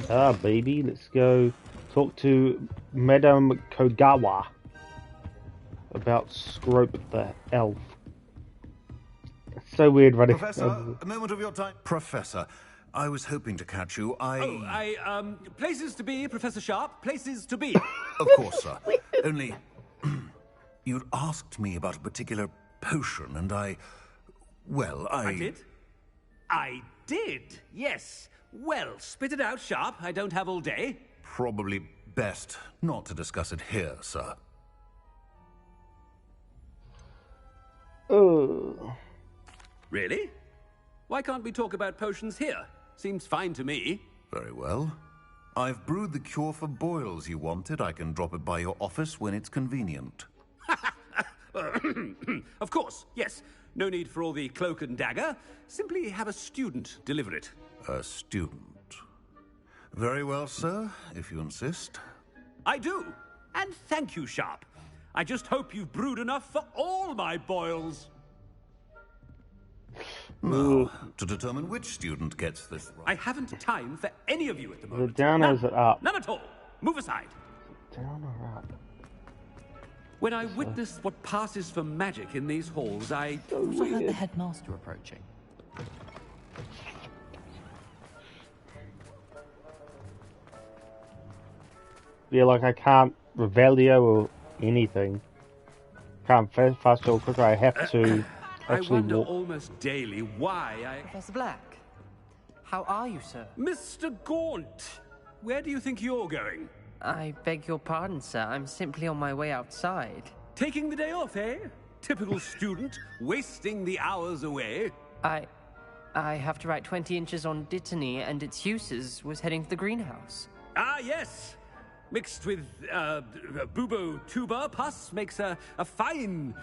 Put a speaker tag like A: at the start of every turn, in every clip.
A: Ah, baby, let's go talk to Madame Kogawa about Scrope the elf. It's so weird running.
B: Professor, a moment of your time. Professor, I was hoping to catch you.
C: Places to be, Professor Sharp. Places to be.
B: Of course, sir. Only, you'd asked me about a particular potion, and I
C: did? I did, yes. Well, spit it out, Sharp. I don't have all day.
B: Probably best not to discuss it here, sir.
A: Oh.
C: Really? Why can't we talk about potions here? Seems fine to me.
B: Very well. I've brewed the cure for boils you wanted. I can drop it by your office when it's convenient.
C: Of course, yes. No need for all the cloak and dagger. Simply have a student deliver it.
B: A student. Very well, sir, if you insist.
C: I do. And thank you, Sharp. I just hope you've brewed enough for all my boils.
B: Now, to determine which student gets this right.
C: I haven't time for any of you at the
A: The
C: moment.
A: down or is it up?
C: None at all. Move aside.
A: Down or up?
C: When I witness what passes for magic in these halls, I
D: also heard the headmaster approaching.
A: Yeah, like I can't Revelio or anything. Can't fast travel quicker. I have to
C: I
A: actually
C: wonder
A: walk.
C: almost daily why I...
D: Professor Black, how are you, sir?
C: Mr. Gaunt, where do you think you're going?
D: I beg your pardon, sir. I'm simply on my way outside.
C: Taking the day off, eh? Typical student, wasting the hours away.
D: I have to write 20 inches on Dittany and its uses. Was heading to the greenhouse.
C: Ah, yes. Mixed with bubo tuber pus makes a fine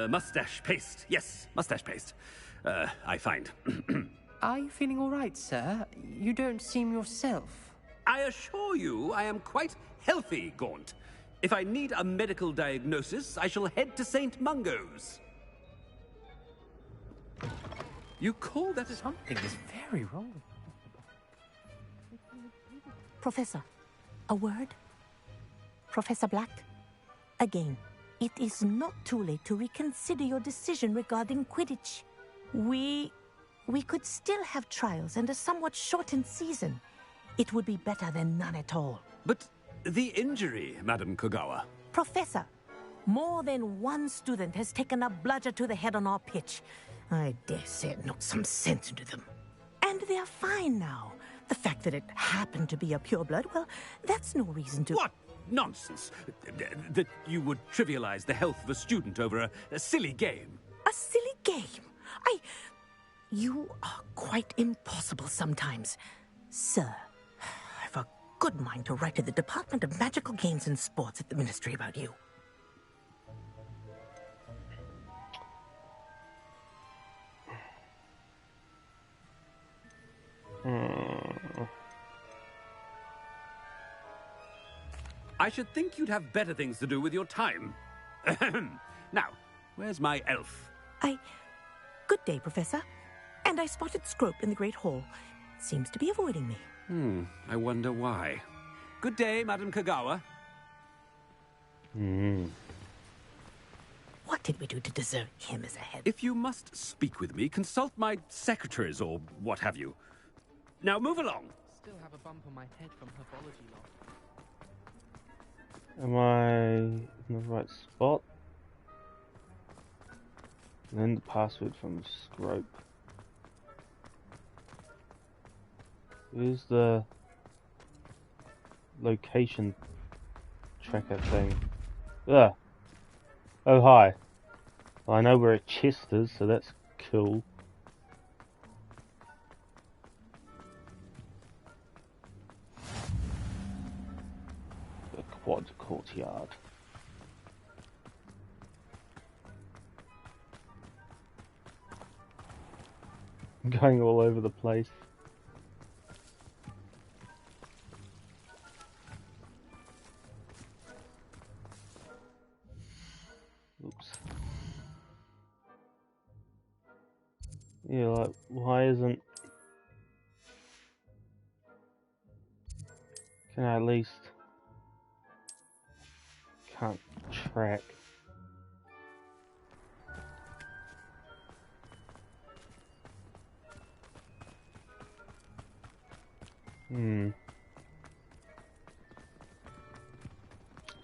C: mustache paste. Yes, mustache paste. I find.
D: Are you feeling all right, sir? You don't seem yourself.
C: I assure you I am quite healthy, Gaunt. If I need a medical diagnosis, I shall head to St. Mungo's. You call that a...
D: Something is very wrong.
E: Professor, a word? Professor Black, again, it is not too late to reconsider your decision regarding Quidditch. We could still have trials and a somewhat shortened season. It would be better than none at all.
C: But the injury, Madam Kogawa.
E: Professor, more than one student has taken a bludger to the head on our pitch. I dare say it knocked some sense into them. And they're fine now. The fact that it happened to be a pureblood, well, that's no reason to...
C: What nonsense! That you would trivialize the health of a student over a silly game.
E: A silly game? You are quite impossible sometimes. Sir, I've a good mind to write to the Department of Magical Games and Sports at the Ministry about you.
C: I should think you'd have better things to do with your time. Now, where's my elf?
E: Good day, Professor. And I spotted Scrope in the Great Hall. Seems to be avoiding me.
C: I wonder why. Good day, Madam Kogawa.
E: What did we do to deserve him as a head?
C: If you must speak with me, consult my secretaries or what have you. Now move along.
D: Still have a bump on my head from herbology lot.
A: Am I in the right spot? And then the password from Scrope. Where's the location tracker thing? Ugh. Oh, hi. Well, I know where a chest is, so that's cool. The quad courtyard. I'm going all over the place. Oops. Yeah, like, why isn't... Can I at least... Can't track.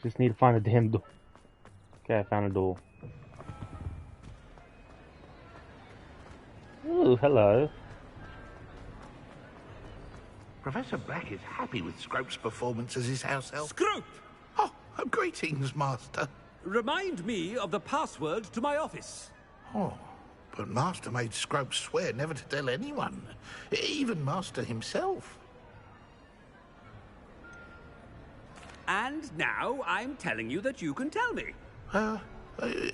A: Just need to find a damn door. Okay, I found a door. Ooh, hello.
F: Professor Black is happy with Scrope's performance as his house elf.
C: Scrope!
F: Oh, greetings, Master.
C: Remind me of the password to my office.
F: Oh, but Master made Scrope swear never to tell anyone, even Master himself.
C: And now I'm telling you that you can tell me.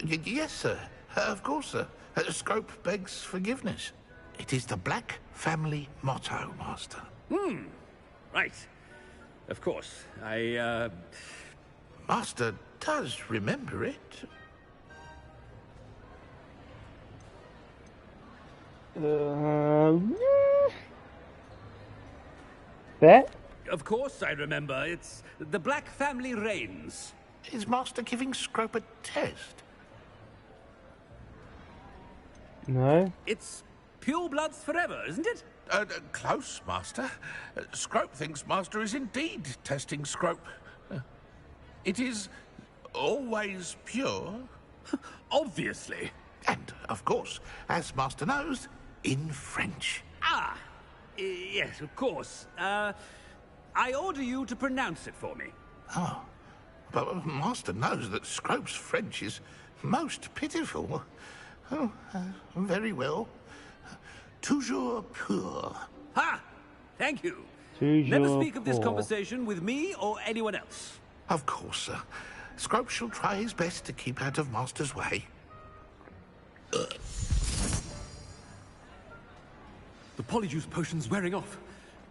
F: Yes, sir. Of course, sir. Scrope begs forgiveness. It is the Black family motto, Master.
C: Right. Of course.
F: Master does remember it.
A: That?
C: Of course I remember. It's the Black family reigns.
F: Is Master giving Scrope a test?
A: No?
C: It's pure bloods forever, isn't it?
F: Close, Master. Scrope thinks Master is indeed testing Scrope. It is always pure.
C: Obviously.
F: And, of course, as Master knows, in French.
C: Ah, yes, of course. I order you to pronounce it for me.
F: Oh, but Master knows that Scrope's French is most pitiful. Oh, very well. Toujours pur.
C: Ha! Thank you.
A: Toujours
C: Never speak of this
A: pur.
C: conversation with me or anyone else.
F: Of course, sir. Scrope shall try his best to keep out of Master's way.
C: The polyjuice potion's wearing off.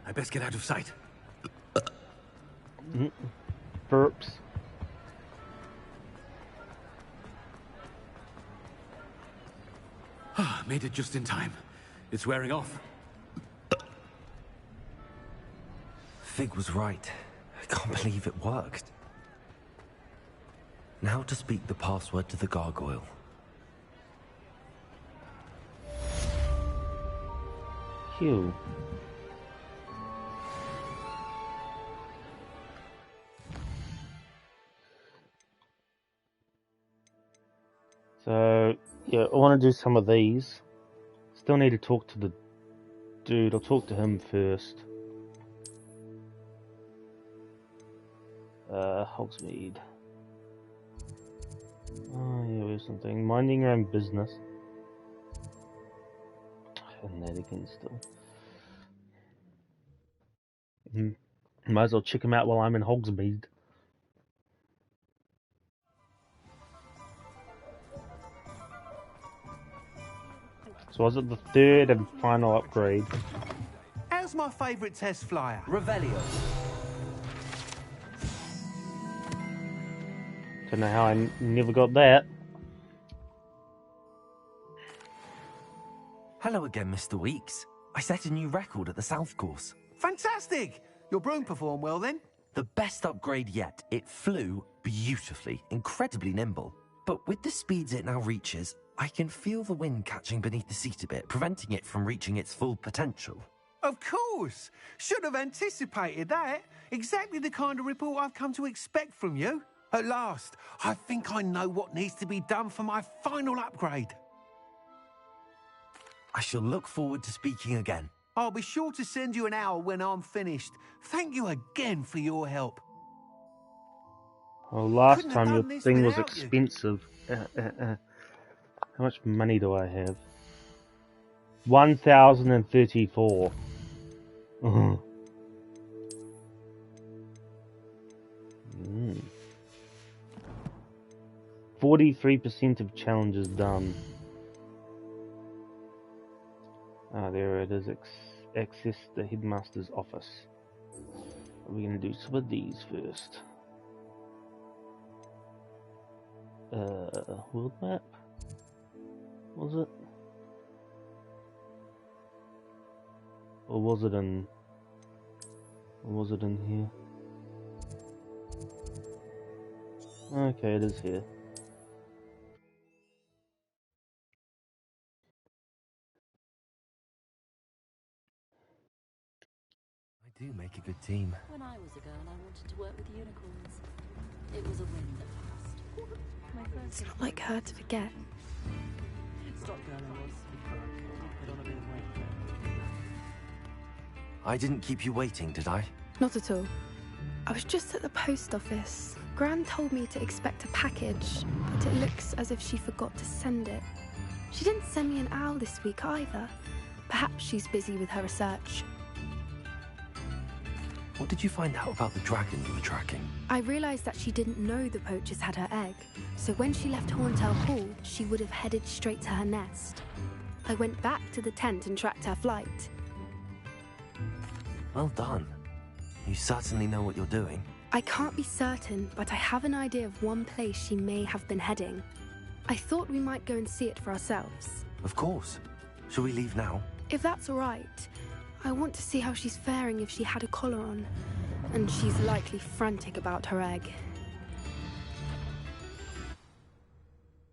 C: I best get out of sight.
A: Burps.
C: Made it just in time. It's wearing off.
G: Fig was right. I can't believe it worked. Now to speak the password to the gargoyle.
A: Q. So, yeah, I want to do some of these. Still need to talk to the dude. I'll talk to him first. Hogsmeade. Oh, yeah, there's something. Minding your own business. And that again still. Might as well check him out while I'm in Hogsmeade. So was it the third and final upgrade?
H: How's my favourite test flyer?
G: Revelio.
A: Don't know how I never got that.
G: Hello again, Mr. Weeks. I set a new record at the South Course.
H: Fantastic! Your broom performed well then?
G: The best upgrade yet. It flew beautifully, incredibly nimble. But with the speeds it now reaches, I can feel the wind catching beneath the seat a bit, preventing it from reaching its full potential.
H: Of course! Should have anticipated that. Exactly the kind of report I've come to expect from you. At last, I think I know what needs to be done for my final upgrade.
G: I shall look forward to speaking again.
H: I'll be sure to send you an hour when I'm finished. Thank you again for your help.
A: Well, last
H: Couldn't have
A: time your
H: done this
A: thing was
H: without you.
A: expensive. How much money do I have? 1,034. 43% of challenges done. Ah, there it is. Access the headmaster's office. We're going to do some of these first. World map? Was it? Or was it in here? Okay, it is here.
G: I do make a good team.
I: When I was a girl, I wanted to work with unicorns. It was a whim that passed. My first
J: It's not like her to forget.
D: Stop girl I was. Put on a bit of weight.
G: I didn't keep you waiting, did I?
J: Not at all. I was just at the post office. Gran told me to expect a package, but it looks as if she forgot to send it. She didn't send me an owl this week either. Perhaps she's busy with her research.
G: What did you find out about the dragon you were tracking?
J: I realized that she didn't know the poachers had her egg, so when she left Horntail Hall, she would have headed straight to her nest. I went back to the tent and tracked her flight.
G: Well done. You certainly know what you're doing.
J: I can't be certain, but I have an idea of one place she may have been heading. I thought we might go and see it for ourselves.
G: Of course. Shall we leave now?
J: If that's all right. I want to see how she's faring if she had a collar on. And she's likely frantic about her egg.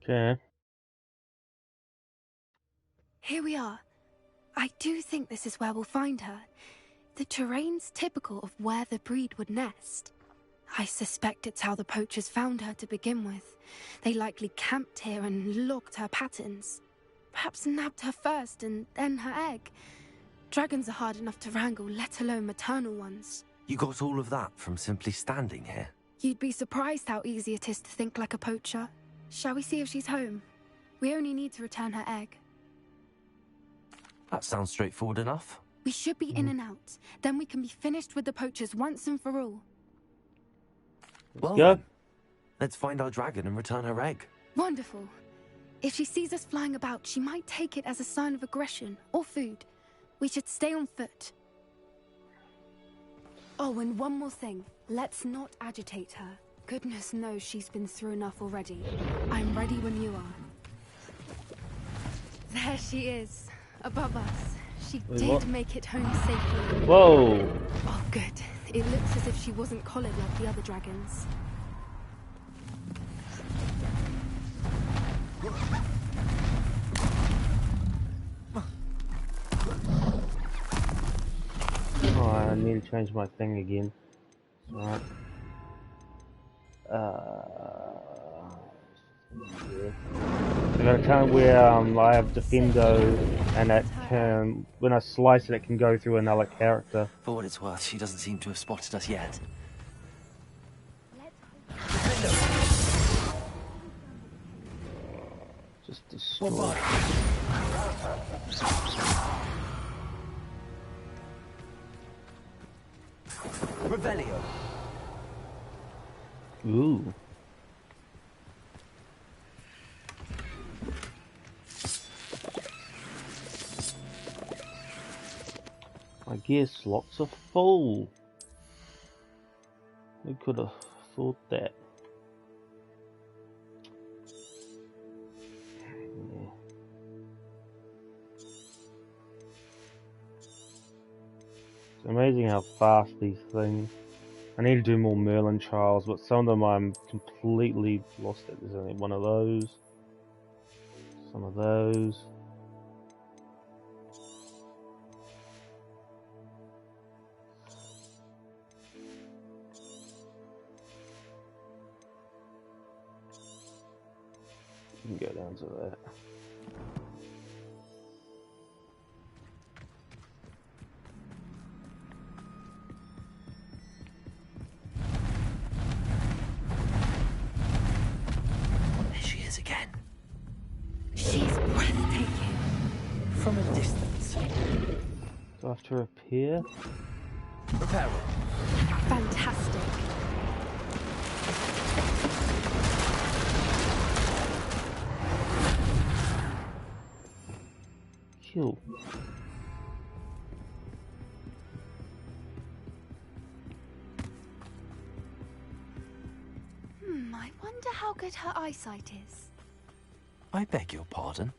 A: Okay.
J: Here we are. I do think this is where we'll find her. The terrain's typical of where the breed would nest. I suspect it's how the poachers found her to begin with. They likely camped here and logged her patterns. Perhaps nabbed her first and then her egg. Dragons are hard enough to wrangle, let alone maternal ones.
G: You got all of that from simply standing here?
J: You'd be surprised how easy it is to think like a poacher. Shall we see if she's home? We only need to return her egg.
G: That sounds straightforward enough.
J: We should be in and out. Then we can be finished with the poachers once and for all.
G: Well,
A: Yeah.
G: then, let's find our dragon and return her egg.
J: Wonderful. If she sees us flying about, she might take it as a sign of aggression or food. We should stay on foot. Oh, and one more thing. Let's not agitate her. Goodness knows she's been through enough already. I'm ready when you are. There she is, above us. She
A: Wait,
J: did
A: what?
J: make it home safely.
A: Whoa!
J: Oh, good. It looks as if she wasn't collared like the other dragons.
A: Oh, I need to change my thing again. Right. Yeah. I got a current where I have Defendo, and it can, when I slice it, it can go through another character.
G: For what it's worth, she doesn't seem to have spotted us yet.
A: Just destroy.
G: Revelio.
A: Ooh. I guess lots are full. Who could have thought that? Yeah. It's amazing how fast these things. I need to do more Merlin trials, but some of them I'm completely lost at. There's only one of those. Some of those. You can go down to that.
G: There she is again.
J: She's breathtaking.
G: From a distance.
A: Do I have to repair?
G: Repair her.
J: Fantastic.
A: Kill.
J: I wonder how good her eyesight is.
G: I beg your pardon.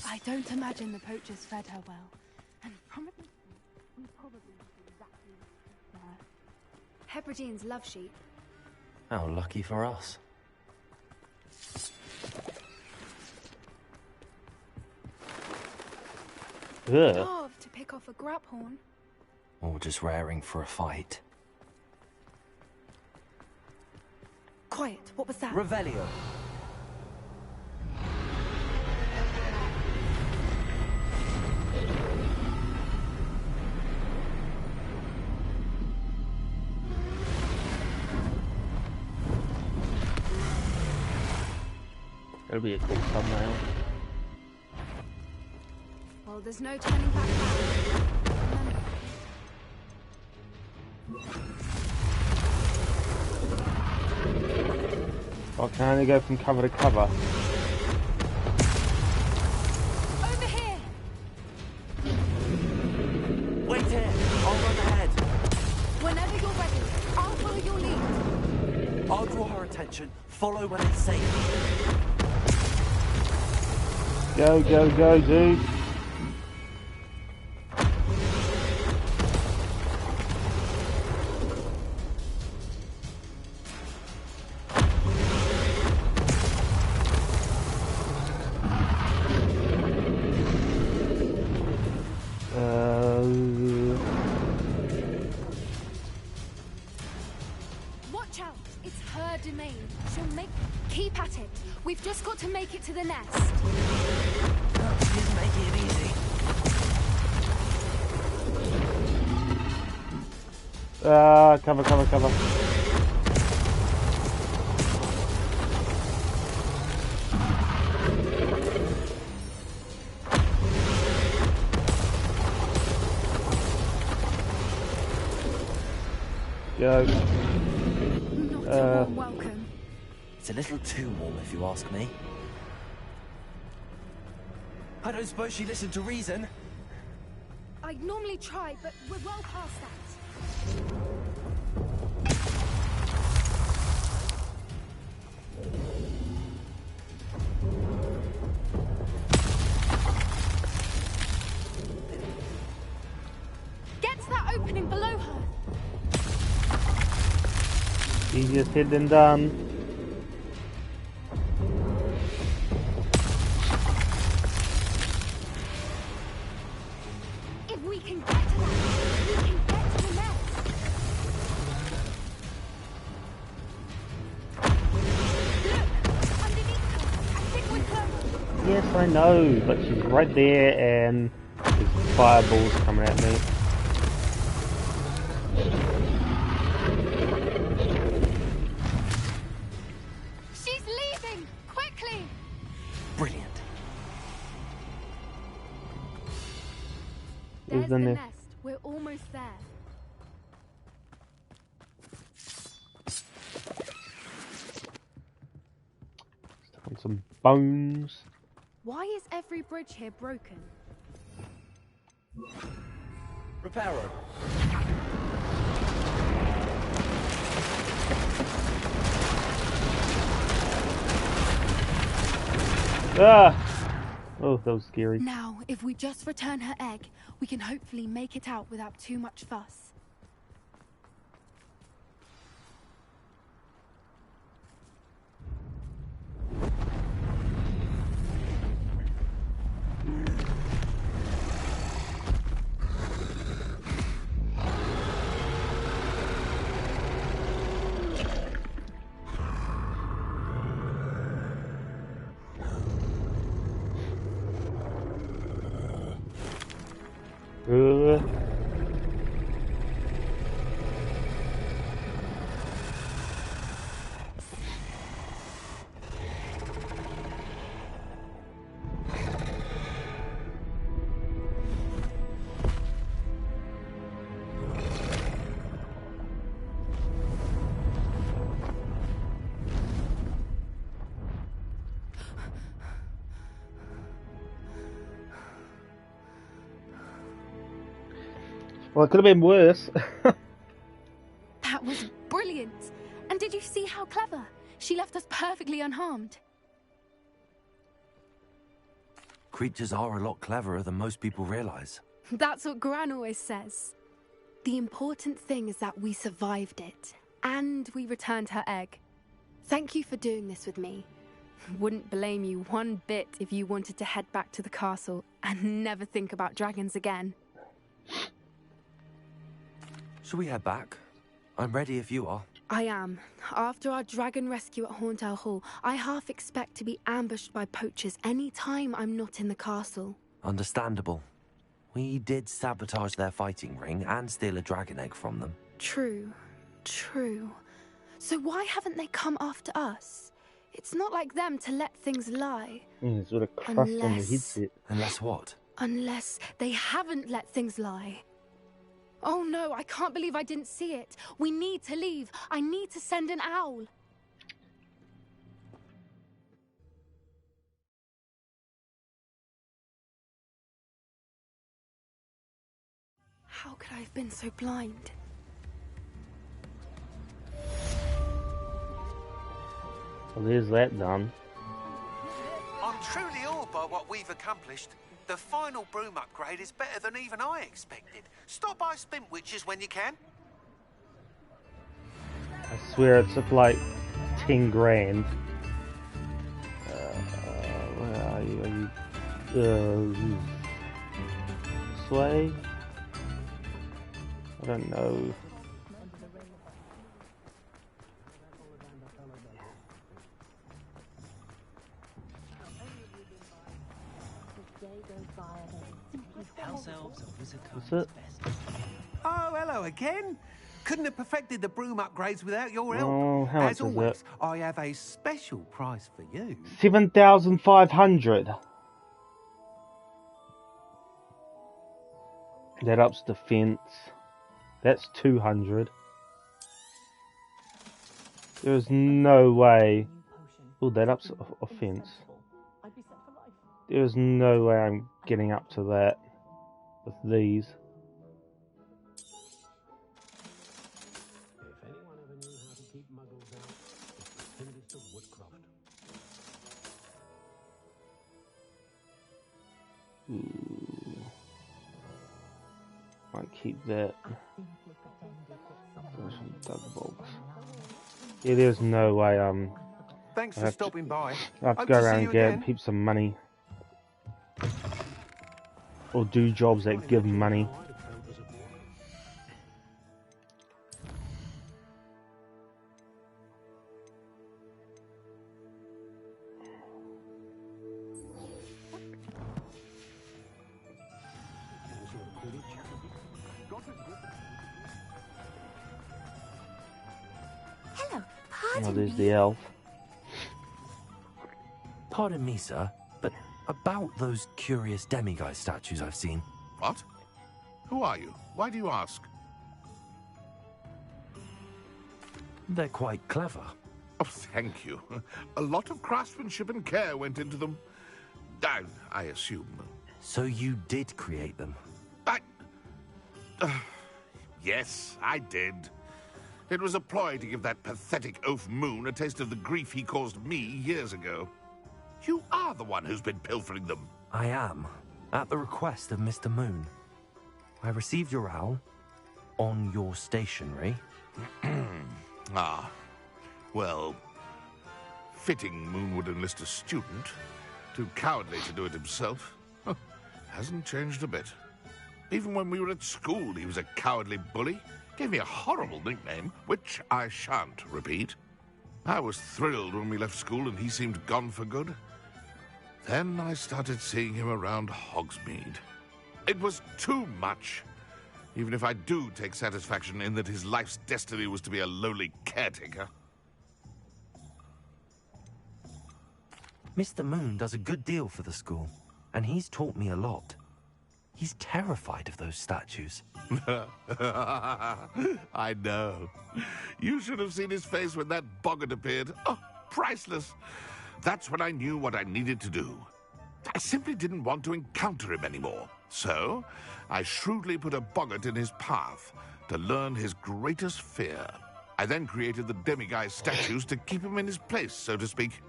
J: I don't imagine the poachers fed her well. And probably exactly there. Hebrideans love sheep.
G: How lucky for us.
A: Ugh.
J: Starved to pick off a graphorn.
G: Or just raring for a fight.
J: Quiet, what was that?
G: Revelio.
A: That'll be a cool thumbnail.
J: Well, there's no turning back now.
A: Oh, can I only go from cover to cover?
J: Over here!
G: Wait here! I'll run ahead!
J: Whenever you're ready, I'll follow your lead.
G: I'll draw her attention. Follow when it's safe.
A: Go, go, go, dude.
J: Watch out! It's her domain. She'll make... Keep at it. We've just got to make it to the nest.
G: She's making it easy.
A: Cover, cover, cover. Go.
J: Not a warm welcome.
G: It's a little too warm, if you ask me. I don't suppose she listened to reason.
J: I'd normally try, but we're well past that. Get to that opening below her.
A: Easier said than done.
J: If we can get to that, we can get to the nest. Look, underneath her. I think we're close.
A: Yes, I know, but she's right there and there's fireballs coming at me.
J: She's leaving! Quickly!
G: Brilliant.
J: There's the
A: the
J: nest.
A: nest?
J: We're almost there.
A: And some bones.
J: Why is every bridge here broken?
G: Reparo.
A: Ah! Oh, that was scary.
J: Now, if we just return her egg, we can hopefully make it out without too much fuss.
A: Well, it could have been worse.
J: That was brilliant! And did you see how clever? She left us perfectly unharmed.
G: Creatures are a lot cleverer than most people realize.
J: That's what Gran always says. The important thing is that we survived it, and we returned her egg. Thank you for doing this with me. Wouldn't blame you one bit if you wanted to head back to the castle and never think about dragons again.
G: Shall we head back? I'm ready if you are.
J: I am. After our dragon rescue at Hauntow Hall, I half expect to be ambushed by poachers any time I'm not in the castle.
G: Understandable. We did sabotage their fighting ring and steal a dragon egg from them.
J: True. So why haven't they come after us? It's not like them to let things lie.
A: It's with a crust on the headset.
G: Unless what?
J: Unless they haven't let things lie. Oh no, I can't believe I didn't see it. We need to leave. I need to send an owl. How could I have been so blind?
A: Well, there's that done.
H: I'm truly awed by what we've accomplished. The final broom upgrade is better than even I expected. Stop by Spintwitches when you can.
A: I swear it's up like 10 grand. Where are you? This way? I don't know. What's it?
H: Oh, hello again. Couldn't have perfected the broom upgrades without your help.
A: Oh, how much
H: As
A: is
H: always,
A: it?
H: I have a special price for you.
A: 7,500. That ups defense. That's 200. There's no way. Oh, that ups offense. There's no way I'm getting up to that with these. Ooh. Might keep that. There's some dug bogs. Yeah, there's no way
H: Thanks for stopping by.
A: I have to
H: Hope
A: go
H: to see
A: around
H: you
A: and get
H: again.
A: heaps of money. Or do jobs that give money.
E: Hello,
A: Oh,
E: pardon
A: there's
E: me.
A: the elf.
G: Pardon me, sir, but about those curious demiguise statues I've seen.
F: What? Who are you? Why do you ask?
G: They're quite clever.
F: Oh, thank you. A lot of craftsmanship and care went into them. I assume.
G: So you did create them?
F: Yes, I did. It was a ploy to give that pathetic oaf Moon a taste of the grief he caused me years ago. You are the one who's been pilfering them.
G: I am, at the request of Mr. Moon. I received your owl on your stationery.
F: Ah, well, fitting Moon would enlist a student. Too cowardly to do it himself. Huh, hasn't changed a bit. Even when we were at school, he was a cowardly bully. Gave me a horrible nickname, which I shan't repeat. I was thrilled when we left school and he seemed gone for good. Then I started seeing him around Hogsmeade. It was too much. Even if I do take satisfaction in that his life's destiny was to be a lowly caretaker.
G: Mr. Moon does a good deal for the school, and he's taught me a lot. He's terrified of those statues.
F: I know. You should have seen his face when that boggart appeared. Oh, priceless. That's when I knew what I needed to do. I simply didn't want to encounter him anymore. So, I shrewdly put a boggart in his path to learn his greatest fear. I then created the demiguise statues to keep him in his place, so to speak.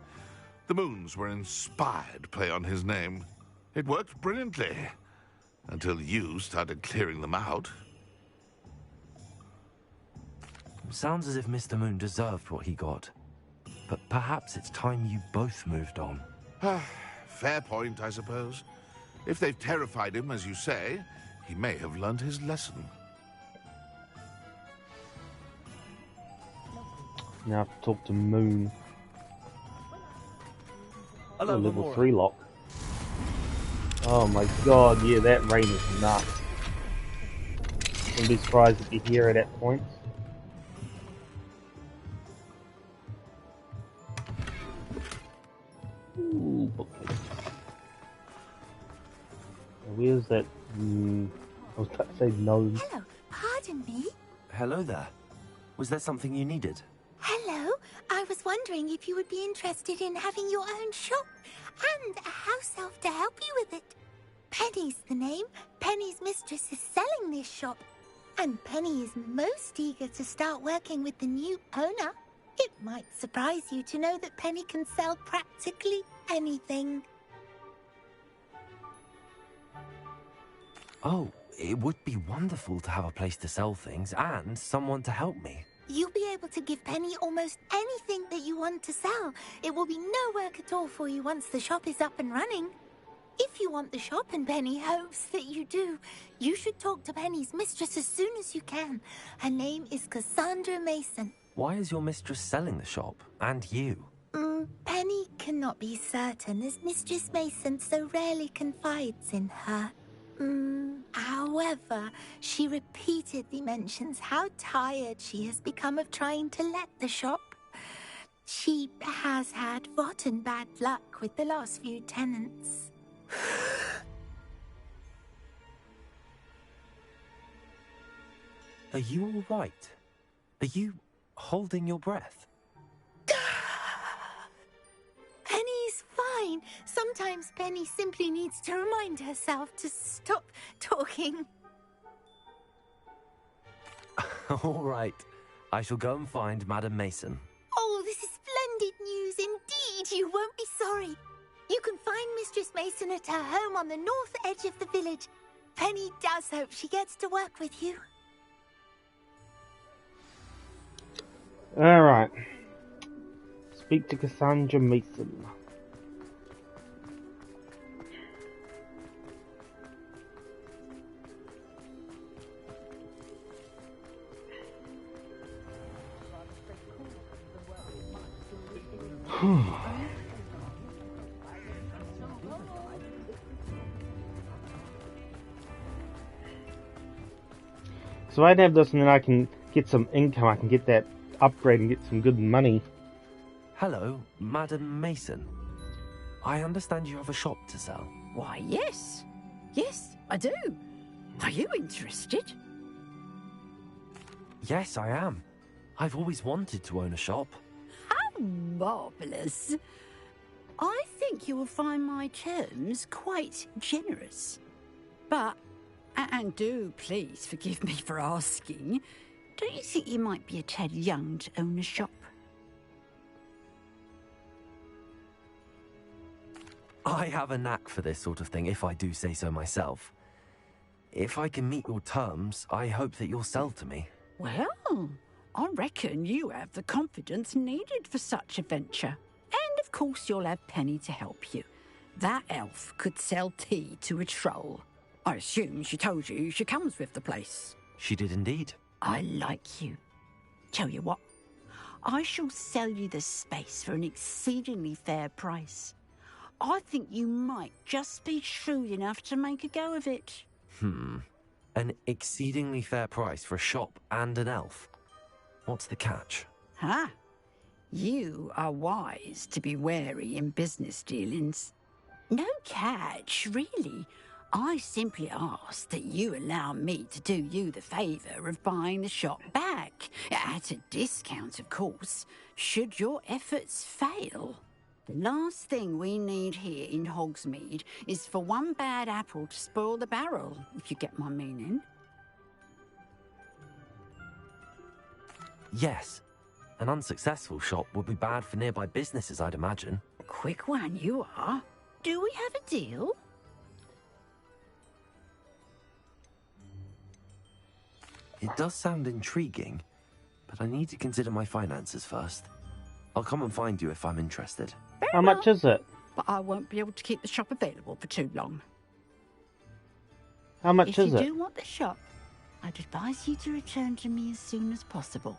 F: The moons were an inspired play on his name. It worked brilliantly. Until you started clearing them out.
G: Sounds as if Mr. Moon deserved what he got. but perhaps it's time you both moved on.
F: Fair point, I suppose. If they've terrified him, as you say, he may have learned his lesson.
A: Now I have to talk to Moon.
C: Hello,
A: level
C: Lamora.
A: 3 lock. Oh my god, yeah, that rain is nuts. Wouldn't be surprised if you hear it at points. Ooh, bookcase. Where's that? I was about to say gnome.
E: Hello, pardon me.
G: Hello there. Was there something you needed?
E: Hello, I was wondering if you would be interested in having your own shop and a house elf to help you with it. Penny's the name. Penny's mistress is selling this shop, and Penny is most eager to start working with the new owner. It might surprise you to know that Penny can sell practically anything.
G: Oh, it would be wonderful to have a place to sell things and someone to help me.
E: You'll be able to give Penny almost anything that you want to sell. It will be no work at all for you once the shop is up and running. If you want the shop and Penny hopes that you do, you should talk to Penny's mistress as soon as you can. Her name is Cassandra Mason.
G: Why is your mistress selling the shop? And you?
E: Penny cannot be certain, as Mistress Mason so rarely confides in her. However, she repeatedly mentions how tired she has become of trying to let the shop. She has had rotten bad luck with the last few tenants.
G: Are you all right? Are you holding your breath?
E: Penny's fine. Sometimes Penny simply needs to remind herself to stop talking.
G: All right. I shall go and find Madam Mason.
E: Oh, this is splendid news indeed. You won't be sorry. You can find Mistress Mason at her home on the north edge of the village. Penny does hope she gets to work with you.
A: Alright. Speak to Cassandra Mason. So I'd have this and then I can get some income, I can get that upgrade and get some good money.
G: Hello, Madam Mason. I understand you have a shop to sell.
K: Why, yes. Yes, I do. Are you interested?
G: Yes, I am. I've always wanted to own a shop.
K: How marvellous. I think you will find my terms quite generous. But, and do please forgive me for asking, don't you think you might be a tad young to own a shop?
G: I have a knack for this sort of thing, if I do say so myself. If I can meet your terms, I hope that you'll sell to me.
K: Well, I reckon you have the confidence needed for such a venture. And of course you'll have Penny to help you. That elf could sell tea to a troll. I assume she told you she comes with the place.
G: She did indeed.
K: I like you. Tell you what, I shall sell you the space for an exceedingly fair price. I think you might just be shrewd enough to make a go of it.
G: An exceedingly fair price for a shop and an elf. What's the catch?
K: Huh? You are wise to be wary in business dealings. No catch, really. I simply ask that you allow me to do you the favour of buying the shop back. At a discount, of course, should your efforts fail. The last thing we need here in Hogsmeade is for one bad apple to spoil the barrel, if you get my meaning.
G: Yes. An unsuccessful shop would be bad for nearby businesses, I'd imagine.
K: Quick one you are. Do we have a deal?
G: It does sound intriguing, but I need to consider my finances first. I'll come and find you if I'm interested.
A: How much is it?
K: But I won't be able to keep the shop available for too long.
A: How much is
K: If
A: it?
K: you do want the shop, I'd advise you to return to me as soon as possible.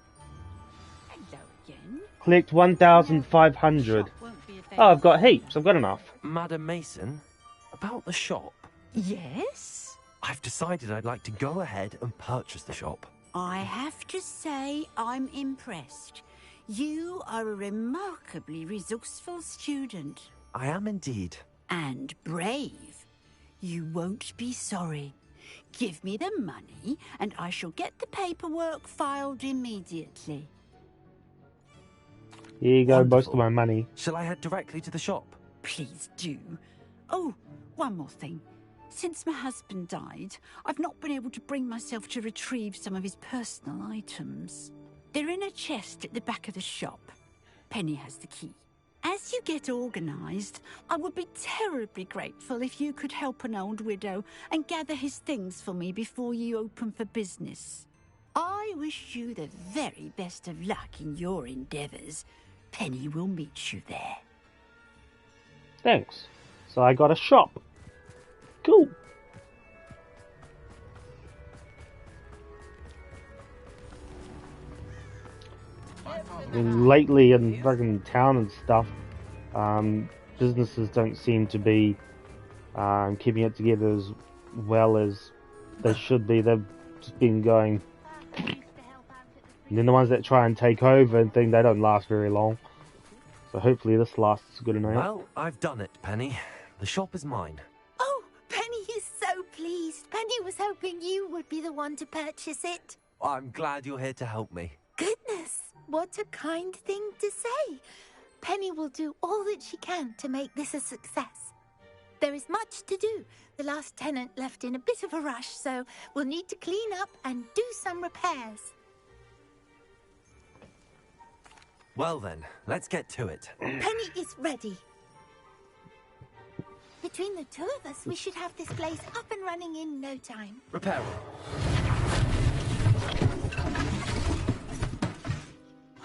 K: Hello again.
A: Collect 1,500. Oh, I've got heaps. I've got enough.
G: Madam Mason, about the shop.
K: Yes?
G: I've decided I'd like to go ahead and purchase the shop.
K: I have to say I'm impressed. You are a remarkably resourceful student.
G: I am indeed.
K: And brave. You won't be sorry. Give me the money, and I shall get the paperwork filed immediately.
A: Here you go,
G: Wonderful.
A: most of my money.
G: Shall I head directly to the shop?
K: Please do. Oh, one more thing. Since my husband died, I've not been able to bring myself to retrieve some of his personal items. They're in a chest at the back of the shop. Penny has the key. As you get organised, I would be terribly grateful if you could help an old widow and gather his things for me before you open for business. I wish you the very best of luck in your endeavours. Penny will meet you there.
A: Thanks. So I got a shop. Cool. I mean, lately in fucking town and stuff, businesses don't seem to be keeping it together as well as they should be. They've just been going. And then the ones that try and take over and think they don't last very long. So hopefully this lasts good enough.
G: Well, I've done it, Penny. The shop is mine.
E: Oh, Penny is so pleased. Penny was hoping you would be the one to purchase it.
G: I'm glad you're here to help me.
E: Goodness, what a kind thing to say. Penny will do all that she can to make this a success. There is much to do. The last tenant left in a bit of a rush, so we'll need to clean up and do some repairs.
G: Well then, let's get to it.
E: Penny is ready. Between the two of us, we should have this place up and running in no time.
G: Repair.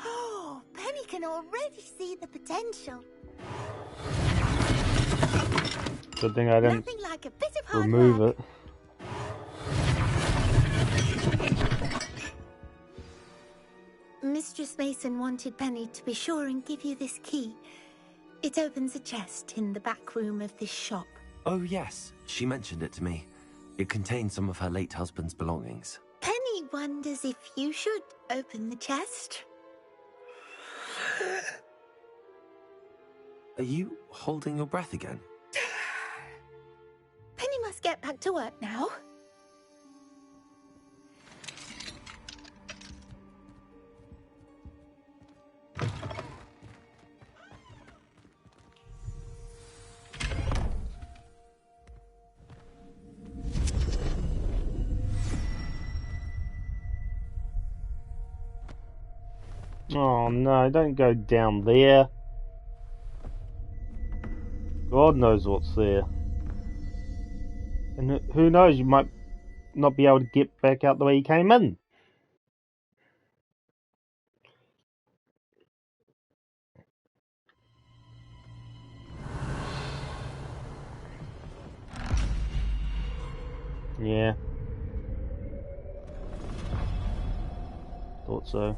E: Oh, Penny can already see the potential.
A: Good thing I didn't
E: Nothing like a bit of hard
A: remove
E: work.
A: it.
E: Mistress Mason wanted Penny to be sure and give you this key. It opens a chest in the back room of this shop.
G: Oh yes, she mentioned it to me. It contains some of her late husband's belongings.
E: Penny wonders if you should open the chest.
G: Are you holding your breath again?
E: Penny must get back to work now.
A: Oh no, don't go down there. God knows what's there. And who knows, you might not be able to get back out the way you came in. Yeah. Thought so.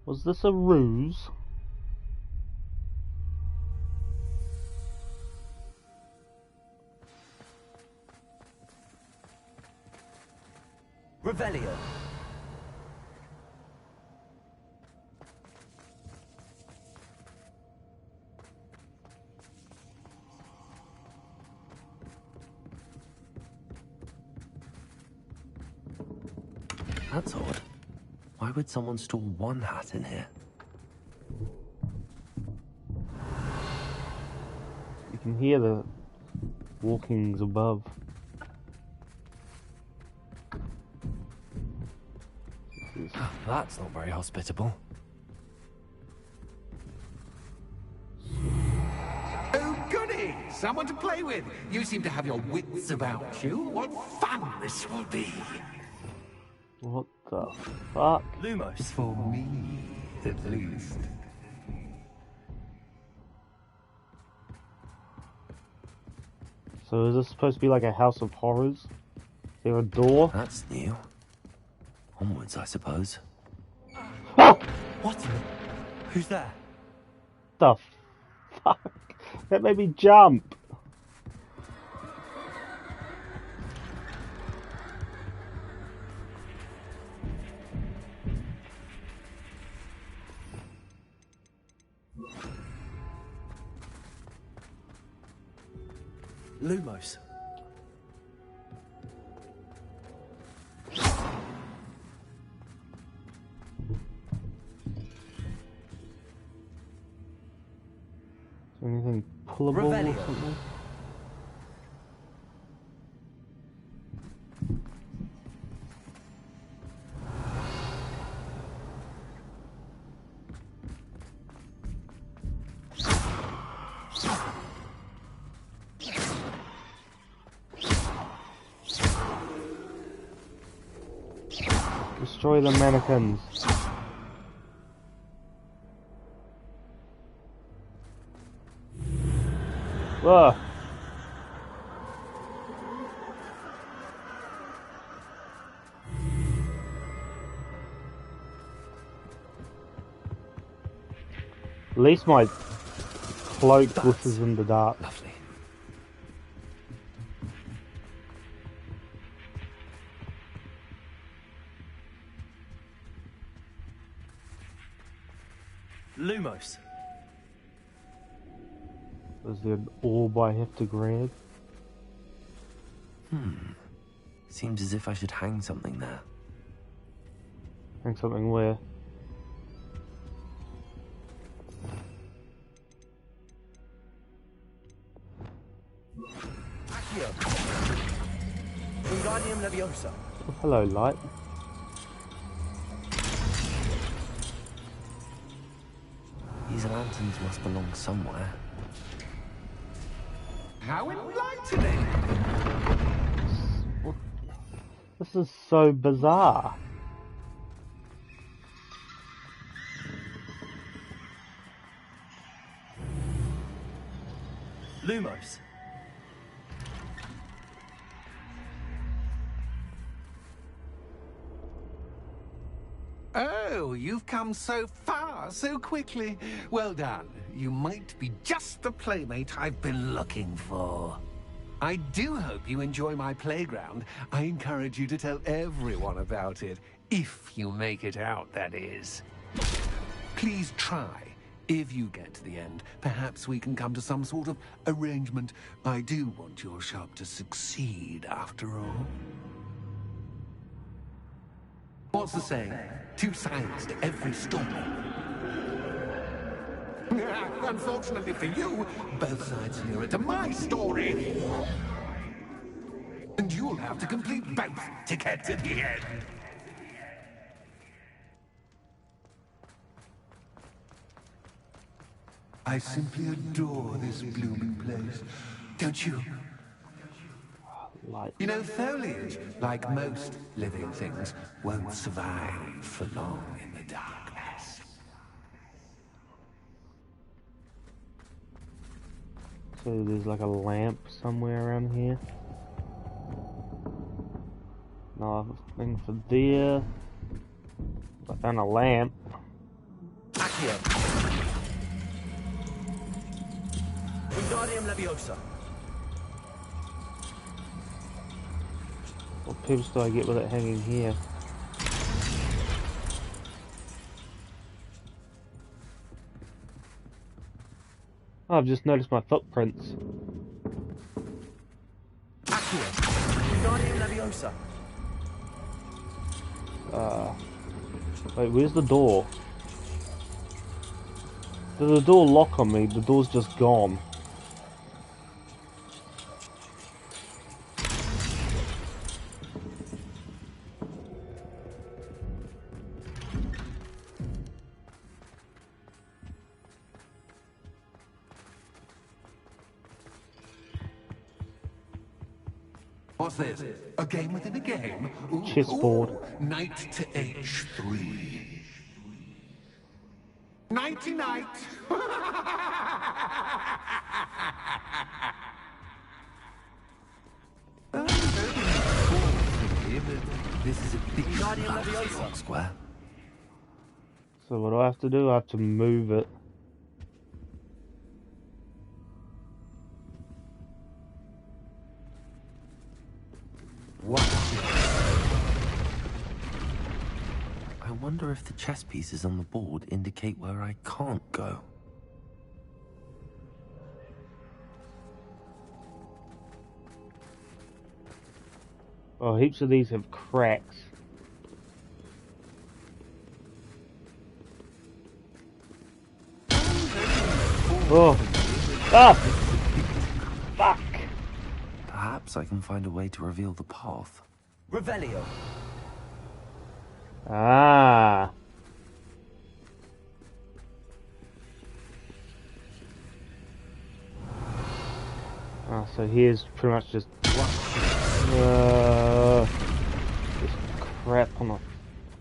A: Was this a ruse?
G: Revelio. That's odd. Why would someone store one hat in here?
A: You can hear the walkings above.
G: That's not very hospitable.
H: Oh, goody! Someone to play with. You seem to have your wits about you. What fun this will be.
A: What the fuck?
G: Lumos.
H: For me, at least.
A: So is this supposed to be like a house of horrors? Is there a door?
G: That's new. Onwards, I suppose.
A: Ah!
G: What? Who's there?
A: The fuck? That made me jump.
G: Lumos.
A: Anything pullable
G: Revelio.
A: or something? Destroy the mannequins. Ugh. At least my cloak glitters in the dark.
G: Lovely. Lumos.
A: Is there an orb I have to grab?
G: Seems as if I should hang something there.
A: Hang something where?
G: Accio. Wingardium Leviosa.
A: Oh, hello, light.
G: These lanterns must belong somewhere.
H: How enlightening!
A: This is so bizarre.
G: Lumos.
H: Oh, you've come so far so quickly. Well done. You might be just the playmate I've been looking for. I do hope you enjoy my playground. I encourage you to tell everyone about it. If you make it out, that is. Please try. If you get to the end, perhaps we can come to some sort of arrangement. I do want your shop to succeed, after all. What's the saying? Two sides to every story. Unfortunately for you, both sides here are to my story. And you'll have to complete both to get to the end. I simply adore this blooming place. Don't you?
A: Light.
H: You know, foliage, like most living things, won't survive for long in the darkness.
A: So there's like a lamp somewhere around here. Nothing for there. I found a lamp.
G: Accio. Wingardium Leviosa.
A: What pips do I get with it hanging here? Oh, I've just noticed my footprints.
G: Accio. Wingardium Leviosa.
A: Wait, where's the door? Did the door lock on me? The door's just gone.
H: What's this? A game within a game? Ooh,
A: Chessboard.
H: Knight to H3. Nighty night.
G: This is a big square.
A: So what do I have to do? I have to move it.
G: I wonder if the chess pieces on the board indicate where I can't go.
A: Oh, heaps of these have cracks. Oh. Ah! Fuck!
G: Perhaps I can find a way to reveal the path. Revelio.
A: Ah. Ah, so here's pretty much just crap on a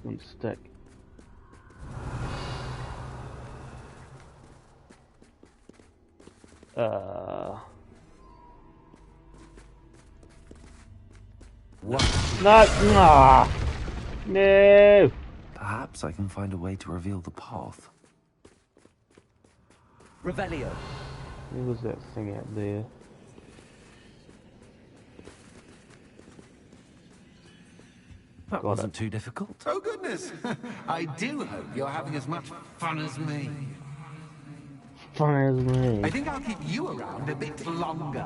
A: fucking stick. No! Nah. No!
G: Perhaps I can find a way to reveal the path. Revelio.
A: Where was that thing out there?
G: That wasn't too difficult.
H: Oh, goodness. I do hope you're having as much fun as me.
A: Fun as me.
H: I think I'll keep you around a bit longer.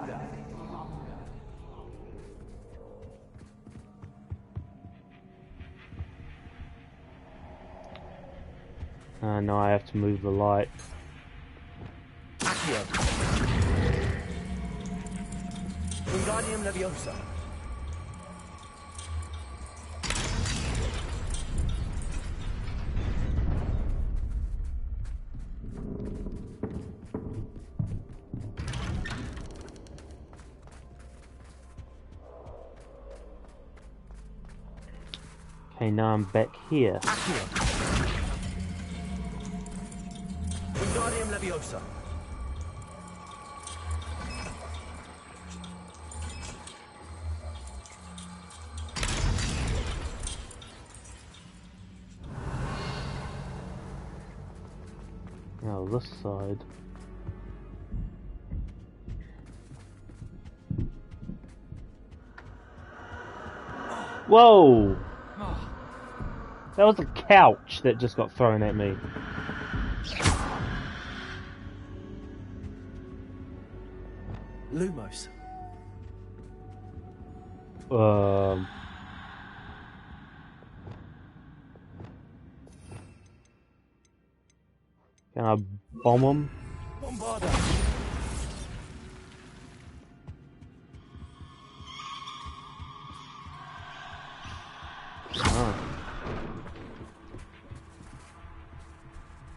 A: No, I have to move the light.
G: Accio. Wingardium Leviosa.
A: Okay, now I'm back here.
G: Wingardium Leviosa.
A: Now this side. Whoa! That was a couch that just got thrown at me.
G: Lumos.
A: Can I bomb him?
G: Bombarda.
A: Oh.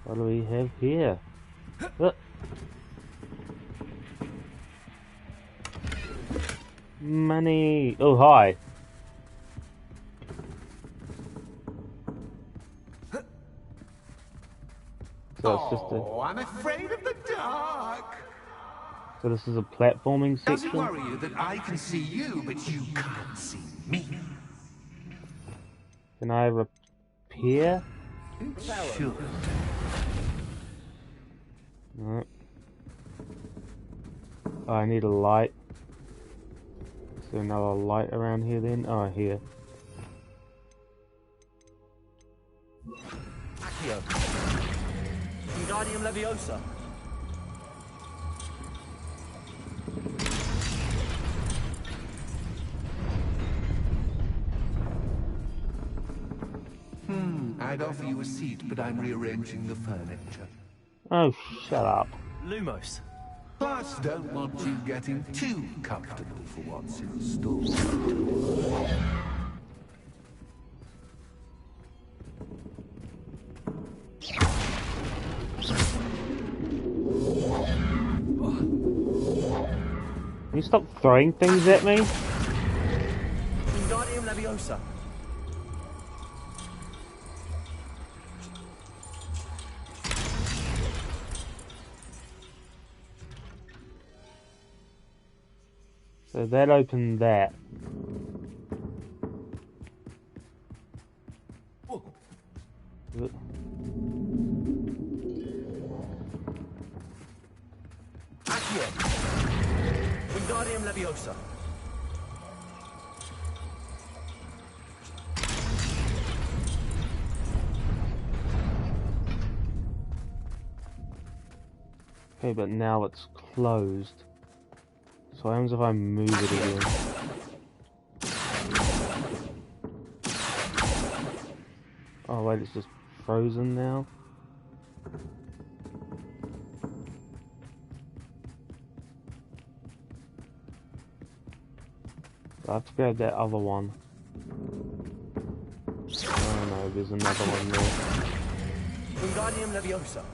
A: What do we have here? Money. Oh, hi. So it's just a...
H: I'm afraid of the dark.
A: So this is a platforming
H: Does it
A: section?
H: worry you that I can see you, but you can't see me?
A: Can I repair?
H: Sure.
A: No. Oh, I need a light. Is there another light around here then? Oh, here.
G: Accio. Wingardium Leviosa.
H: I'd offer you a seat, but I'm rearranging the furniture.
A: Oh, shut up.
G: Lumos.
H: Plus, don't want you getting too comfortable for what's in store.
A: Can you stop throwing things at me?
G: Leviosa.
A: So that opened that.
G: Accio. Wingardium Leviosa.
A: Okay, but now it's closed. So what happens if I move it again? Oh wait, it's just frozen now? I have to grab that other one. Oh no, there's another one there.
G: Wingardium Leviosa.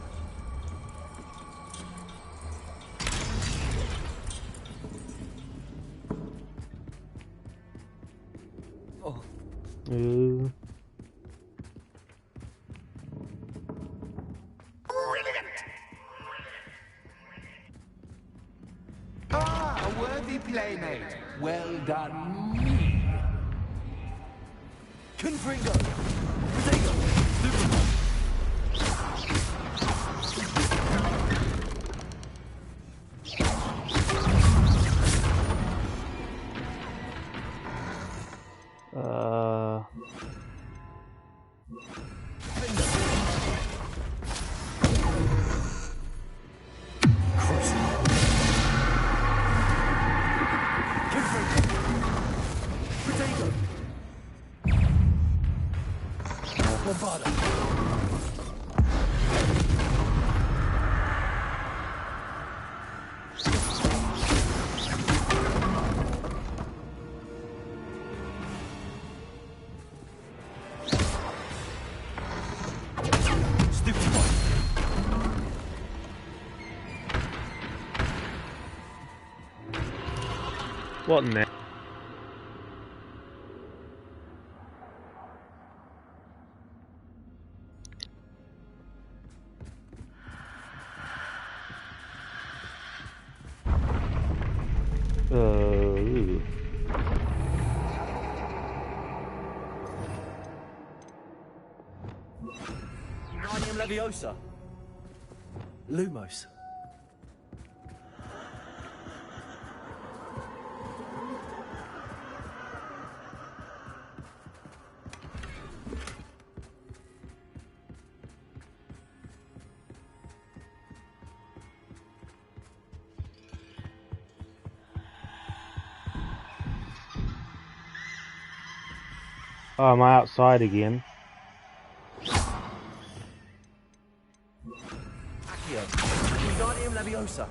A: Brilliant.
H: Ah, a worthy playmate. Well done, me.
G: Confringo. Protego. Super.
A: What now?
G: Wingardium Leviosa. Lumos.
A: Oh, am I outside again?
G: Accio. Wingardium Leviosa.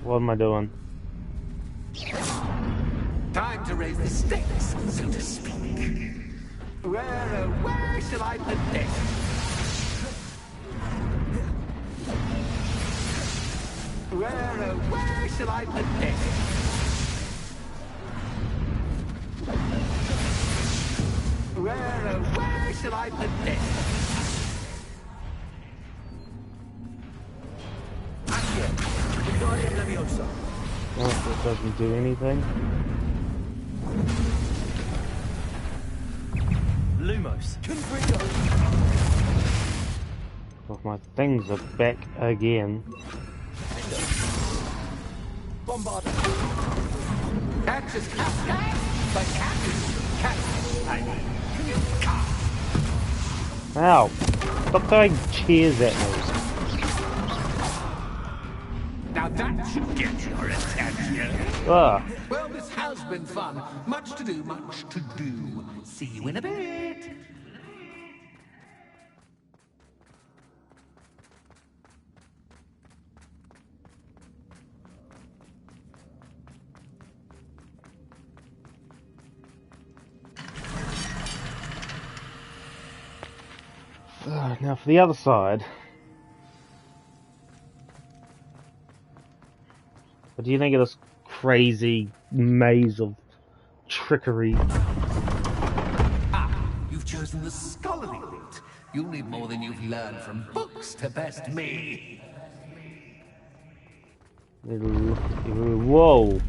A: What am I doing?
H: Time to raise the stakes, so to speak. Where shall I put this? Where shall I put this? Where shall I put this?
G: Wingardium Leviosa.
A: Oh, it doesn't do anything.
G: Lumos. Confringo.
A: Oh, my things are back again.
G: Bombarda.
H: Catch is cat, but cat is cat.
A: Ow! Stop throwing cheers at me.
H: Now that should get your attention.
A: Ugh.
H: Well, this has been fun. Much to do, much to do. See you in a bit.
A: Now for the other side. What do you think of this crazy maze of trickery?
H: You've chosen the scholarly route. You'll need more than you've learned from books to best me.
A: Whoa!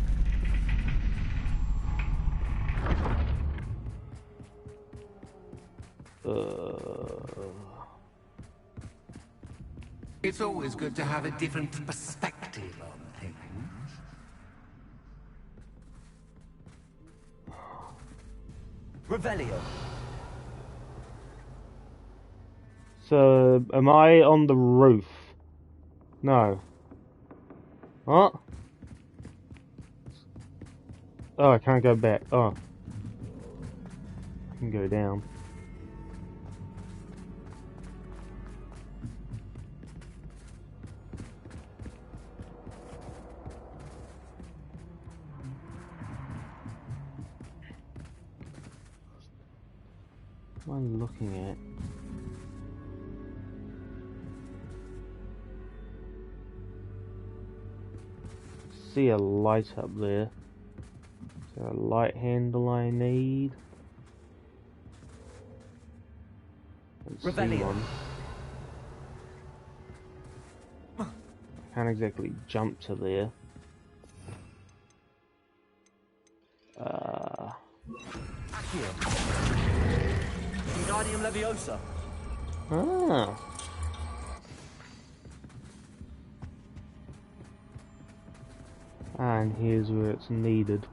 H: It's always good to have a different perspective on things.
G: Revelio.
A: So, am I on the roof? No. What? Oh, I can't go back. Oh. I can go down. What am I looking at? See a light up there. Is there a light handle I need?
G: Revelio.
A: Can't exactly jump to there.
G: Wingardium Leviosa.
A: Ah. And here's where it's needed.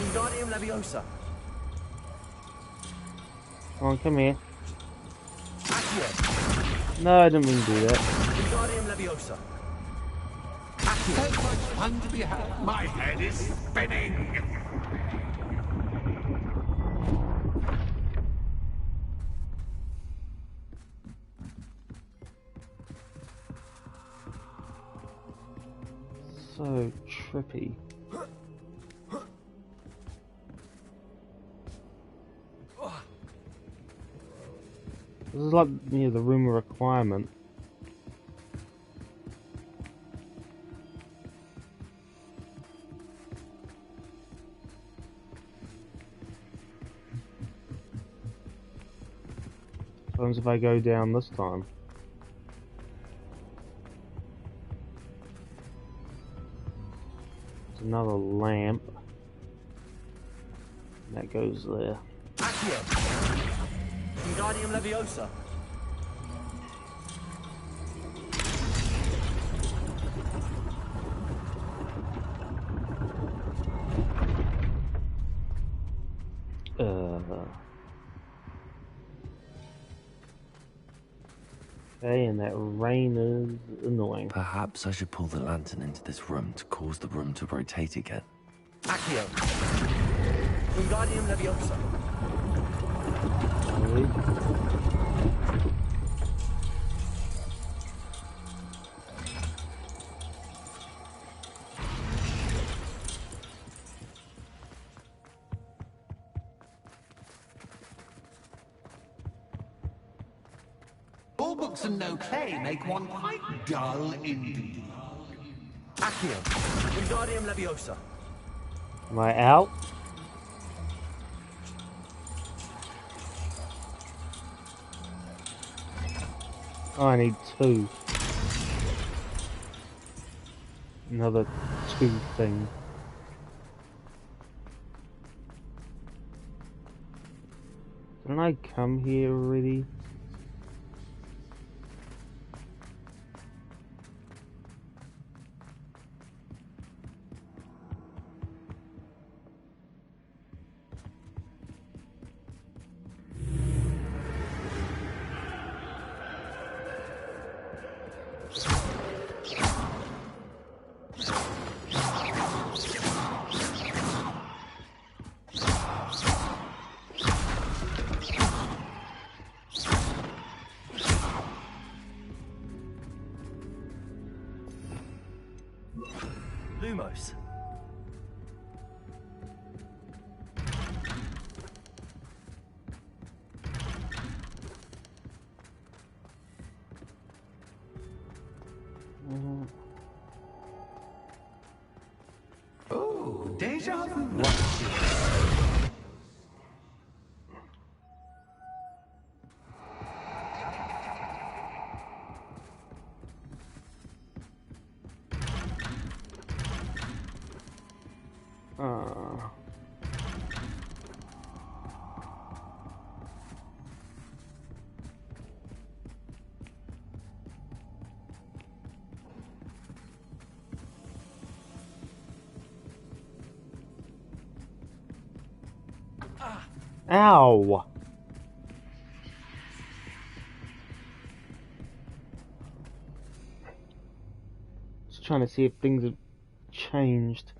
G: Wingardium Leviosa.
A: Come on, come here. No, I didn't mean to do that.
G: Wingardium Leviosa.
H: So much fun to be had. My head is spinning.
A: So trippy. This is like the room of requirement. What happens if I go down this time? There's another lamp. That goes there.
G: Wingardium Leviosa.
A: Okay, and that rain is annoying.
G: Perhaps I should pull the lantern into this room to cause the room to rotate again. Accio. Wingardium Leviosa.
H: All books and no play make one quite dull indeed.
G: Accio. Wingardium Leviosa.
A: Am I out? Oh, I need two. Another two thing. Didn't I come here already?
G: Lumos.
H: Oh, deja vu.
A: Ow! Just trying to see if things have changed.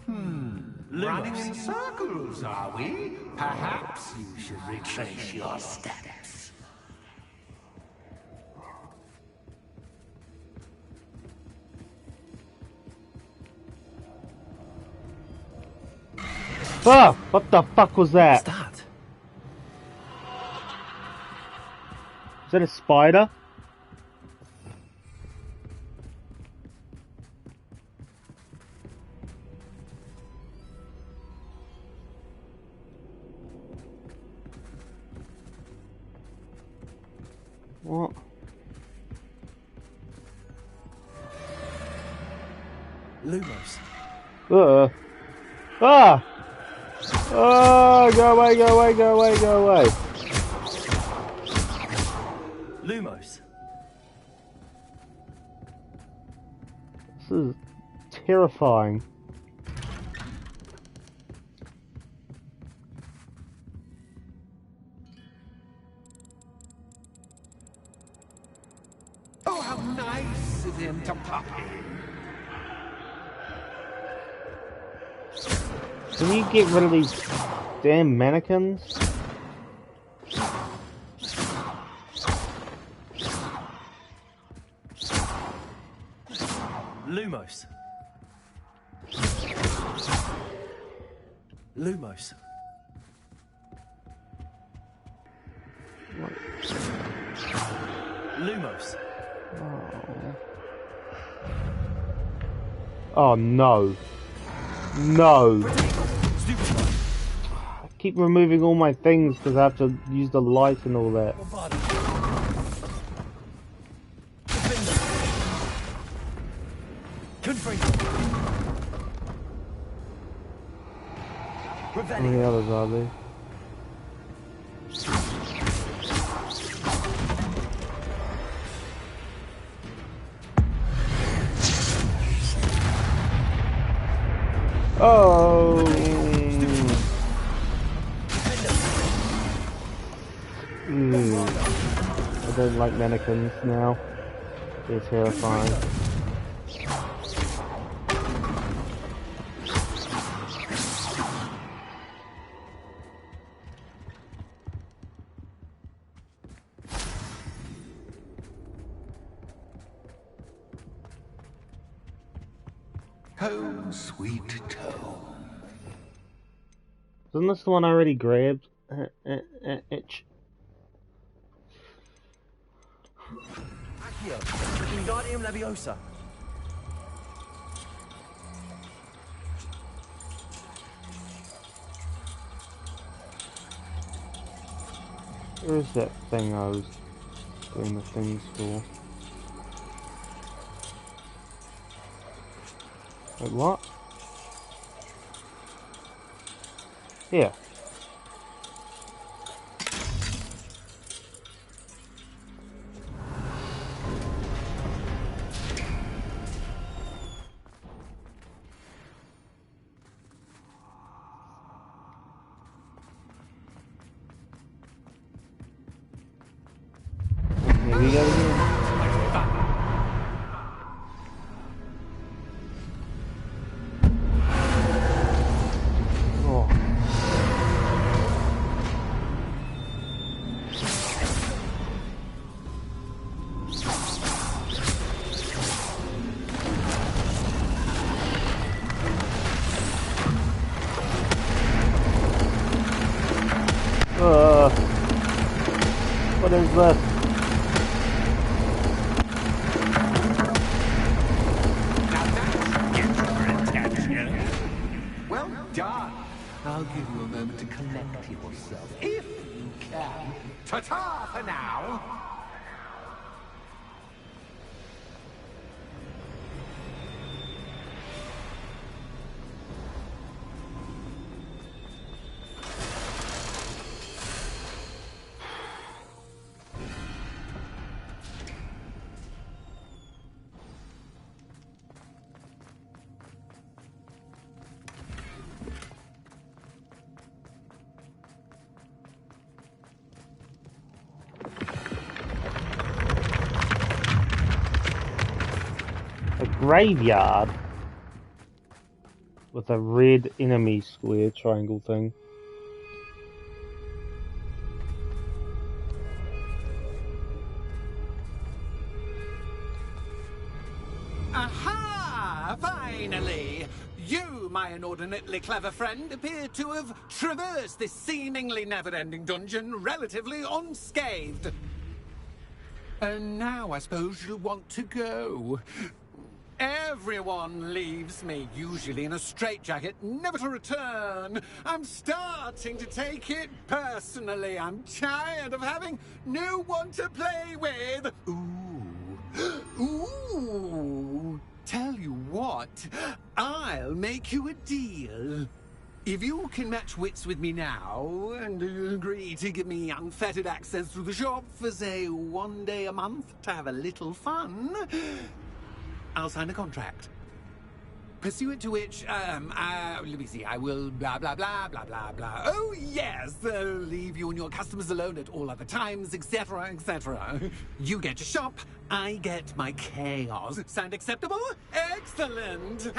H: Running in circles, are we? Perhaps you should retrace your steps.
A: Ah! What the fuck was that?
G: What's that?
A: Is that a spider? What?
G: Lumos.
A: Ah! Oh, go away, go away, go away, go away.
G: Lumos.
A: This is terrifying.
H: Oh, how nice of him to pop in.
A: Can you get rid of these damn mannequins?
G: Lumos. Lumos. Lumos.
A: Oh no. No. I keep removing all my things because I have to use the light and all that. How many others are there? Oh. I don't like mannequins now. They're terrifying.
H: Home, sweet home.
A: Isn't this the one I already grabbed? Itch.
G: Accio. Wingardium Leviosa.
A: Where's that thing I was doing the things for? Wait, what? Here. Here we go again. Oh. What is this?
H: I'll give you a moment to collect yourself, if you can. Ta-ta for now!
A: Graveyard with a red enemy square triangle thing.
H: Aha! Finally! You, my inordinately clever friend, appear to have traversed this seemingly never-ending dungeon relatively unscathed. And now I suppose you'll want to go. Everyone leaves me, usually in a straitjacket, never to return. I'm starting to take it personally. I'm tired of having no one to play with. Ooh. Ooh. Tell you what, I'll make you a deal. If you can match wits with me now, and agree to give me unfettered access to the shop for, say, 1 day a month to have a little fun, I'll sign a contract. Pursuant to which, let me see, I will blah, blah, blah, blah, blah, blah. Oh, yes, leave you and your customers alone at all other times, etc., etc. You get your shop, I get my chaos. Sound acceptable? Excellent!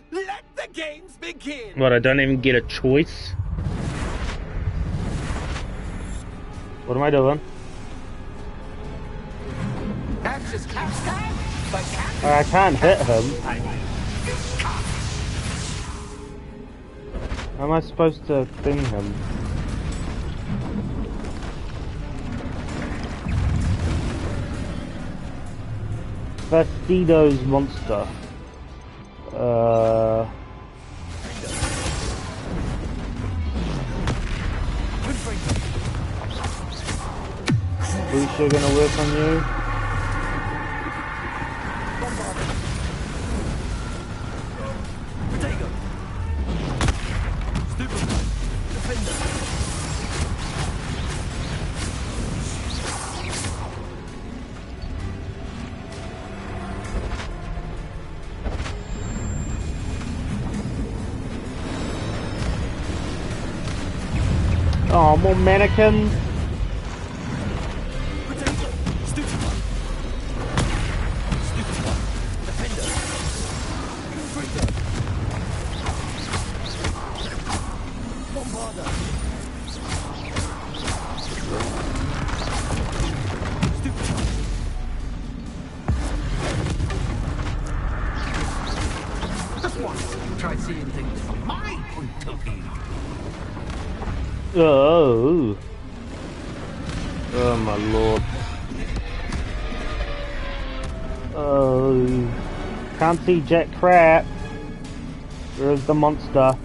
H: Let the games begin!
A: What, I don't even get a choice? What am I doing?
H: That's just time, but
A: I can't hit him. How am I supposed to thing him? Fastido's monster. Booster gonna work on you. Oh, more mannequins.
H: Try seeing things from my point of view.
A: Oh. Oh my lord. Oh. Can't see jack crap. Where's the monster?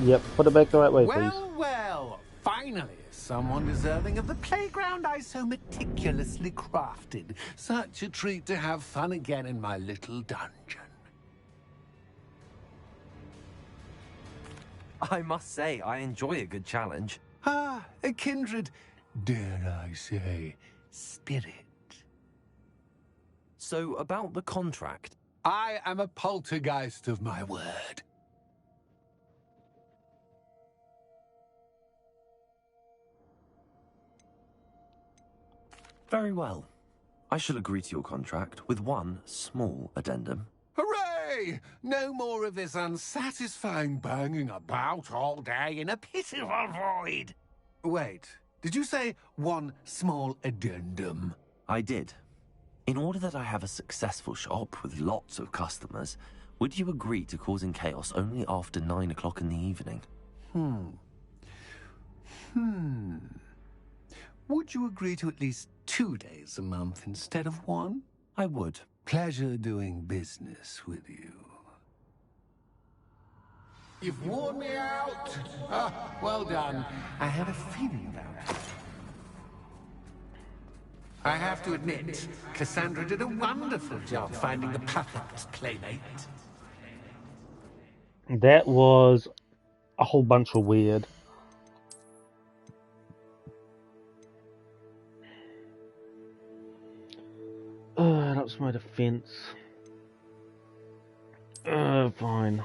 A: Yep, put it back the right way, please.
H: Well, finally, someone deserving of the playground I so meticulously crafted. Such a treat to have fun again in my little dungeon.
G: I must say, I enjoy a good challenge.
H: Ah, a kindred, dare I say, spirit.
G: So, about the contract.
H: I am a poltergeist of my word.
G: Very well. I shall agree to your contract with one small addendum.
H: Hooray! No more of this unsatisfying banging about all day in a pitiful void. Wait, Did you say one small addendum?
G: I did. In order that I have a successful shop with lots of customers, would you agree to causing chaos only after 9 o'clock in the evening?
H: Would you agree to at least 2 days a month instead of 1?
G: I would.
H: Pleasure doing business with you. You've worn me out. Ah, well done. I had a feeling about it. I have to admit, Cassandra did a wonderful job finding the perfect playmate.
A: That was a whole bunch of weird. That's my defense. Fine.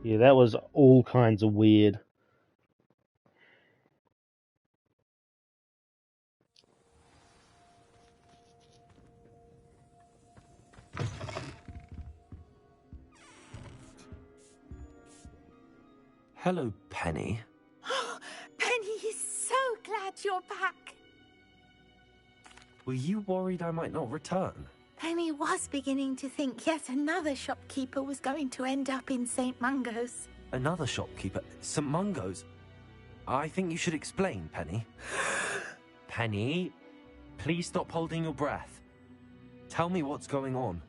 A: Yeah, that was all kinds of weird.
G: Hello, Penny.
E: Penny is so glad you're back.
G: Were you worried I might not return?
E: Penny was beginning to think yet another shopkeeper was going to end up in St. Mungo's.
G: Another shopkeeper? St. Mungo's? I think you should explain, Penny. Penny, please stop holding your breath. Tell me what's going on.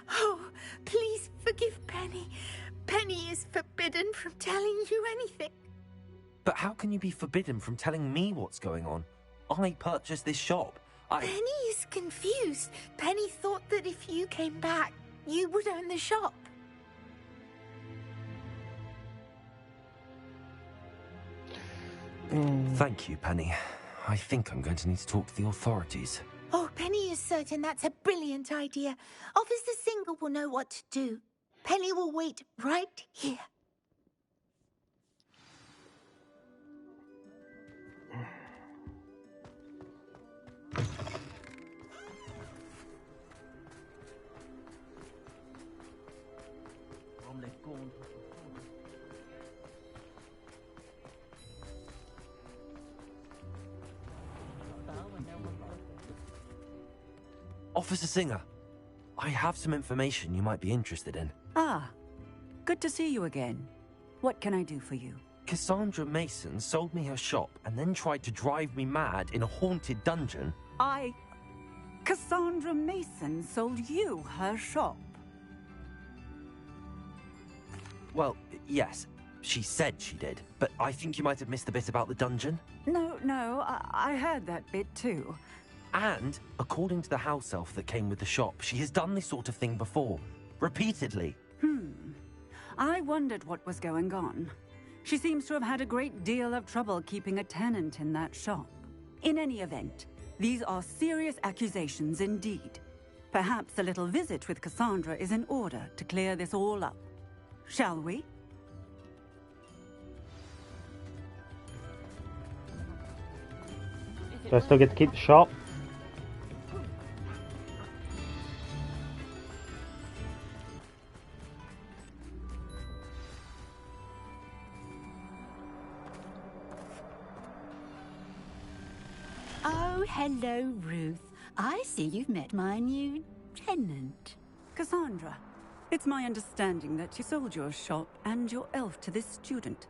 E: Oh, please forgive Penny. Penny is forbidden from telling you anything.
G: But how can you be forbidden from telling me what's going on? I purchased this shop.
E: Penny is confused. Penny thought that if you came back, you would own the shop.
G: Thank you, Penny. I think I'm going to need to talk to the authorities.
E: Oh, Penny is certain that's a brilliant idea. Officer Singer will know what to do. Penny will wait right here.
G: Officer Singer, I have some information you might be interested in.
L: Ah, good to see you again. What can I do for you?
G: Cassandra Mason sold me her shop and then tried to drive me mad in a haunted dungeon.
L: Cassandra Mason sold you her shop?
G: Well, yes, she said she did, but I think you might have missed the bit about the dungeon.
L: No, I heard that bit too.
G: And, according to the house elf that came with the shop, she has done this sort of thing before. Repeatedly.
L: I wondered what was going on. She seems to have had a great deal of trouble keeping a tenant in that shop. In any event, these are serious accusations indeed. Perhaps a little visit with Cassandra is in order to clear this all up. Shall we?
A: Do I still get to keep the shop?
K: Oh, hello, Ruth. I see you've met my new tenant.
L: Cassandra, it's my understanding that you sold your shop and your elf to this student.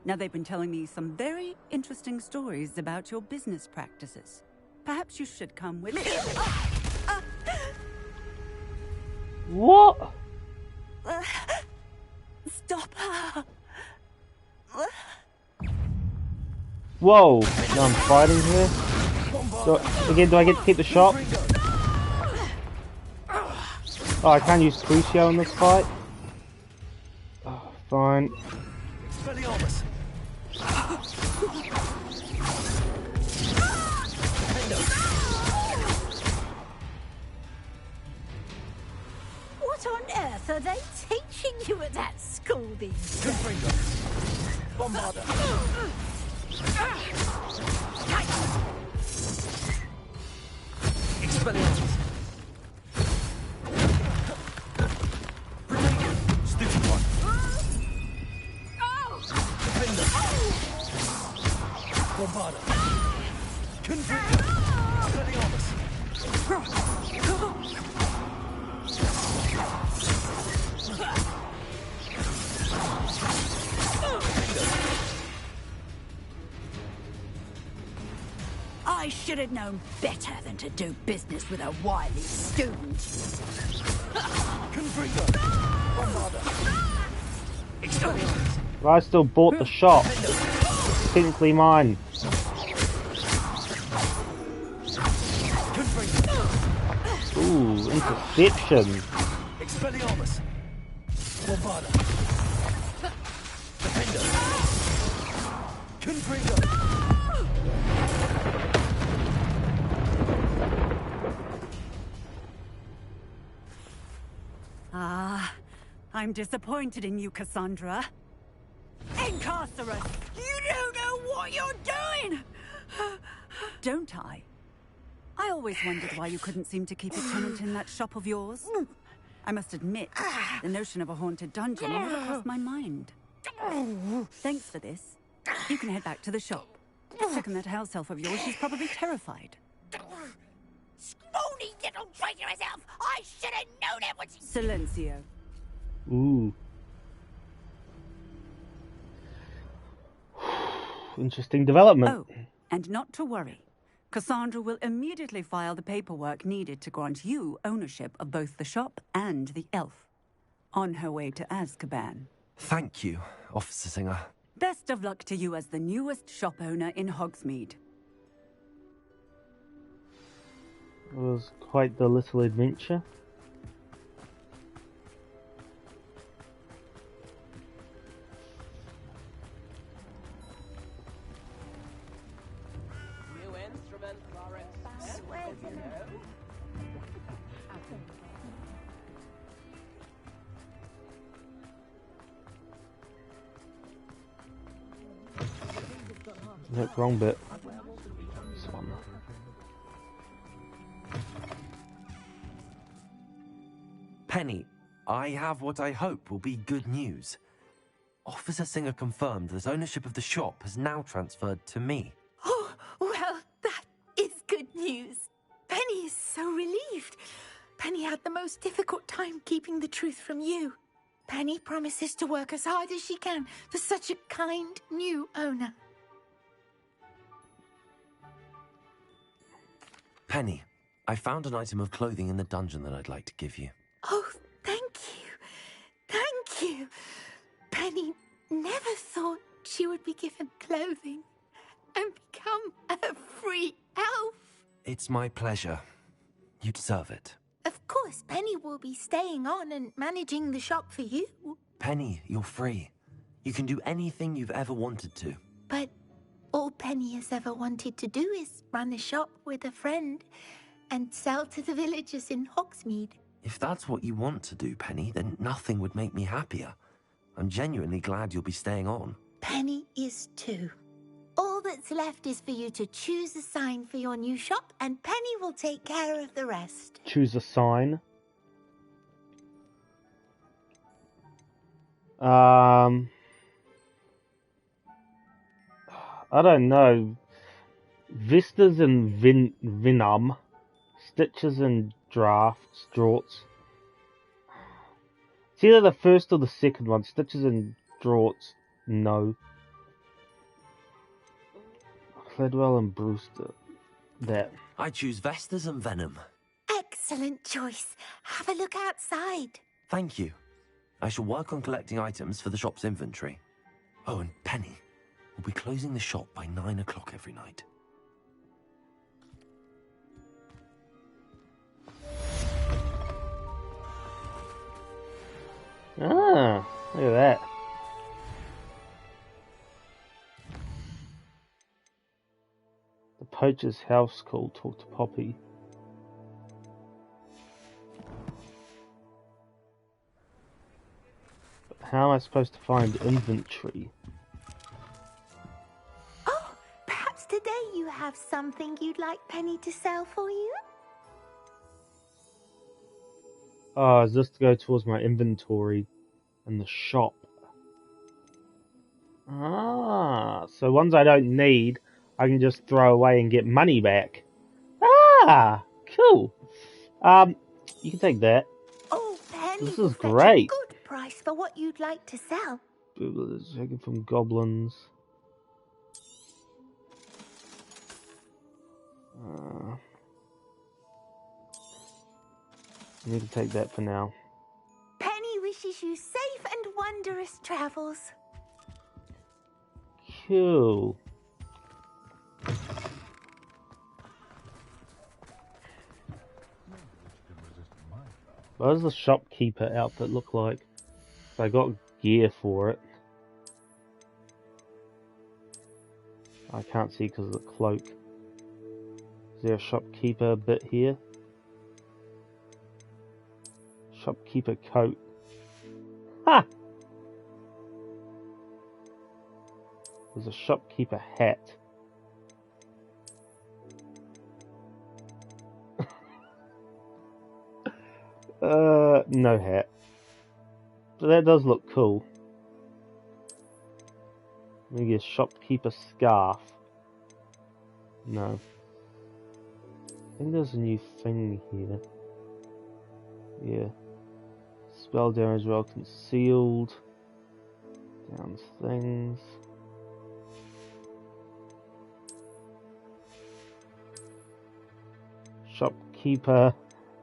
L: Now, they've been telling me some very interesting stories about your business practices. Perhaps you should come with me.
A: What?
E: Stop her.
A: Whoa, I'm fighting here. Do I get to keep the shop? Oh, I can't use Crucio in this fight? Oh, fine.
E: What on earth are they teaching you at that school these days?
G: Expelliarmus! Britannia! Stupid one! Defender! Bombarda! Confringo! Expelliarmus!
K: I should have known better than to do business with a wily student.
G: Confringo! Bombarda! Expelliarmus!
A: But I still bought the shop. Technically mine. Ooh, interception.
G: Expelliarmus! Bombarda! Defender! Confringo!
L: Ah, I'm disappointed in you, Cassandra. Incarcerate! You don't know what you're doing! Don't I? I always wondered why you couldn't seem to keep a tenant in that shop of yours. I must admit, the notion of a haunted dungeon never crossed my mind. Thanks for this. You can head back to the shop. Check on that house elf of yours, she's probably terrified.
E: Scrawny little traitor herself! I should have known it was...
L: Silencio.
A: Ooh. Interesting development.
L: Oh, and not to worry. Cassandra will immediately file the paperwork needed to grant you ownership of both the shop and the elf. On her way to Azkaban.
G: Thank you, Officer Singer.
L: Best of luck to you as the newest shop owner in Hogsmeade.
A: It was quite the little adventure. Nope, wrong bit. This one.
G: Penny, I have what I hope will be good news. Officer Singer confirmed that ownership of the shop has now transferred to me.
E: Oh, well, that is good news. Penny is so relieved. Penny had the most difficult time keeping the truth from you. Penny promises to work as hard as she can for such a kind new owner.
G: Penny, I found an item of clothing in the dungeon that I'd like to give you.
E: Oh, thank you. Thank you. Penny never thought she would be given clothing and become a free elf.
G: It's my pleasure. You deserve it.
E: Of course, Penny will be staying on and managing the shop for you.
G: Penny, you're free. You can do anything you've ever wanted to.
E: But all Penny has ever wanted to do is run a shop with a friend and sell to the villagers in Hogsmeade.
G: If that's what you want to do, Penny, then nothing would make me happier. I'm genuinely glad you'll be staying on.
E: Penny is too. All that's left is for you to choose a sign for your new shop, and Penny will take care of the rest.
A: Choose a sign. I don't know. Vistas and Vinum. Stitches and Draughts. It's either the first or the second one. Stitches and Draughts, no. Cledwell and Brewster, that.
G: I choose Vestas and Venom.
E: Excellent choice. Have a look outside.
G: Thank you. I shall work on collecting items for the shop's inventory. Oh, and Penny, we'll be closing the shop by 9 o'clock every night.
A: Ah, look at that. The poacher's house call. Talk to Poppy. But how am I supposed to find inventory?
E: Oh, perhaps today you have something you'd like Penny to sell for you?
A: Oh, is this to go towards my inventory in the shop? Ah, so ones I don't need, I can just throw away and get money back. Ah, cool. You can take that.
E: Oh, Penny
A: This
E: will
A: is
E: fetch
A: great.
E: a good price for what you'd like to sell.
A: Taken from goblins. I need to take that for now.
E: Penny wishes you safe and wondrous travels.
A: Cool. What does the shopkeeper outfit look like? So I got gear for it. I can't see because of the cloak. Is there a shopkeeper bit here? Shopkeeper coat. Ha! There's a shopkeeper hat. No hat. But that does look cool. Maybe a shopkeeper scarf. No. I think there's a new thing here. Yeah. Spell damage well concealed. Down things. Shopkeeper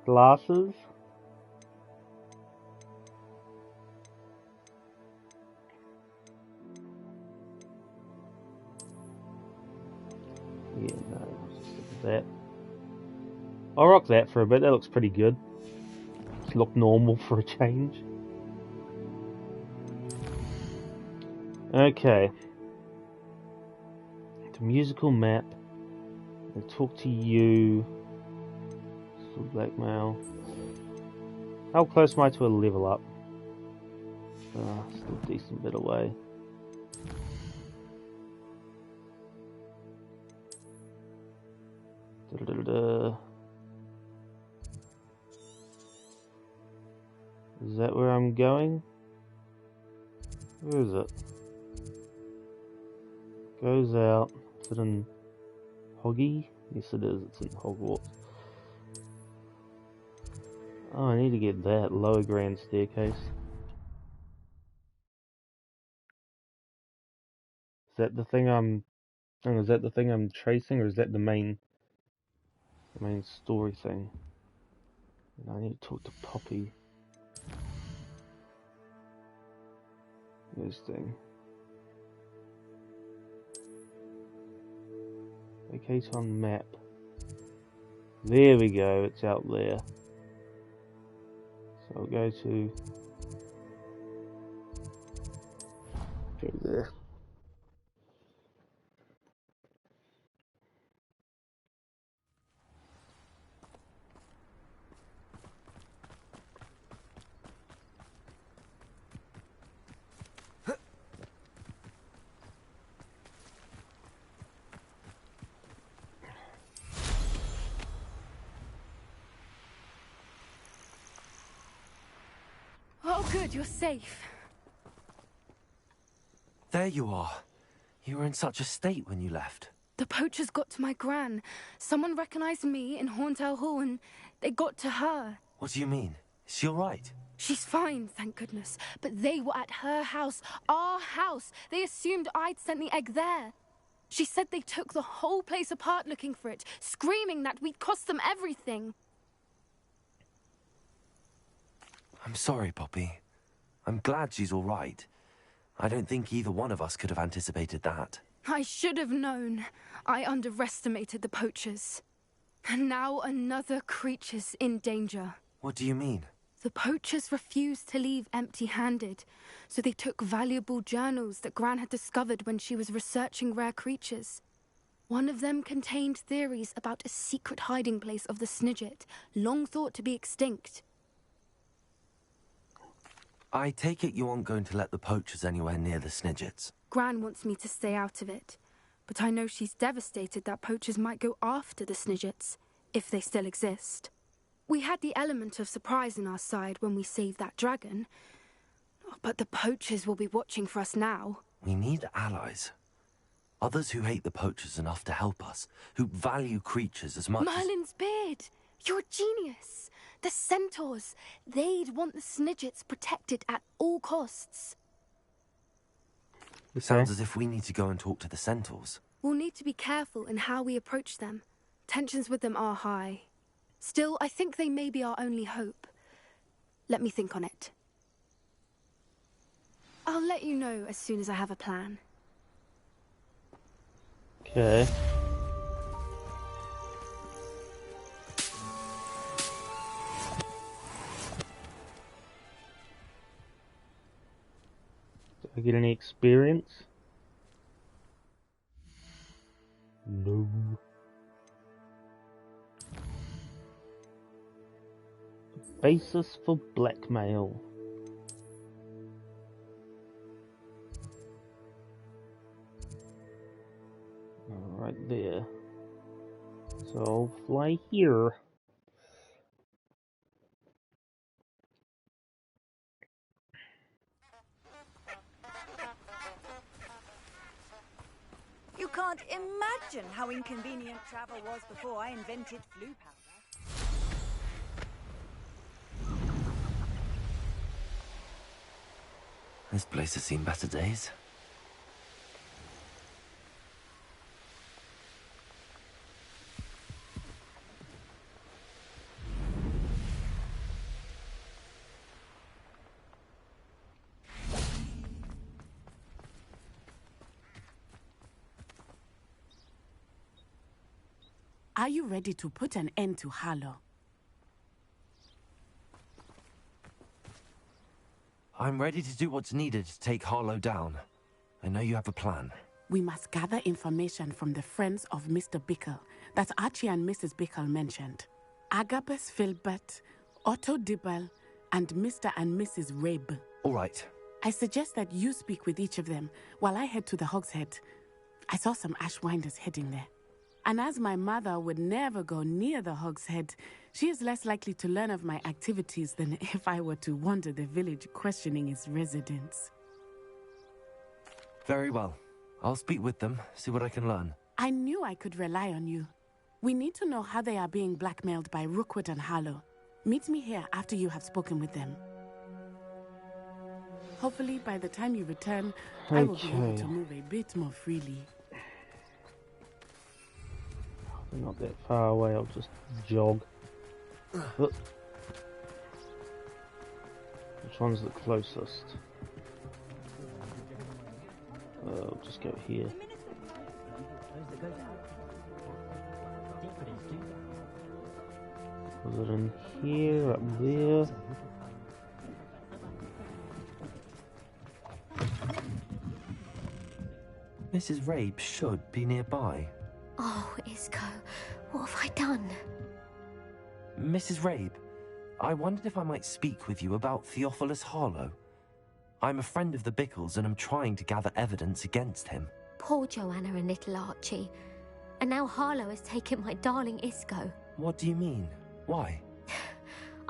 A: glasses. Yeah, no, I'll just stick with that. I'll rock that for a bit, that looks pretty good. Just look normal for a change. Okay. The musical map. I'll talk to you. Still blackmail. How close am I to a level up? Still a decent bit away. Is that where I'm going? Where is it? Goes out. Is it in Hoggy? Yes it is, it's in Hogwarts. Oh, I need to get that lower grand staircase. Is that the thing I'm... Oh, is that the thing I'm tracing, or is that the main story thing? I need to talk to Poppy. This thing. Locate on map. There we go, it's out there. So I'll go there.
J: Oh, good, you're safe.
G: There you are. You were in such a state when you left.
J: The poachers got to my gran. Someone recognized me in Horntail Hall and they got to her.
G: What do you mean? Is she all right?
J: She's fine, thank goodness. But they were at her house, our house. They assumed I'd sent the egg there. She said they took the whole place apart looking for it, screaming that we'd cost them everything.
G: I'm sorry, Poppy. I'm glad she's all right. I don't think either one of us could have anticipated that.
J: I should have known. I underestimated the poachers. And now another creature's in danger.
G: What do you mean?
J: The poachers refused to leave empty-handed, so they took valuable journals that Gran had discovered when she was researching rare creatures. One of them contained theories about a secret hiding place of the Snidget, long thought to be extinct.
G: I take it you aren't going to let the poachers anywhere near the Snidgets.
J: Gran wants me to stay out of it, but I know she's devastated that poachers might go after the Snidgets, if they still exist. We had the element of surprise on our side when we saved that dragon. But the poachers will be watching for us now.
G: We need allies. Others who hate the poachers enough to help us, who value creatures as much
J: Merlin's beard! You're a genius! The centaurs! They'd want the Snidgets protected at all costs.
G: It sounds as if we need to go and talk to the centaurs.
J: We'll need to be careful in how we approach them. Tensions with them are high. Still, I think they may be our only hope. Let me think on it. I'll let you know as soon as I have a plan.
A: Okay. Do I get any experience? No. Basis for blackmail. Right there. So I'll fly here.
M: You can't imagine how inconvenient travel was before I invented flu powder.
G: This place has seen better days.
N: Are you ready to put an end to Hallow?
G: I'm ready to do what's needed to take Hallow down. I know you have a plan.
N: We must gather information from the friends of Mr. Bickle that Archie and Mrs. Bickle mentioned. Agabus Filbert, Otto Dibble, and Mr. and Mrs. Rabe.
G: All right.
N: I suggest that you speak with each of them while I head to the Hogshead. I saw some Ashwinders heading there. And as my mother would never go near the Hogshead, she is less likely to learn of my activities than if I were to wander the village questioning its residents.
G: Very well. I'll speak with them, see what I can learn.
N: I knew I could rely on you. We need to know how they are being blackmailed by Rookwood and Hallow. Meet me here after you have spoken with them. Hopefully, by the time you return, I will be able to move a bit more freely.
A: They're not that far away, I'll just jog. Which one's the closest? I'll just go here. Was it in here, up there?
G: Mrs. Rabe should be nearby.
O: Oh, Isco, what have I done?
G: Mrs. Rabe, I wondered if I might speak with you about Theophilus Harlow. I'm a friend of the Bickles and I'm trying to gather evidence against him.
O: Poor Joanna and little Archie. And now Harlow has taken my darling Isco.
G: What do you mean? Why?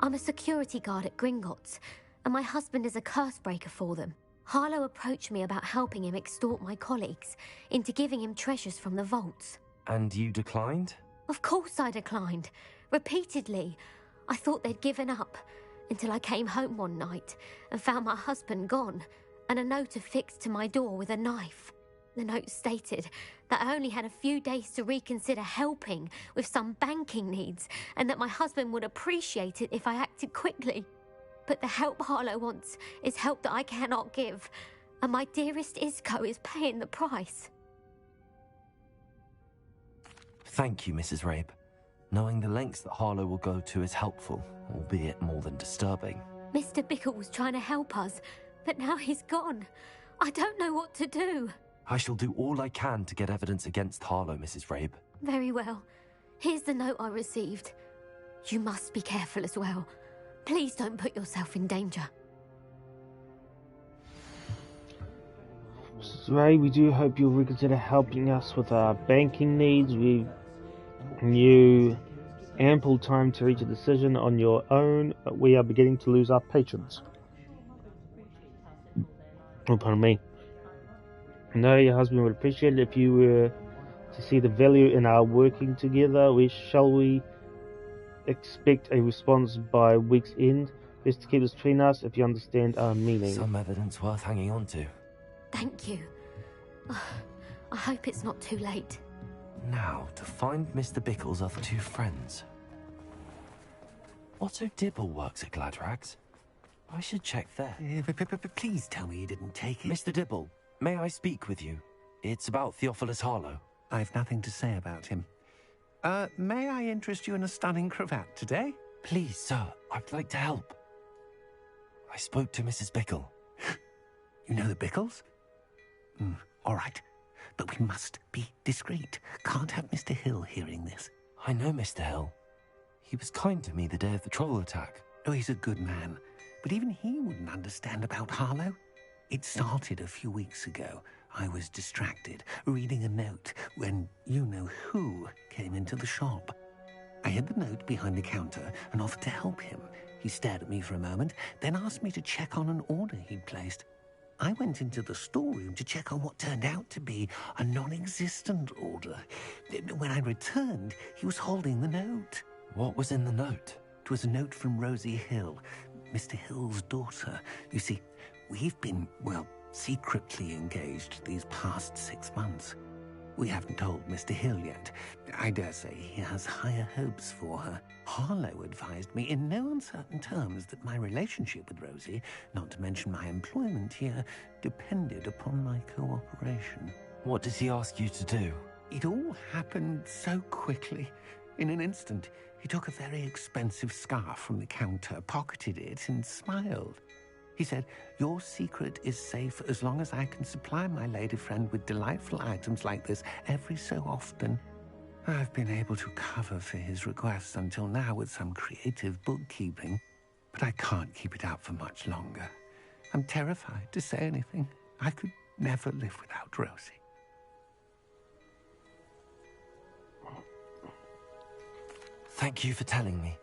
O: I'm a security guard at Gringotts, and my husband is a curse breaker for them. Harlow approached me about helping him extort my colleagues into giving him treasures from the vaults.
G: And you declined?
O: Of course I declined. Repeatedly. I thought they'd given up, until I came home one night and found my husband gone, and a note affixed to my door with a knife. The note stated that I only had a few days to reconsider helping with some banking needs, and that my husband would appreciate it if I acted quickly. But the help Harlow wants is help that I cannot give, and my dearest Isco is paying the price.
G: Thank you, Mrs. Rabe. Knowing the lengths that Harlow will go to is helpful, albeit more than disturbing.
O: Mr. Bickle was trying to help us, but now he's gone. I don't know what to do.
G: I shall do all I can to get evidence against Harlow, Mrs. Rabe.
O: Very well. Here's the note I received. You must be careful as well. Please don't put yourself in danger.
A: Mrs. Ray, we do hope you'll reconsider helping us with our banking needs. We knew ample time to reach a decision on your own, but we are beginning to lose our patrons. Oh, pardon me. I know your husband would appreciate it if you were to see the value in our working together. Shall we expect a response by week's end? Best to keep this between us if you understand our meaning.
G: Some evidence worth hanging on to.
O: Thank you. I hope it's not too late.
G: Now, to find Mr. Bickle's other two friends. Otto Dibble works at Gladrags. I should check there.
H: Please tell me you didn't take it.
G: Mr. Dibble, may I speak with you? It's about Theophilus Harlow.
H: I've nothing to say about him. May I interest you in a stunning cravat today?
G: Please, sir, I'd like to help. I spoke to Mrs. Bickle.
H: You know the Bickles? All right. But we must be discreet. Can't have Mr. Hill hearing this.
G: I know Mr. Hill. He was kind to me the day of the troll attack.
H: Oh, he's a good man. But even he wouldn't understand about Harlow. It started a few weeks ago. I was distracted, reading a note, when you-know-who came into the shop. I hid the note behind the counter and offered to help him. He stared at me for a moment, then asked me to check on an order he'd placed. I went into the storeroom to check on what turned out to be a non-existent order. When I returned, he was holding the note.
G: What was in the note?
H: It was a note from Rosie Hill, Mr. Hill's daughter. You see, we've been, secretly engaged these past 6 months. We haven't told Mr. Hill yet. I dare say he has higher hopes for her. Harlow advised me in no uncertain terms that my relationship with Rosie, not to mention my employment here, depended upon my cooperation.
G: What did he ask you to do?
H: It all happened so quickly. In an instant, he took a very expensive scarf from the counter, pocketed it, and smiled. He said, "Your secret is safe as long as I can supply my lady friend with delightful items like this every so often." I've been able to cover for his requests until now with some creative bookkeeping, but I can't keep it up for much longer. I'm terrified to say anything. I could never live without Rosie.
G: Thank you for telling me.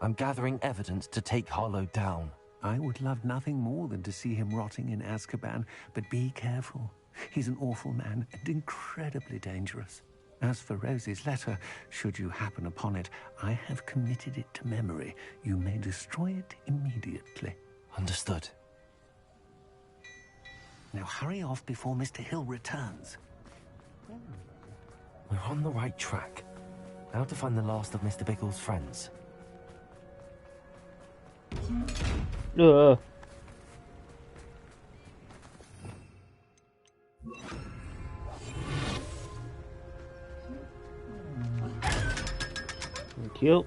G: I'm gathering evidence to take Harlow down.
H: I would love nothing more than to see him rotting in Azkaban, but be careful. He's an awful man and incredibly dangerous. As for Rosie's letter, should you happen upon it, I have committed it to memory. You may destroy it immediately.
G: Understood.
H: Now hurry off before Mr. Hill returns.
G: We're on the right track. Now to find the last of Mr. Bickle's friends.
A: Thank you.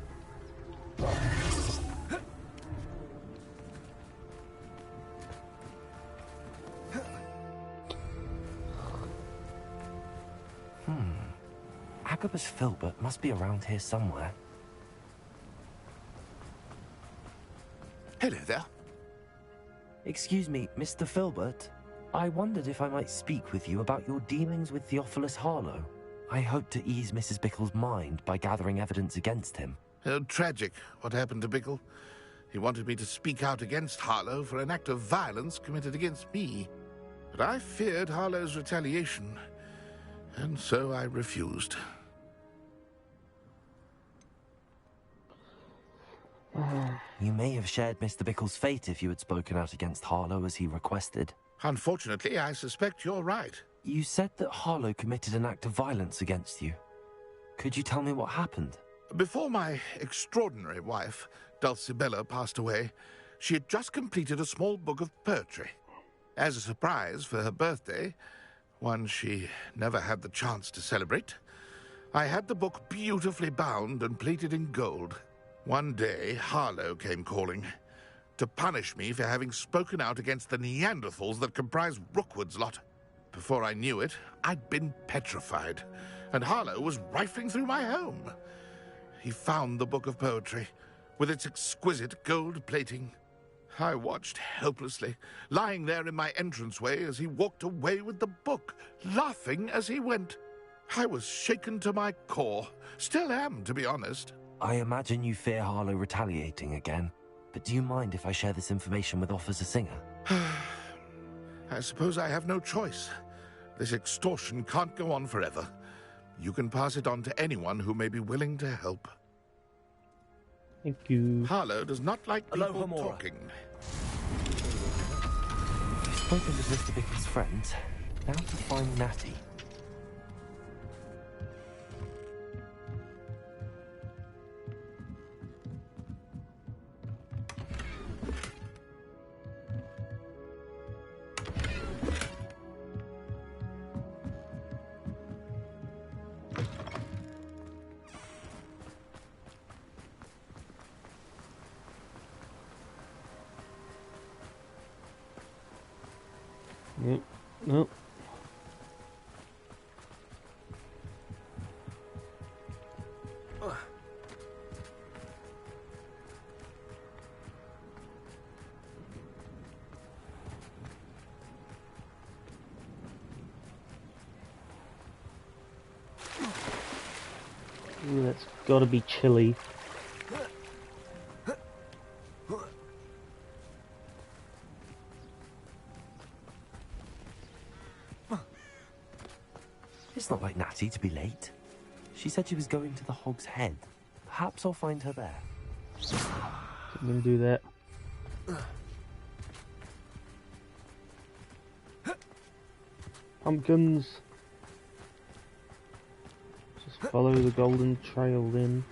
G: Agabus Filbert must be around here somewhere.
F: Hello there.
G: Excuse me, Mr. Filbert. I wondered if I might speak with you about your dealings with Theophilus Harlow. I hope to ease Mrs. Bickle's mind by gathering evidence against him.
F: Oh, tragic what happened to Bickle. He wanted me to speak out against Harlow for an act of violence committed against me. But I feared Harlow's retaliation, and so I refused.
G: You may have shared Mr. Bickle's fate if you had spoken out against Harlow as he requested.
F: Unfortunately, I suspect you're right.
G: You said that Harlow committed an act of violence against you. Could you tell me what happened?
F: Before my extraordinary wife, Dulcibella, passed away, she had just completed a small book of poetry. As a surprise for her birthday, one she never had the chance to celebrate, I had the book beautifully bound and plated in gold. One day, Harlow came calling to punish me for having spoken out against the Neanderthals that comprise Rookwood's lot. Before I knew it, I'd been petrified, and Harlow was rifling through my home. He found the book of poetry, with its exquisite gold plating. I watched helplessly, lying there in my entranceway as he walked away with the book, laughing as he went. I was shaken to my core, still am, to be honest.
G: I imagine you fear Harlow retaliating again, but do you mind if I share this information with Officer Singer?
F: I suppose I have no choice. This extortion can't go on forever. You can pass it on to anyone who may be willing to help.
A: Thank you.
F: Harlow does not like people talking.
G: You've spoken to Mr. Bicker's friends. Now to find Natty.
A: Nope. Nope. Ooh, that's gotta be chilly.
G: It's not like Natty to be late. She said she was going to the Hog's Head. Perhaps I'll find her there.
A: I'm gonna do that. Pumpkins. Just follow the golden trail then.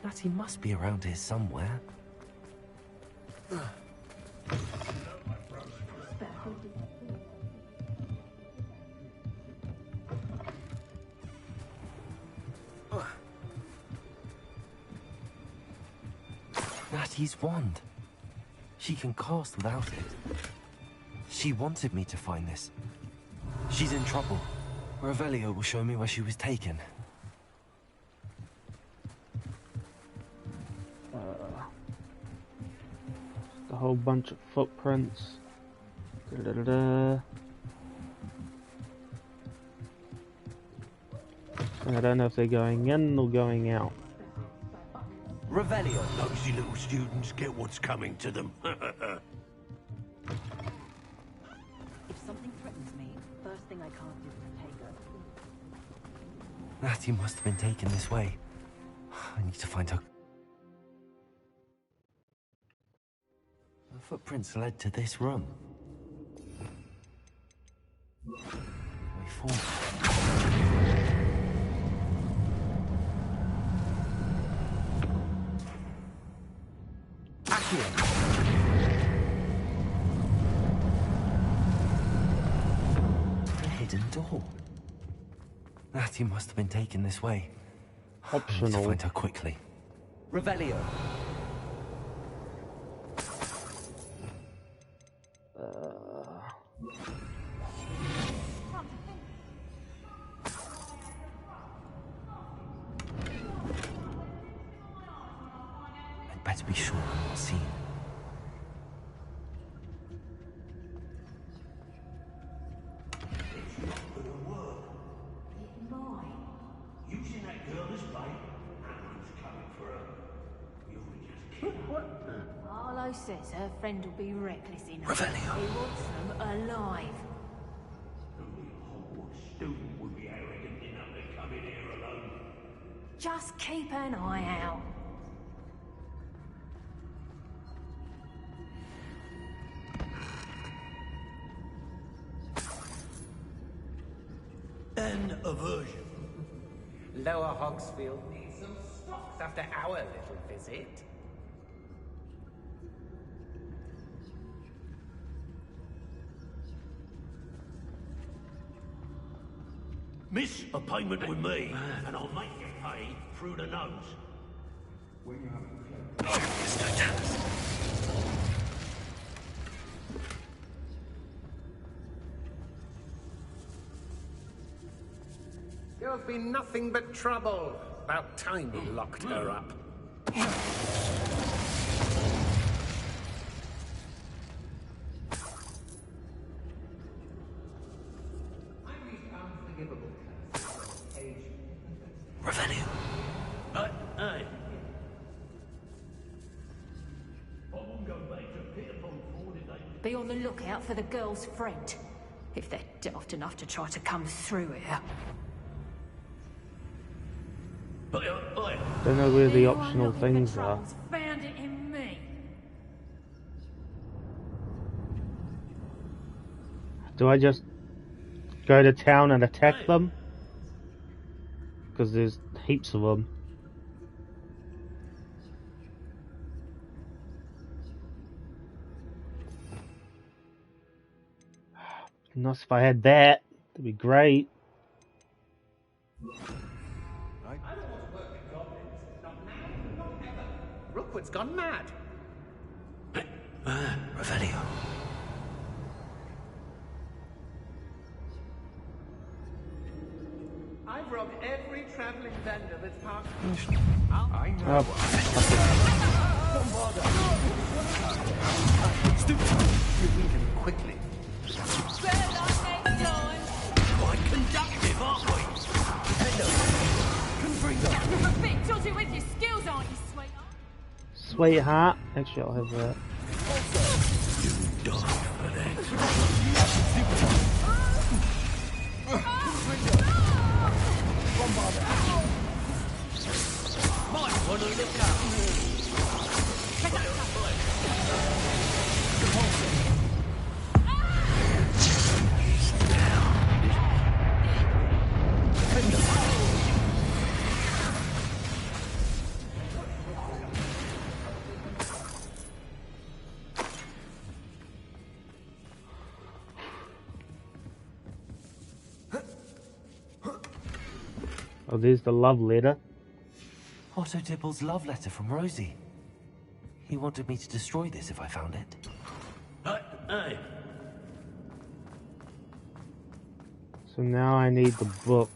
G: Natty must be around here somewhere. Natty's wand. She can cast without it. She wanted me to find this. She's in trouble. Revelio will show me where she was taken.
A: A whole bunch of footprints. Da-da-da-da. I don't know if they're going in or going out.
P: Revelio. Nosy little students get what's coming to them.
M: If something threatens me, first thing I can't do is take her.
G: Natty must have been taken this way. I need to find her. Her footprints led to this room. Way forward. A hidden door. Natty must have been taken this way. I need to find her quickly. Revelio. I'd better be sure I'm not seen.
P: Using that girl as bait, Ammon's coming for her. You'll just kill her.
Q: Harlow says her friend will be reckless enough.
G: Revelio.
Q: He wants them alive.
P: Only a Hogwarts student would be arrogant enough to come in here alone.
Q: Just keep an eye out.
P: An aversion.
R: Lower Hogsfield needs some stocks after our little visit.
P: Miss a payment with me, and I'll make you pay through the nose. When you
H: There's been nothing but trouble. About time we locked her up.
G: Revelio.
P: Aye.
Q: Be on the lookout for the girl's friend, if they're daft enough to try to come through here.
A: Don't know where the optional things are.
Q: Found it in me.
A: Do I just go to town and attack them? Because there's heaps of them. Nice if I had that. That'd be great.
R: I don't want to work with goblins. Not now, not ever. Rookwood's gone mad.
G: Revelio.
R: I've robbed every traveling vendor that's parked.
H: I know.
A: Oh.
R: Don't bother.
H: Stupid. You're thinking quickly.
P: Quite conductive, aren't we?
Q: You're a bit dodgy with your skills, aren't you, sweetheart?
A: Sweetheart. Actually, I'll have that.
P: You died for that. Might want to look out.
A: Oh, there's the love letter.
G: Otto Dibble's love letter from Rosie. He wanted me to destroy this if I found it.
P: Aye.
A: So now I need the book.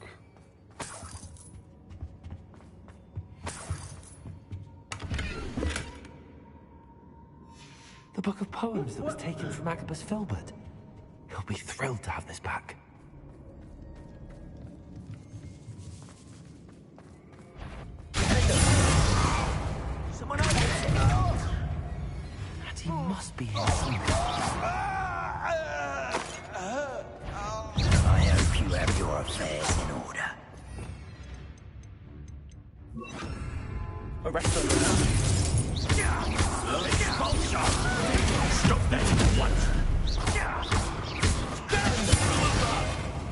G: The book of poems that was taken from Agabus Filbert. He'll be thrilled to have this back. And he must be here somewhere.
R: I hope you have your affairs in order.
G: Arrest him.
P: Stop that at once.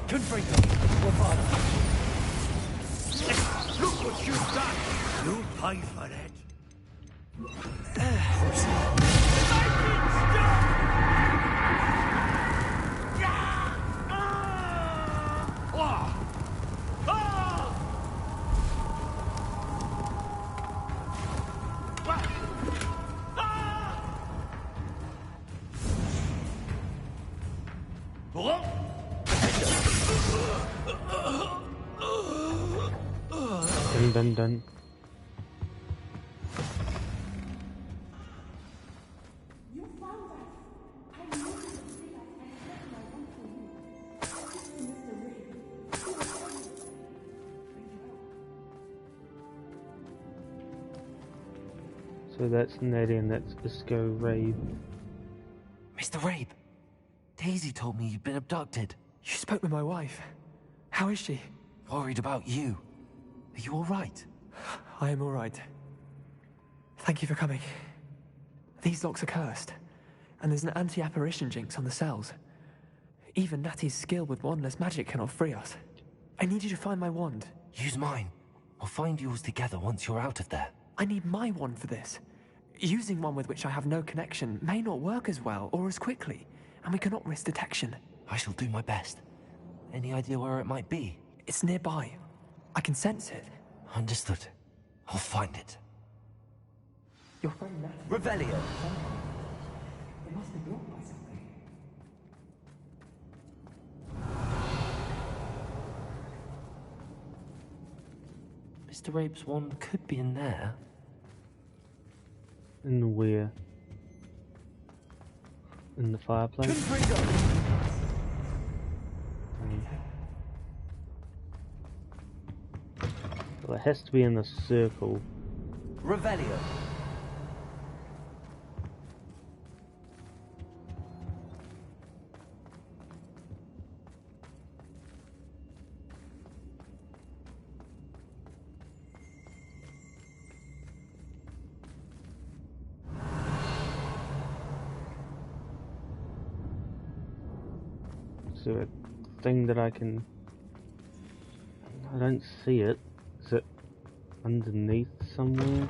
G: Confringo, your father.
P: Look what you've done. You'll pay for that.
A: Dun dun dun. So that's Nettie and that's Isco Rabe.
G: Mr. Rabe, Daisy told me you'd been abducted.
S: You spoke with my wife. How is she?
G: Worried about you. Are you all right?
S: I am all right. Thank you for coming. These locks are cursed, and there's an anti-apparition jinx on the cells. Even Natty's skill with wandless magic cannot free us. I need you to find my wand.
G: Use mine. We'll find yours together once you're out of there.
S: I need my wand for this. Using one with which I have no connection may not work as well or as quickly, and we cannot risk detection.
G: I shall do my best. Any idea where it might be?
S: It's nearby. I can sense it.
G: Understood. I'll find it.
S: Your friend Natty.
G: Revelio.
S: It must be blocked by something.
G: Mr. Rabe's wand could be in there.
A: In the where? In the fireplace? Well, it has to be in the circle.
G: Revelio.
A: Is there a thing that I can... I don't see it. Is it underneath somewhere?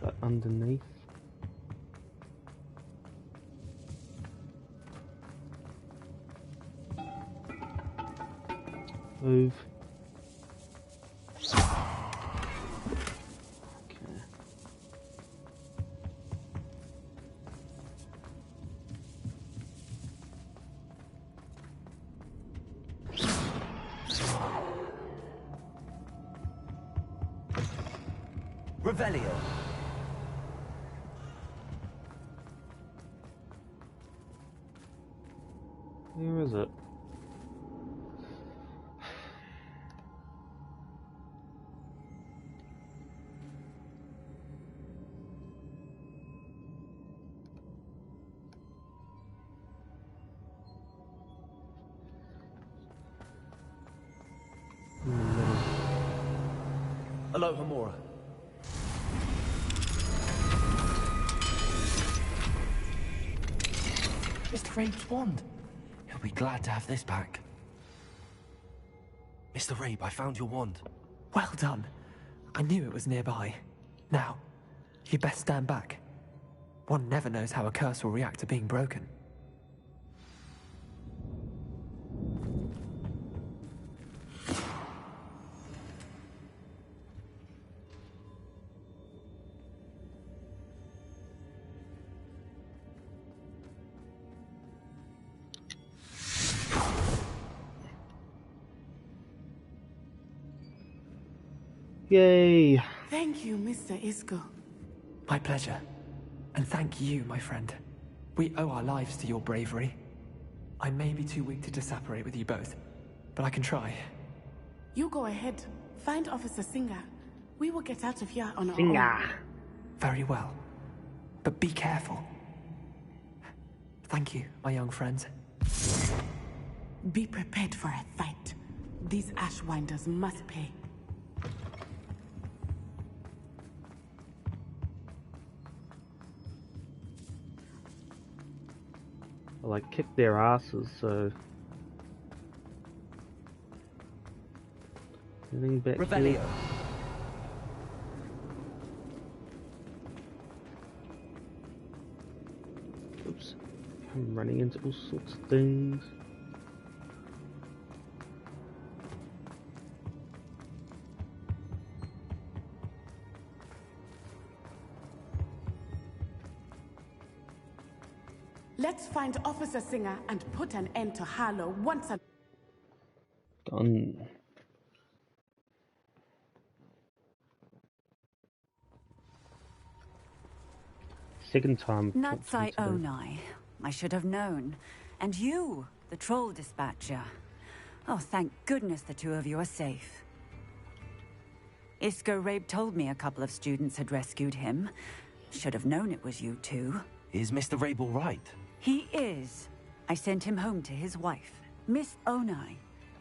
A: But underneath? Move.
G: Revelio.
A: Where is it?
G: Hello, Hamura. Mr. Rabe's wand. He'll be glad to have this back. Mr. Rabe, I found your wand.
S: Well done. I knew it was nearby. Now, you best stand back. One never knows how a curse will react to being broken.
A: Yay!
N: Thank you, Mr. Isco.
S: My pleasure. And thank you, my friend. We owe our lives to your bravery. I may be too weak to disapparate with you both, but I can try.
N: You go ahead. Find Officer Singer. We will get out of here on our
A: Singer.
N: own.
S: Very well. But be careful. Thank you, my young friends.
N: Be prepared for a fight. These Ashwinders must pay.
A: Well, I kicked their asses, so... Anything back
G: Revelio.
A: here? Oops. I'm running into all sorts of things.
N: Let's find Officer Singer and put an end to Harlow once and...
A: Done. Second time.
L: Natsai Onai. I should have known. And you, the troll dispatcher. Oh, thank goodness the two of you are safe. Isco Rabe told me a couple of students had rescued him. Should have known it was you two.
G: Is Mr. Rabe all right?
L: He is. I sent him home to his wife, Miss Onai.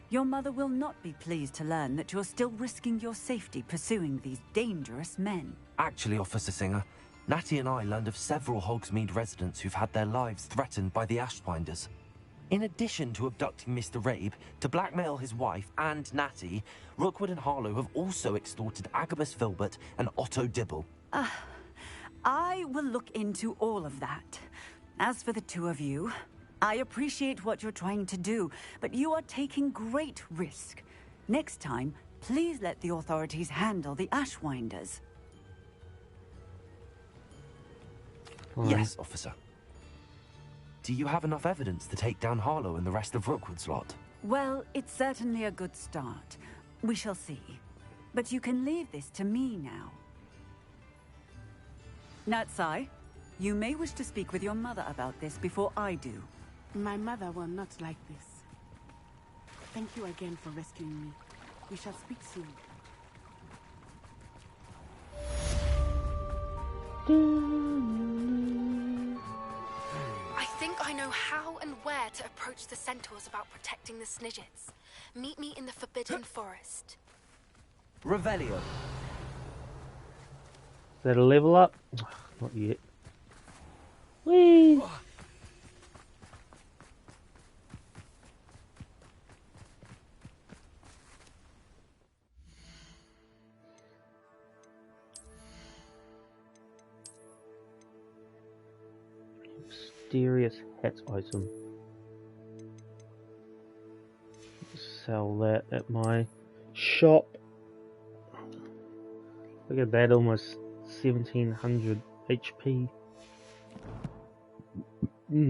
L: Your mother will not be pleased to learn that you're still risking your safety pursuing these dangerous men.
G: Actually, Officer Singer, Natty and I learned of several Hogsmeade residents who've had their lives threatened by the Ashwinders. In addition to abducting Mr. Rabe to blackmail his wife and Natty, Rookwood and Harlow have also extorted Agabus Filbert and Otto Dibble.
L: I will look into all of that. As for the two of you, I appreciate what you're trying to do, but you are taking great risk. Next time, please let the authorities handle the Ashwinders.
G: Yes, officer. Do you have enough evidence to take down Harlow and the rest of Rookwood's lot?
L: Well, it's certainly a good start. We shall see. But you can leave this to me now. Natsai, you may wish to speak with your mother about this before I do.
N: My mother will not like this. Thank you again for rescuing me. We shall speak soon.
J: I think I know how and where to approach the centaurs about protecting the Snidgets. Meet me in the Forbidden Forest.
G: Revelio.
A: Is that a level up? Not yet. Whee! Mysterious hat item. Sell that at my shop. Look at that, almost 1700 HP.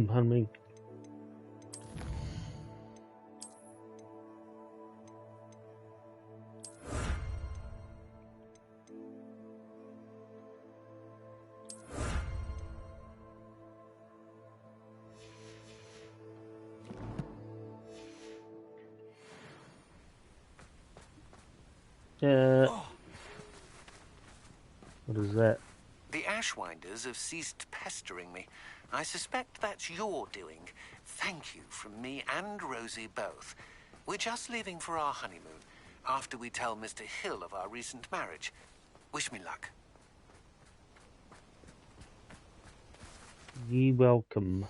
A: Pardon me. What is that?
T: The Ashwinders have ceased pestering me. I suspect that's your doing. Thank you from me and Rosie both. We're just leaving for our honeymoon, after we tell Mr. Hill of our recent marriage. Wish me luck.
A: Ye welcome.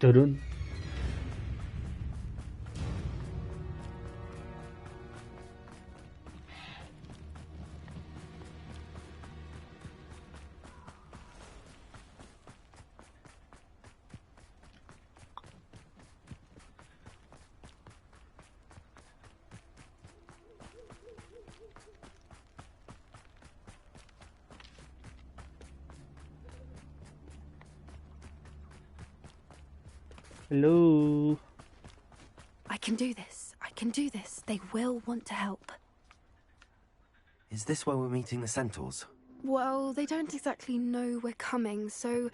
A: Dun. Hello.
J: I can do this. I can do this. They will want to help.
G: Is this where we're meeting the centaurs?
J: Well, they don't exactly know we're coming, so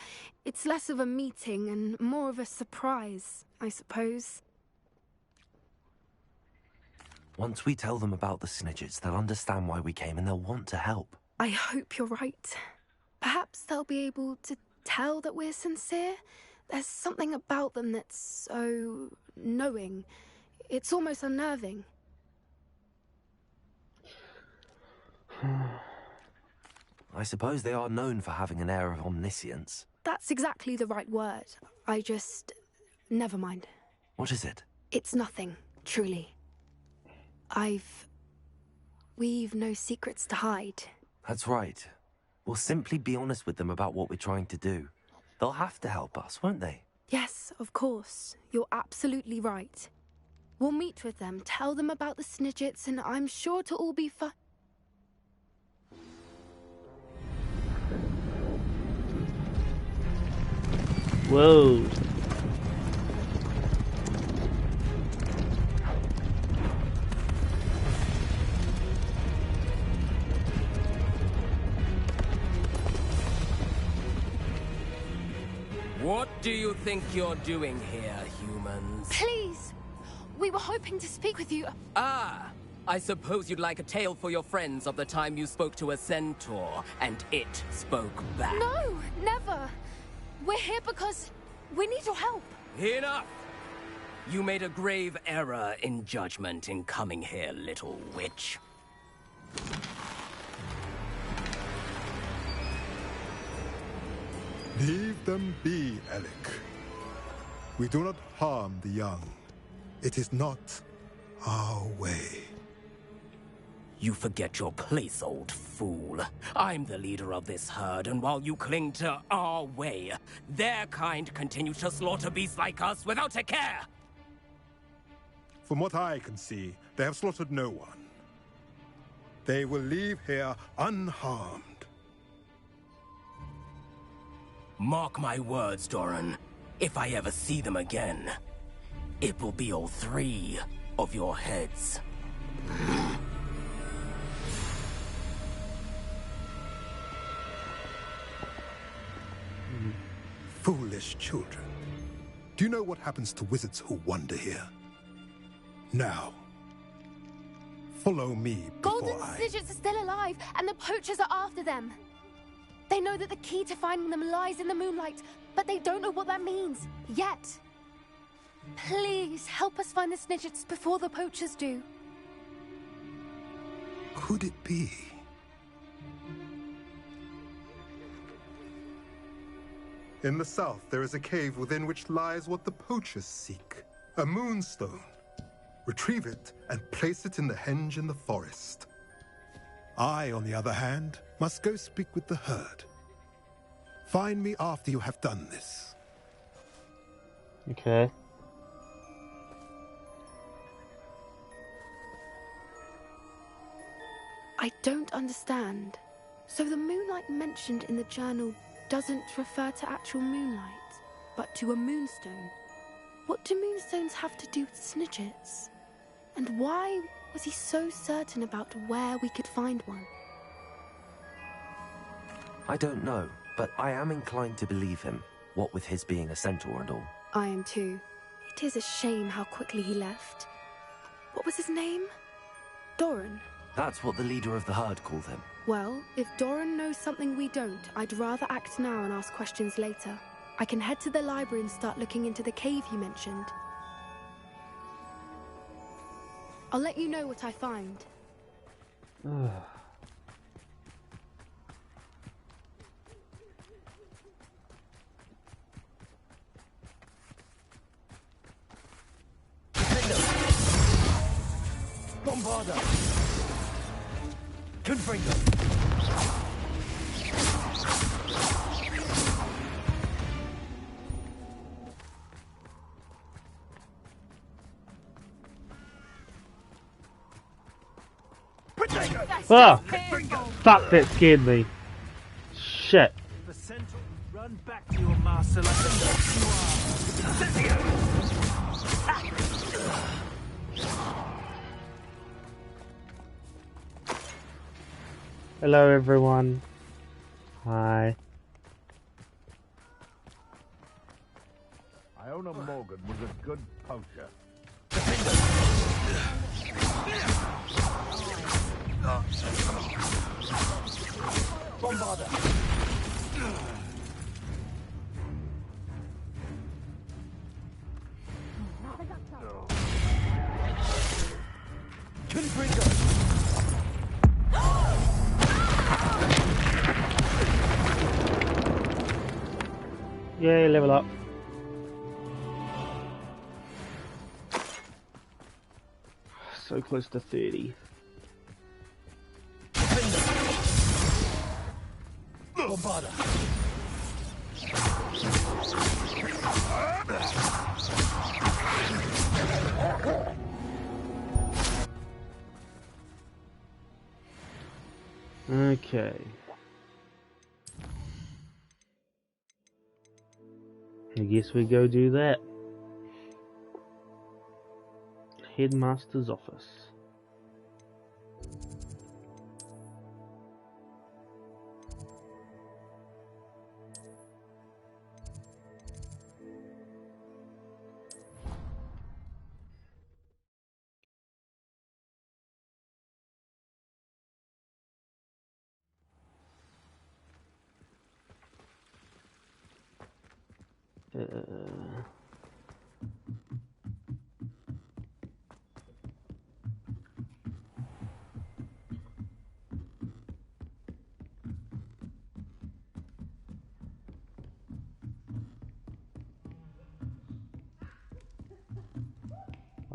J: it's less of a meeting and more of a surprise, I suppose.
G: Once we tell them about the Snidgets, they'll understand why we came and they'll want to help.
J: I hope you're right. Perhaps they'll be able to tell that we're sincere. There's something about them that's so knowing. It's almost unnerving.
G: I suppose they are known for having an air of omniscience.
J: That's exactly the right word. Never mind.
G: What is it?
J: It's nothing, truly. We've no secrets to hide.
G: That's right. We'll simply be honest with them about what we're trying to do. They'll have to help us, won't they?
J: Yes, of course. You're absolutely right. We'll meet with them, tell them about the Snidgets, and I'm sure to all be fine.
A: Whoa.
U: What do you think you're doing here, humans?
J: Please! We were hoping to speak with you.
U: Ah! I suppose you'd like a tale for your friends of the time you spoke to a centaur, and it spoke back.
J: No, never! We're here because we need your help.
U: Enough! You made a grave error in judgment in coming here, little witch.
V: Leave them be, Alec. We do not harm the young. It is not
B: our way.
U: You forget your place, old fool. I'm the leader of this herd, and while you cling to our way, their kind continue to slaughter beasts like us without a care!
B: From what I can see, they have slaughtered no one. They will leave here unharmed.
U: Mark my words, Doran. If I ever see them again, it will be all 3 of your heads.
B: Foolish children. Do you know what happens to wizards who wander here? Now, follow me before
J: Golden Snidgets are still alive, and the poachers are after them. They know that the key to finding them lies in the moonlight, but they don't know what that means, yet. Please, help us find the Snidgets before the poachers do.
B: Could it be? In the south, there is a cave within which lies what the poachers seek. A moonstone. Retrieve it and place it in the henge in the forest. I, on the other hand, must go speak with the herd. Find me after you have done this.
A: Okay.
J: I don't understand. So the moonlight mentioned in the journal doesn't refer to actual moonlight, but to a moonstone. What do moonstones have to do with Snidgets? And why was he so certain about where we could find one?
G: I don't know, but I am inclined to believe him, what with his being a centaur and all.
J: I am too. It is a shame how quickly he left. What was his name? Doran.
G: That's what the leader of the herd called him.
J: Well, if Doran knows something we don't, I'd rather act now and ask questions later. I can head to the library and start looking into the cave you mentioned. I'll let you know what I find.
P: Bombarda! Confringo!
A: Ah! Fuck, that scared me. Shit.
P: The centaur, run back to your master like the dogs you are.
A: Hello everyone. Hi.
P: Iona Morgan was a good poacher. Bombarda! Confringo!
A: Yay, level up. So close to 30.
P: Bombarda!
A: Okay. I guess we go do that. Headmaster's office.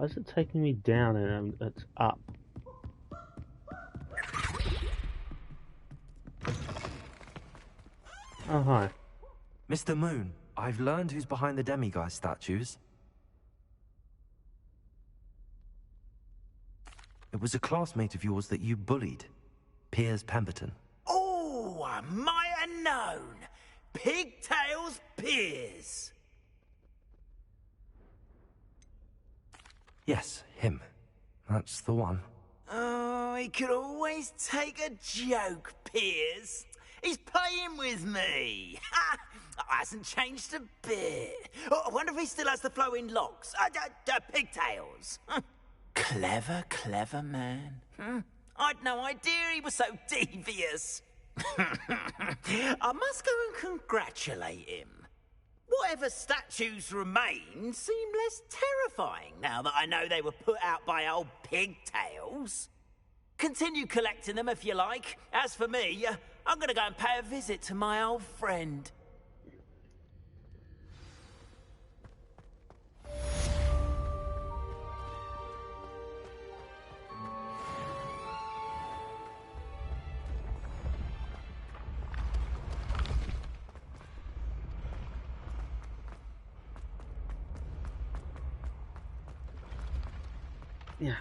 A: Why is it taking me down and it's up? Oh, hi.
G: Mr. Moon, I've learned who's behind the demiguise statues. It was a classmate of yours that you bullied, Piers Pemberton.
I: Oh, I might have known. Pigtails Piers.
G: Yes, him. That's the one.
I: Oh, he could always take a joke, Piers. He's playing with me. Ha! Hasn't changed a bit. Oh, I wonder if he still has the flowing locks. Pigtails. Clever, clever man. I'd no idea he was so devious. I must go and congratulate him. Whatever statues remain seem less terrifying now that I know they were put out by old pigtails. Continue collecting them if you like. As for me, I'm gonna go and pay a visit to my old friend.
A: Yeah.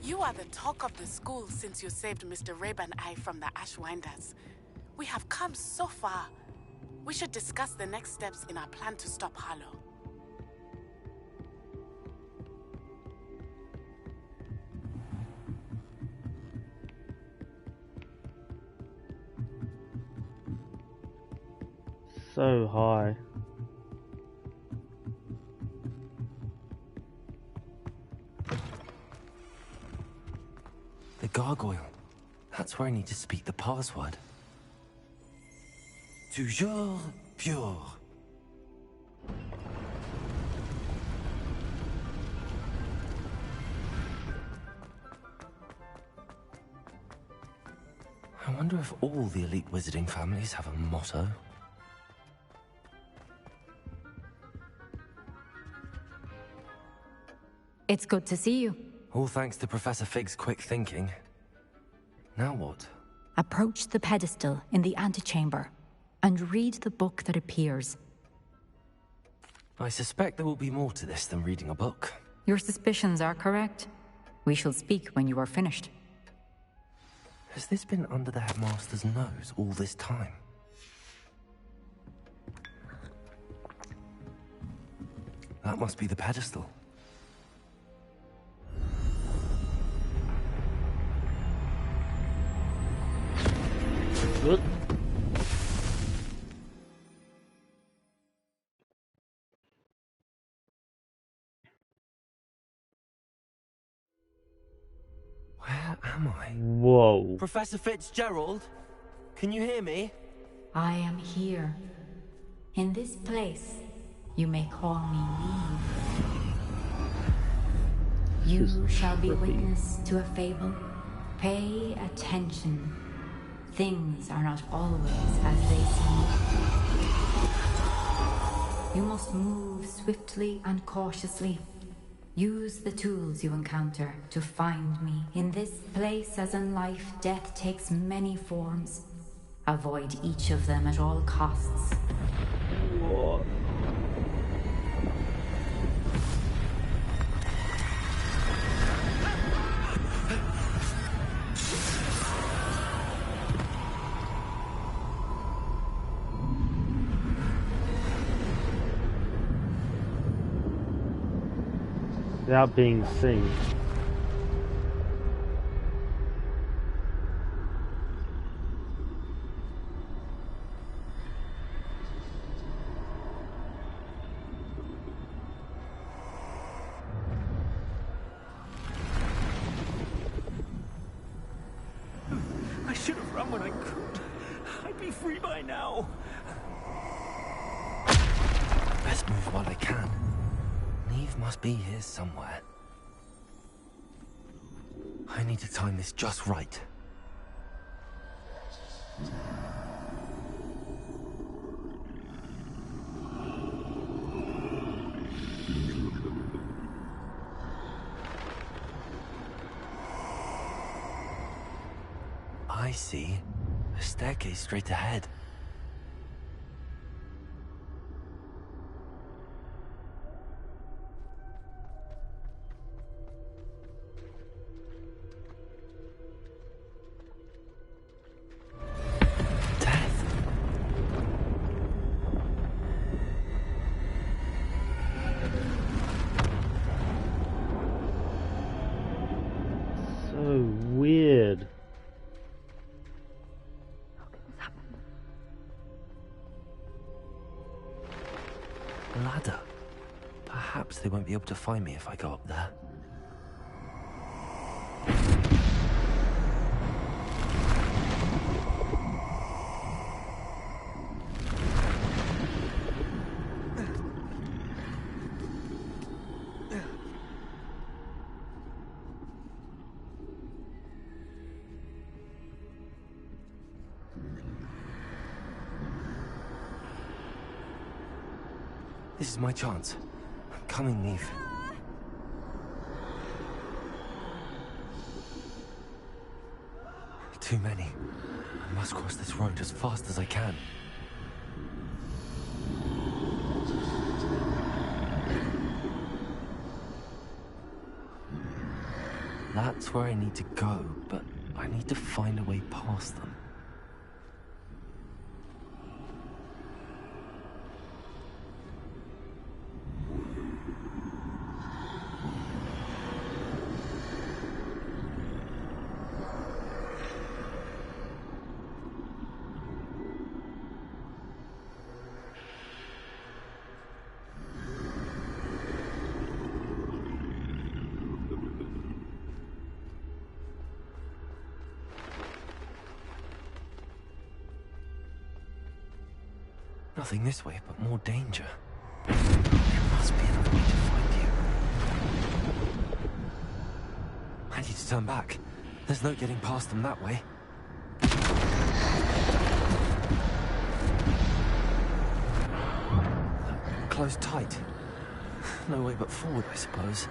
N: You are the talk of the school since you saved Mr. Rabe and I from the Ashwinders. We have come so far. We should discuss the next steps in our plan to stop Hallow.
A: So high.
G: The gargoyle. That's where I need to speak the password. Toujours pure. I wonder if all the elite wizarding families have a motto.
V: It's good to see you.
G: All thanks to Professor Fig's quick thinking. Now what?
V: Approach the pedestal in the antechamber and read the book that appears.
G: I suspect there will be more to this than reading a book.
V: Your suspicions are correct. We shall speak when you are finished.
G: Has this been under the headmaster's nose all this time? That must be the pedestal.
A: Good.
G: Where am I?
A: Whoa.
G: Professor Fitzgerald? Can you hear me?
V: I am here. In this place, you may call me Neve. You shall be witness to a fable. Pay attention. Things are not always as they seem. You must move swiftly and cautiously. Use the tools you encounter to find me. In this place, as in life, death takes many forms. Avoid each of them at all costs.
A: What? without being seen.
U: I should have run when I could. I'd be free by now.
G: Best move while I can. Neve must be here somewhere. I need to time this just right. I see. A staircase straight ahead.
A: So weird.
G: Ladder. Perhaps they won't be able to find me if I go up there. This is my chance. I'm coming, Neve. Too many. I must cross this road as fast as I can. That's where I need to go, but I need to find a way past them. Nothing this way, but more danger. There must be another way to find you. I need to turn back. There's no getting past them that way. Closed tight. No way but forward, I suppose.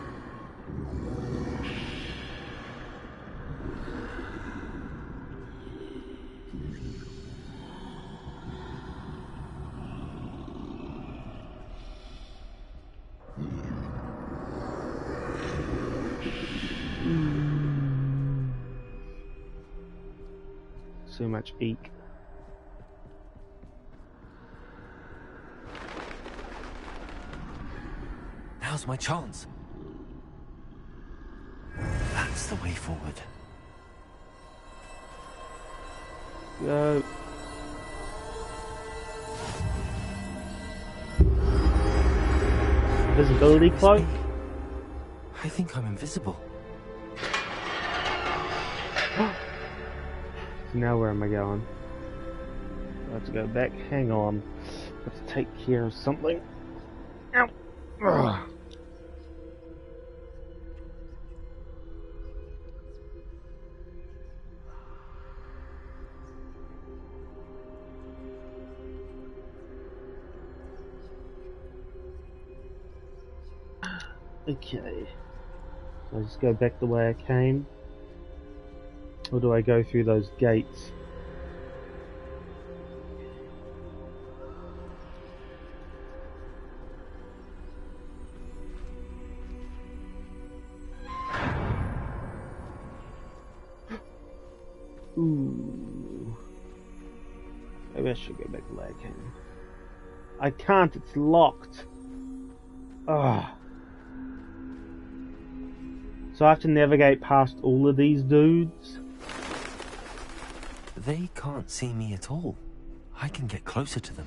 A: So much eek.
G: Now's my chance. That's the way forward.
A: Go. Visibility cloak?
G: I think I'm invisible.
A: Now where am I going? I have to go back. Hang on. I have to take care of something. Ow! Ugh. Okay. So I just go back the way I came. Or do I go through those gates? Ooh. Maybe I should go back the way I came. I can't, it's locked. Ugh. So I have to navigate past all of these dudes?
G: They can't see me at all. I can get closer to them.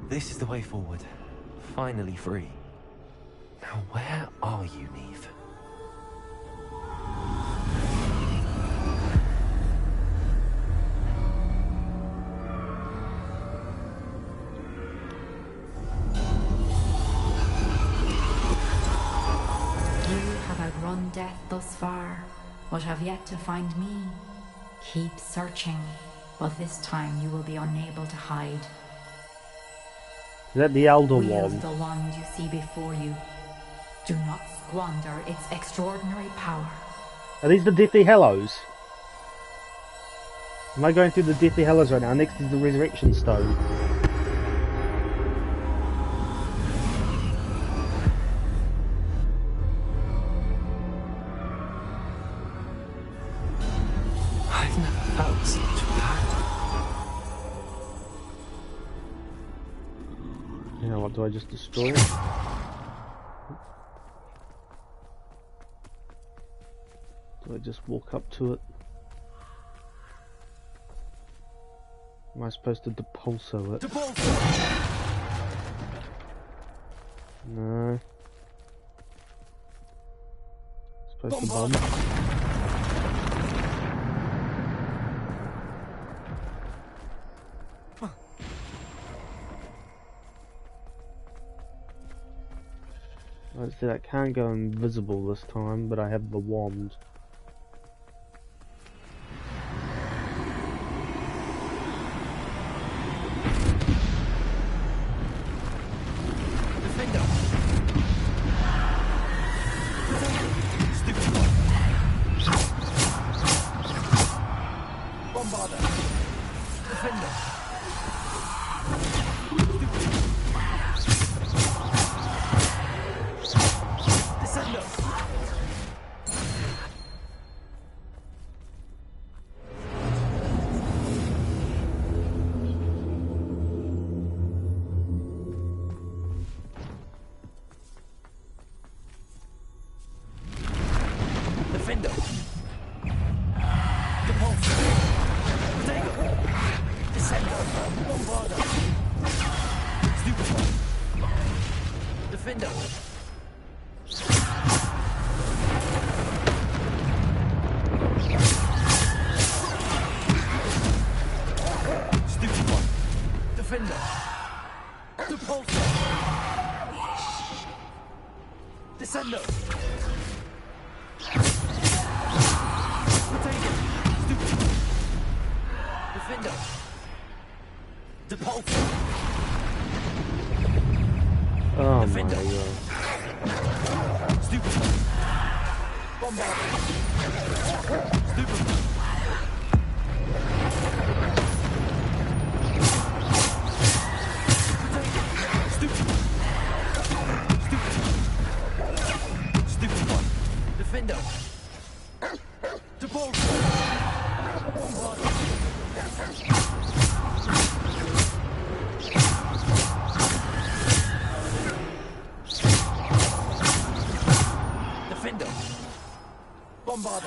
G: This is the way forward. Finally free. Now where are you, Neve?
V: Outrun death thus far, but have yet to find me. Keep searching, but this time you will be unable to hide.
A: Is that the Elder
V: Wield
A: Wand?
V: the wand you see before you. Do not squander its extraordinary power.
A: Are these the Deathly Hallows? Am I going through the Deathly Hallows right now? Next is the Resurrection Stone.
G: I've never felt such power.
A: You know what, do I just destroy it? Do I just walk up to it? Am I supposed to depulso it? No. Supposed to bomb. Let's see, I can't go invisible this time, but I have the wand. Oh my god.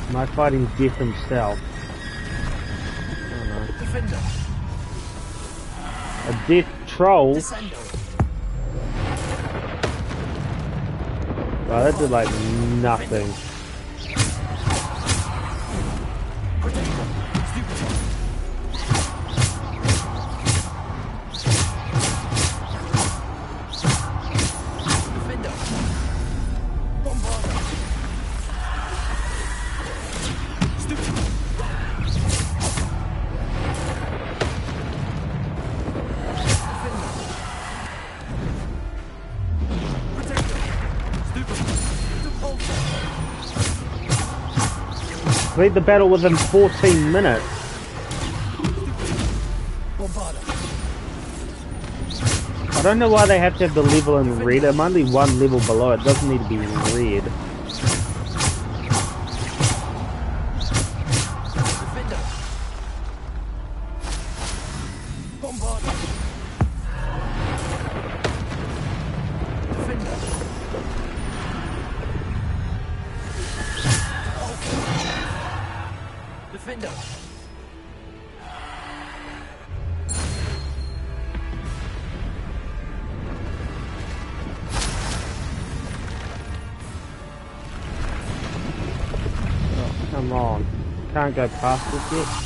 A: Am I fighting Death himself? Oh no. A Death Troll? Wow, that did like nothing. complete the battle within 14 minutes. I don't know why they have to have the level in red. I'm only one level below. It doesn't need to be red. Come on. Can't go past this yet.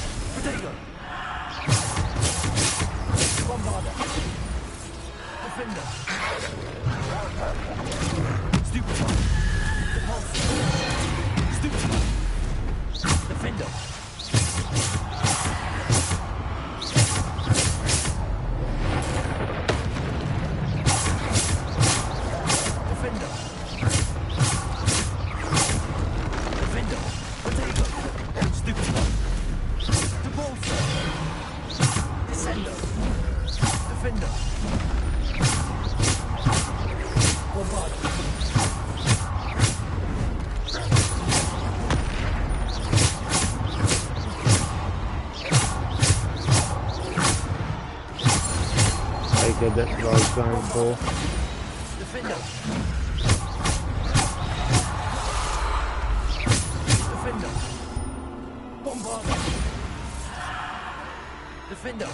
A: That's what I was going for.
S: Defender. Defender. Bombarder. Defender.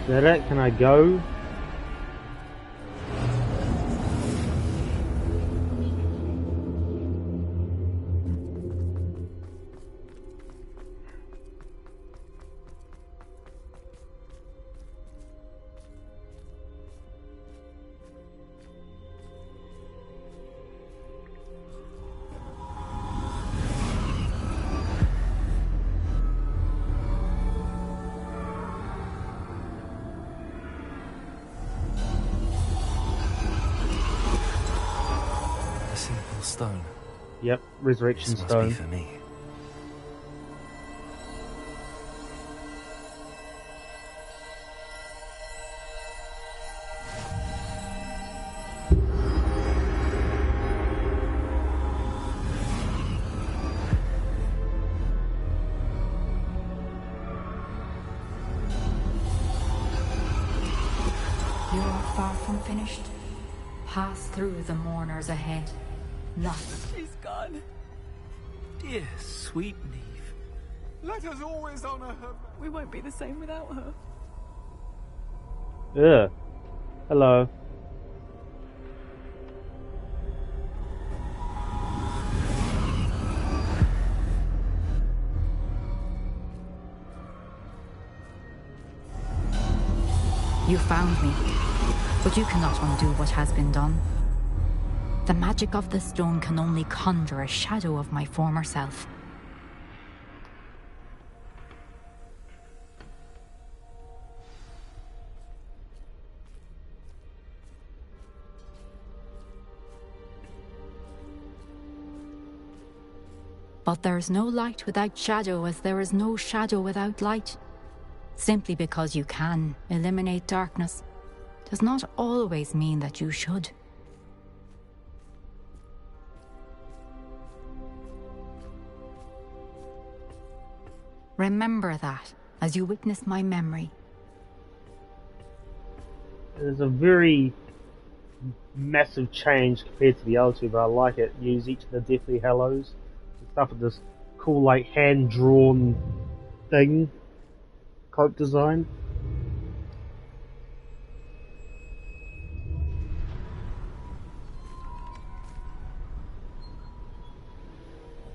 A: Is that it? Can I go?
G: Stone.
A: Yep, resurrection
G: this
A: stone.
G: Must be for me.
V: You're far from finished. Pass through the mourners ahead. Not.
S: She's gone. Dear, sweet Neve. Let us always honor her. We won't be the same without her.
A: Yeah. Hello.
V: You found me, but you cannot undo what has been done. The magic of the stone can only conjure a shadow of my former self. But there is no light without shadow, as there is no shadow without light. Simply because you can eliminate darkness does not always mean that you should. Remember that as you witness my memory.
A: There's a very massive change compared to the other two, but I like it. Use each of the Deathly Hallows and stuff with this cool, like, hand-drawn thing, cloak design.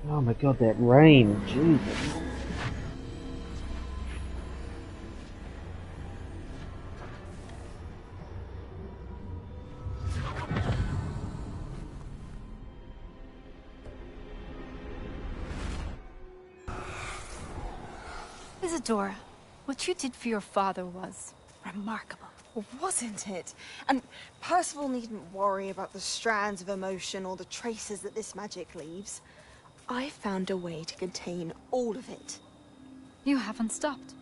A: Oh my god, that rain, Jesus.
J: Isadora, what you did for your father was remarkable.
M: wasn't it? And Percival needn't worry about the strands of emotion or the traces that this magic leaves. I found a way to contain all of it.
Q: You haven't stopped.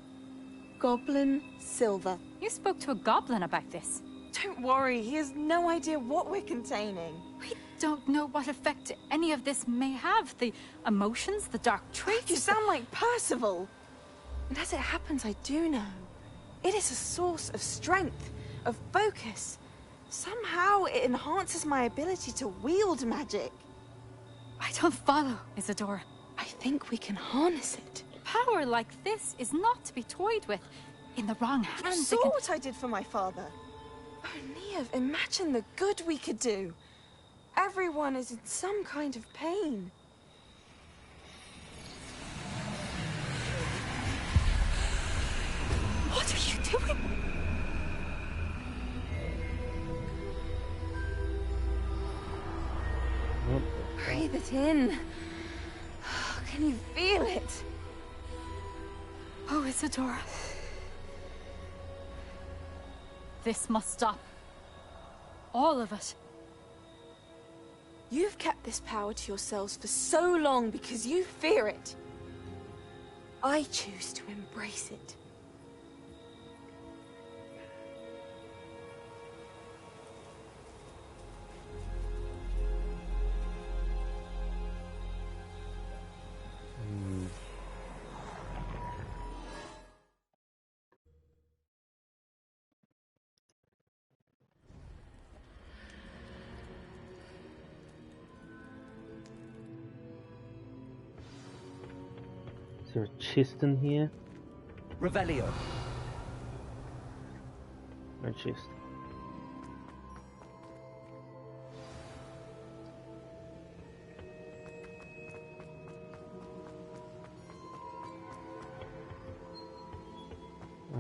M: Goblin Silver.
Q: You spoke to a goblin about this.
M: Don't worry, he has no idea what we're containing.
Q: We don't know what effect any of this may have. The emotions, the dark traits.
M: You sound like Percival. And as it happens, I do know. It is a source of strength, of focus. Somehow it enhances my ability to wield magic.
Q: I don't follow, Isadora.
M: I think we can harness it.
Q: Power like this is not to be toyed with. In the wrong
M: You
Q: hands,
M: saw what I did for my father. Oh, Neve, imagine the good we could do. Everyone is in some kind of pain.
Q: What are you doing?
M: Breathe it in. Can you feel it?
Q: Oh, Isadora. This must stop. All of it.
M: You've kept this power to yourselves for so long because you fear it. I choose to embrace it.
A: Is there a chest in here?
G: Revelio.
A: No chest.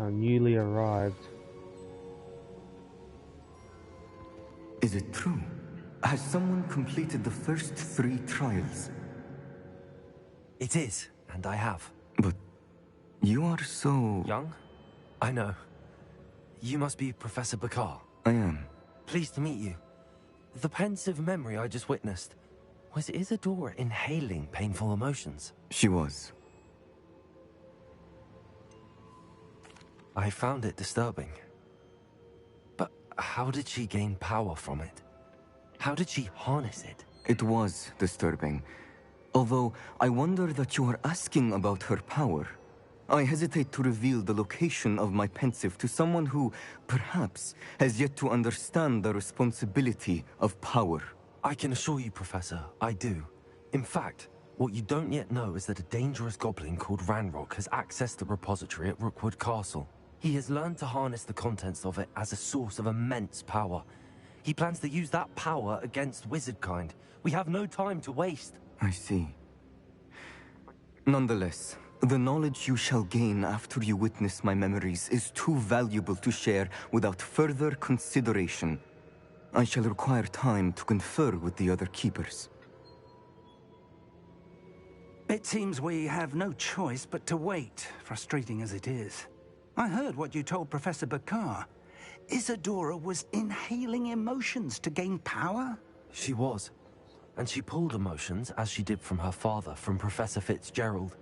A: Newly arrived.
C: Is it true? Has someone completed the first 3 trials?
G: It is, and I have.
C: But you are so...
G: young? I know. You must be Professor Bakar.
C: I am.
G: Pleased to meet you. The pensive memory I just witnessed, was Isadora inhaling painful emotions?
C: She was.
G: I found it disturbing. But how did she gain power from it? How did she harness it?
C: It was disturbing. Although, I wonder that you are asking about her power. I hesitate to reveal the location of my pensive to someone who, perhaps, has yet to understand the responsibility of power.
G: I can assure you, Professor, I do. In fact, what you don't yet know is that a dangerous goblin called Ranrock has accessed the repository at Rookwood Castle. He has learned to harness the contents of it as a source of immense power. He plans to use that power against wizardkind. We have no time to waste.
C: I see. Nonetheless, the knowledge you shall gain after you witness my memories is too valuable to share without further consideration. I shall require time to confer with the other keepers.
D: It seems we have no choice but to wait, frustrating as it is. I heard what you told Professor Bakar. Isadora was inhaling emotions to gain power?
G: She was. And she pulled emotions, as she did from her father, from Professor Fitzgerald,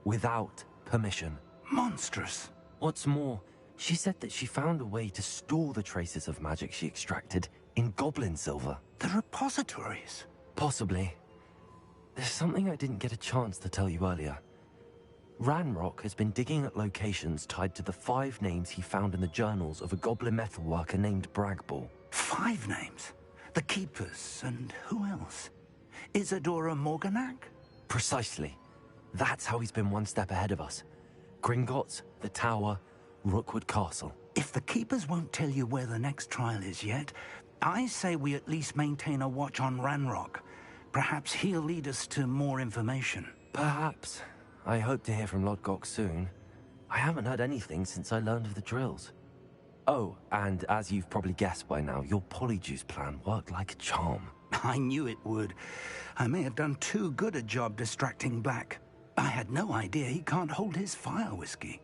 G: without permission.
D: Monstrous.
G: What's more, she said that she found a way to store the traces of magic she extracted in goblin silver.
D: The repositories?
G: Possibly. There's something I didn't get a chance to tell you earlier. Ranrock has been digging at locations tied to the 5 names he found in the journals of a goblin metalworker named Bragball.
D: 5 names? The Keepers, and who else? Isadora Morganac?
G: Precisely. That's how he's been one step ahead of us. Gringotts, the Tower, Rookwood Castle.
D: If the Keepers won't tell you where the next trial is yet, I say we at least maintain a watch on Ranrock. Perhaps he'll lead us to more information.
G: Perhaps. I hope to hear from Lodgok soon. I haven't heard anything since I learned of the drills. Oh, and as you've probably guessed by now, your polyjuice plan worked like a charm.
D: I knew it would. I may have done too good a job distracting Black. I had no idea he can't hold his fire whiskey.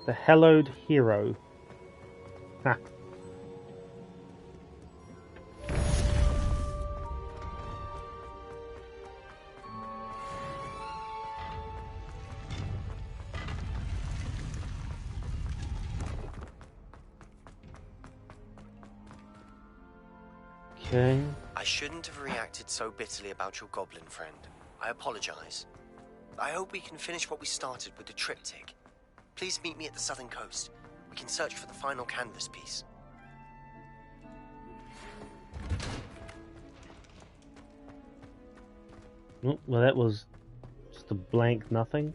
A: The Hallowed Hero. Ha. Okay.
E: I shouldn't have reacted so bitterly about your goblin friend. I apologize. I hope we can finish what we started with the triptych. Please meet me at the southern coast. We can search for the final canvas piece.
A: Oh, well, that was just a blank nothing.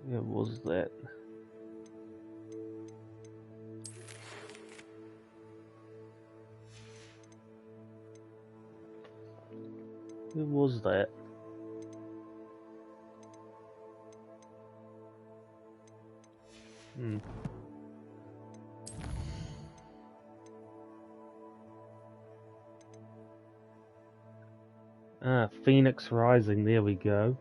A: What was that? Who was that? Phoenix Rising, there we go.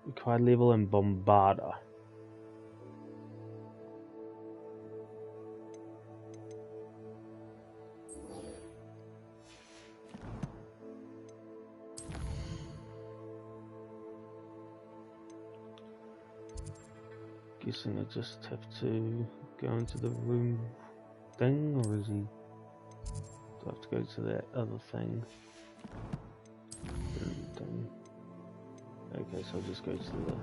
A: Required level and Bombarder. Guessing I just have to go into the room thing, or is he? Do I have to go to that other thing? Okay, so I'll just go to the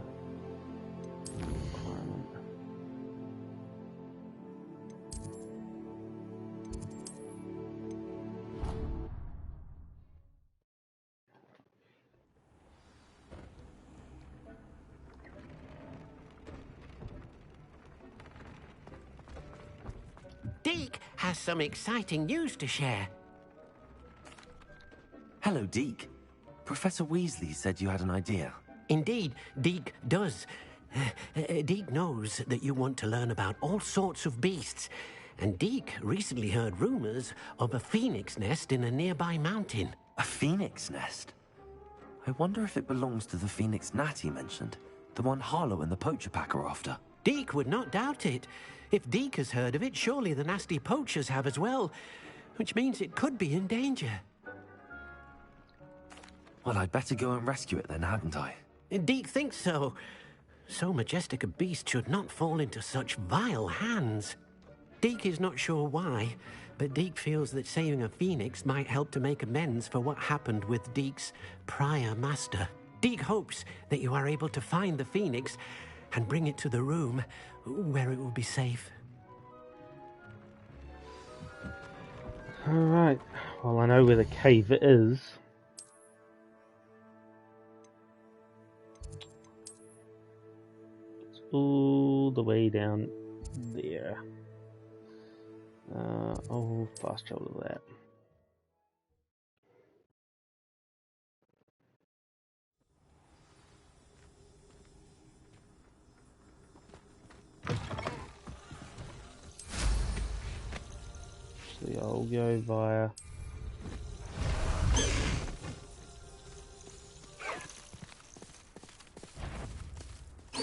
A: requirement.
K: Deke has some exciting news to share.
G: Hello, Deke. Professor Weasley said you had an idea.
K: Indeed, Deke does. Deke knows that you want to learn about all sorts of beasts, and Deke recently heard rumors of a phoenix nest in a nearby mountain.
G: A phoenix nest? I wonder if it belongs to the phoenix gnat he mentioned, the one Harlow and the poacher pack are after.
K: Deke would not doubt it. If Deke has heard of it, surely the nasty poachers have as well, which means it could be in danger.
G: Well, I'd better go and rescue it then, hadn't I?
K: Deke thinks so. So majestic a beast should not fall into such vile hands. Deke is not sure why, but Deke feels that saving a phoenix might help to make amends for what happened with Deke's prior master. Deke hopes that you are able to find the phoenix and bring it to the room where it will be safe.
A: Alright, well I know where the cave is. It's all the way down there. I'll fast travel to that. So I'll go via...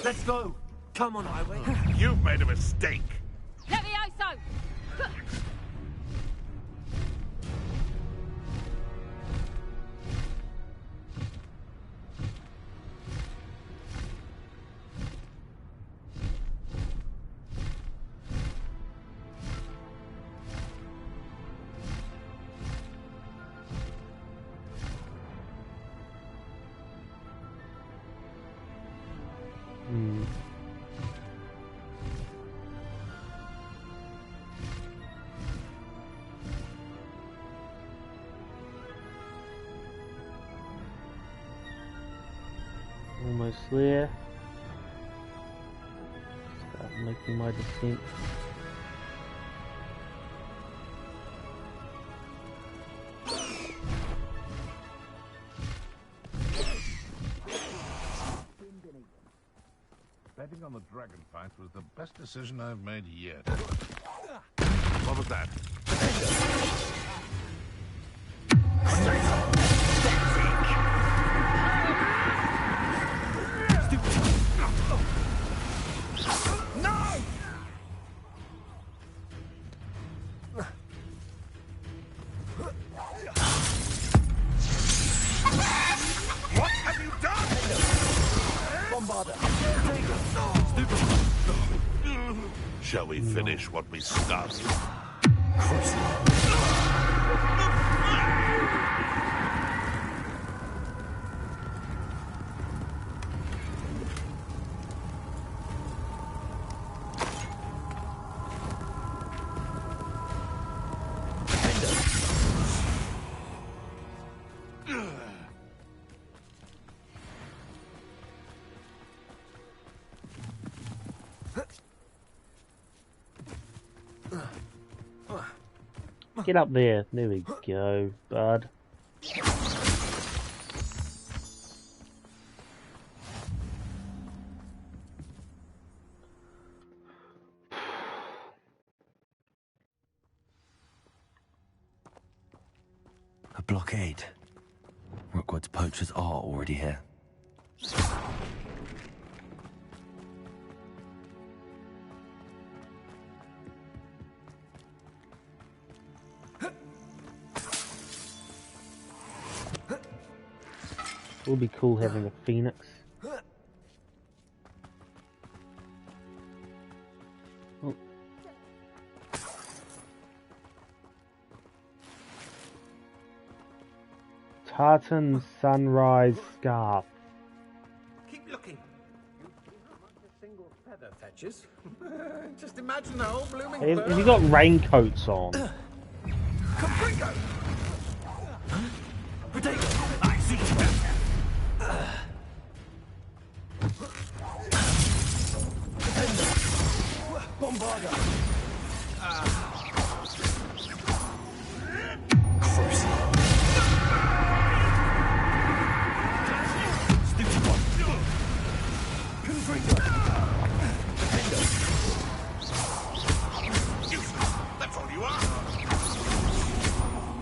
G: Let's go! Come on, Highway!
F: You've made a mistake!
Q: Levioso!
A: Almost there. Start making my descent.
F: Betting on the dragon fight was the best decision I've made yet. What was that? What have you done? Shall we finish what we started?
A: Get up there. There we go, bud.
G: A blockade. Rookwood's poachers are already here.
A: It would be cool having a phoenix. Oh. Tartan Sunrise Scarf.
H: Keep looking. Not much a single feather fetches. Just imagine the whole blooming bird.
A: Have you got raincoats on?
H: Capringo! Potato! I see better! Bombarda! Stupid one! Confringo! Defendo!
F: That's all you are!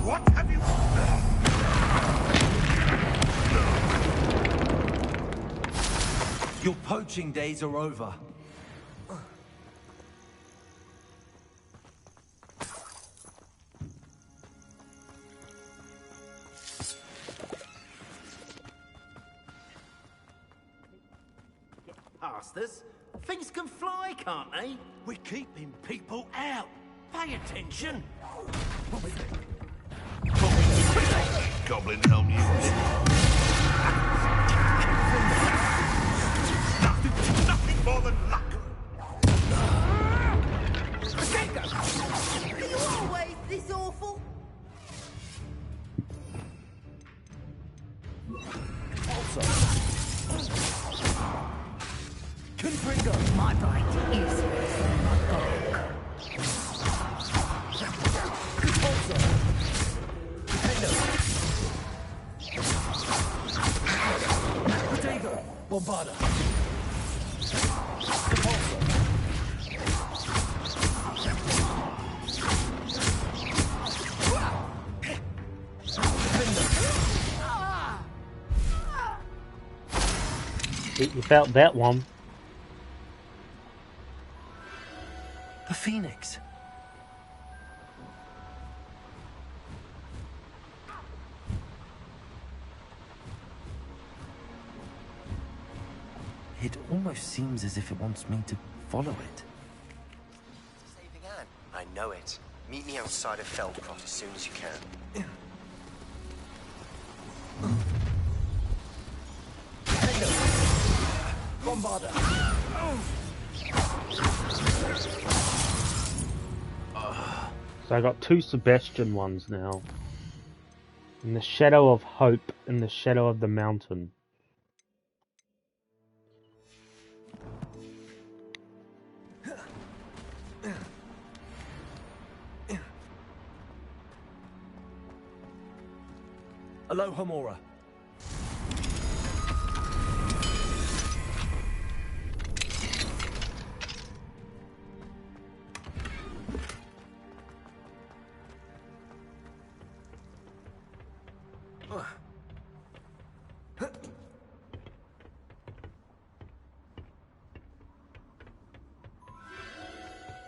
F: What have you...
G: Your poaching days are over.
I: Past us. Things can fly, can't they?
P: We're keeping people out. Pay attention.
F: Goblin help you. Nothing more than luck.
I: Are you always this awful?
H: Confringo!
Q: My bite is my dog.
H: Potato! Bombarda!
A: You felt that one.
G: The Phoenix. It almost seems as if it wants me to follow it.
E: Saving Anne. I know it. Meet me outside of Feldcroft as soon as you can.
H: Bombarda!
A: So I got two Sebastian ones now. In the Shadow of Hope and the Shadow of the Mountain.
H: Alohomora.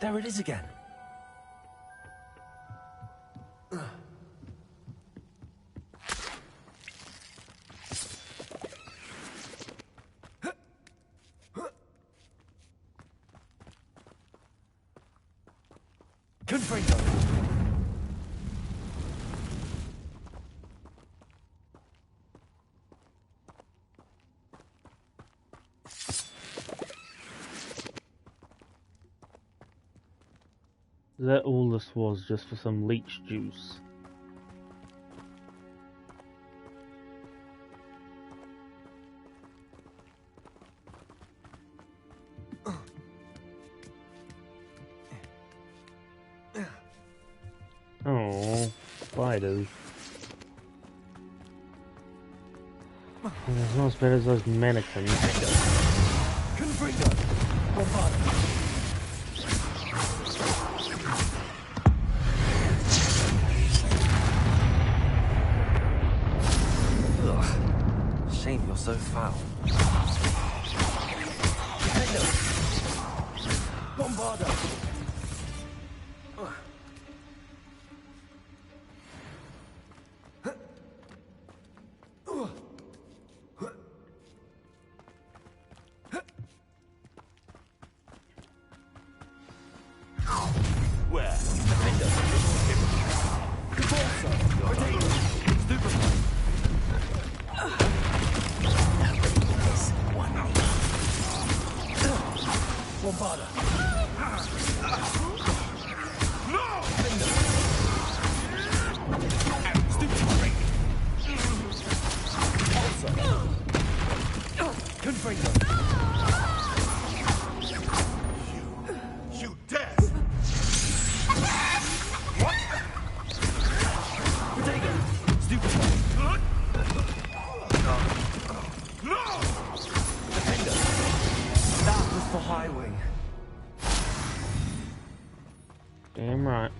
G: There it is again. Confringo.
A: Is that all this was, just for some leech juice? Oh, spiders. It's not as bad as those mannequins.
G: Shame you're so foul. Bombardo! Damn right.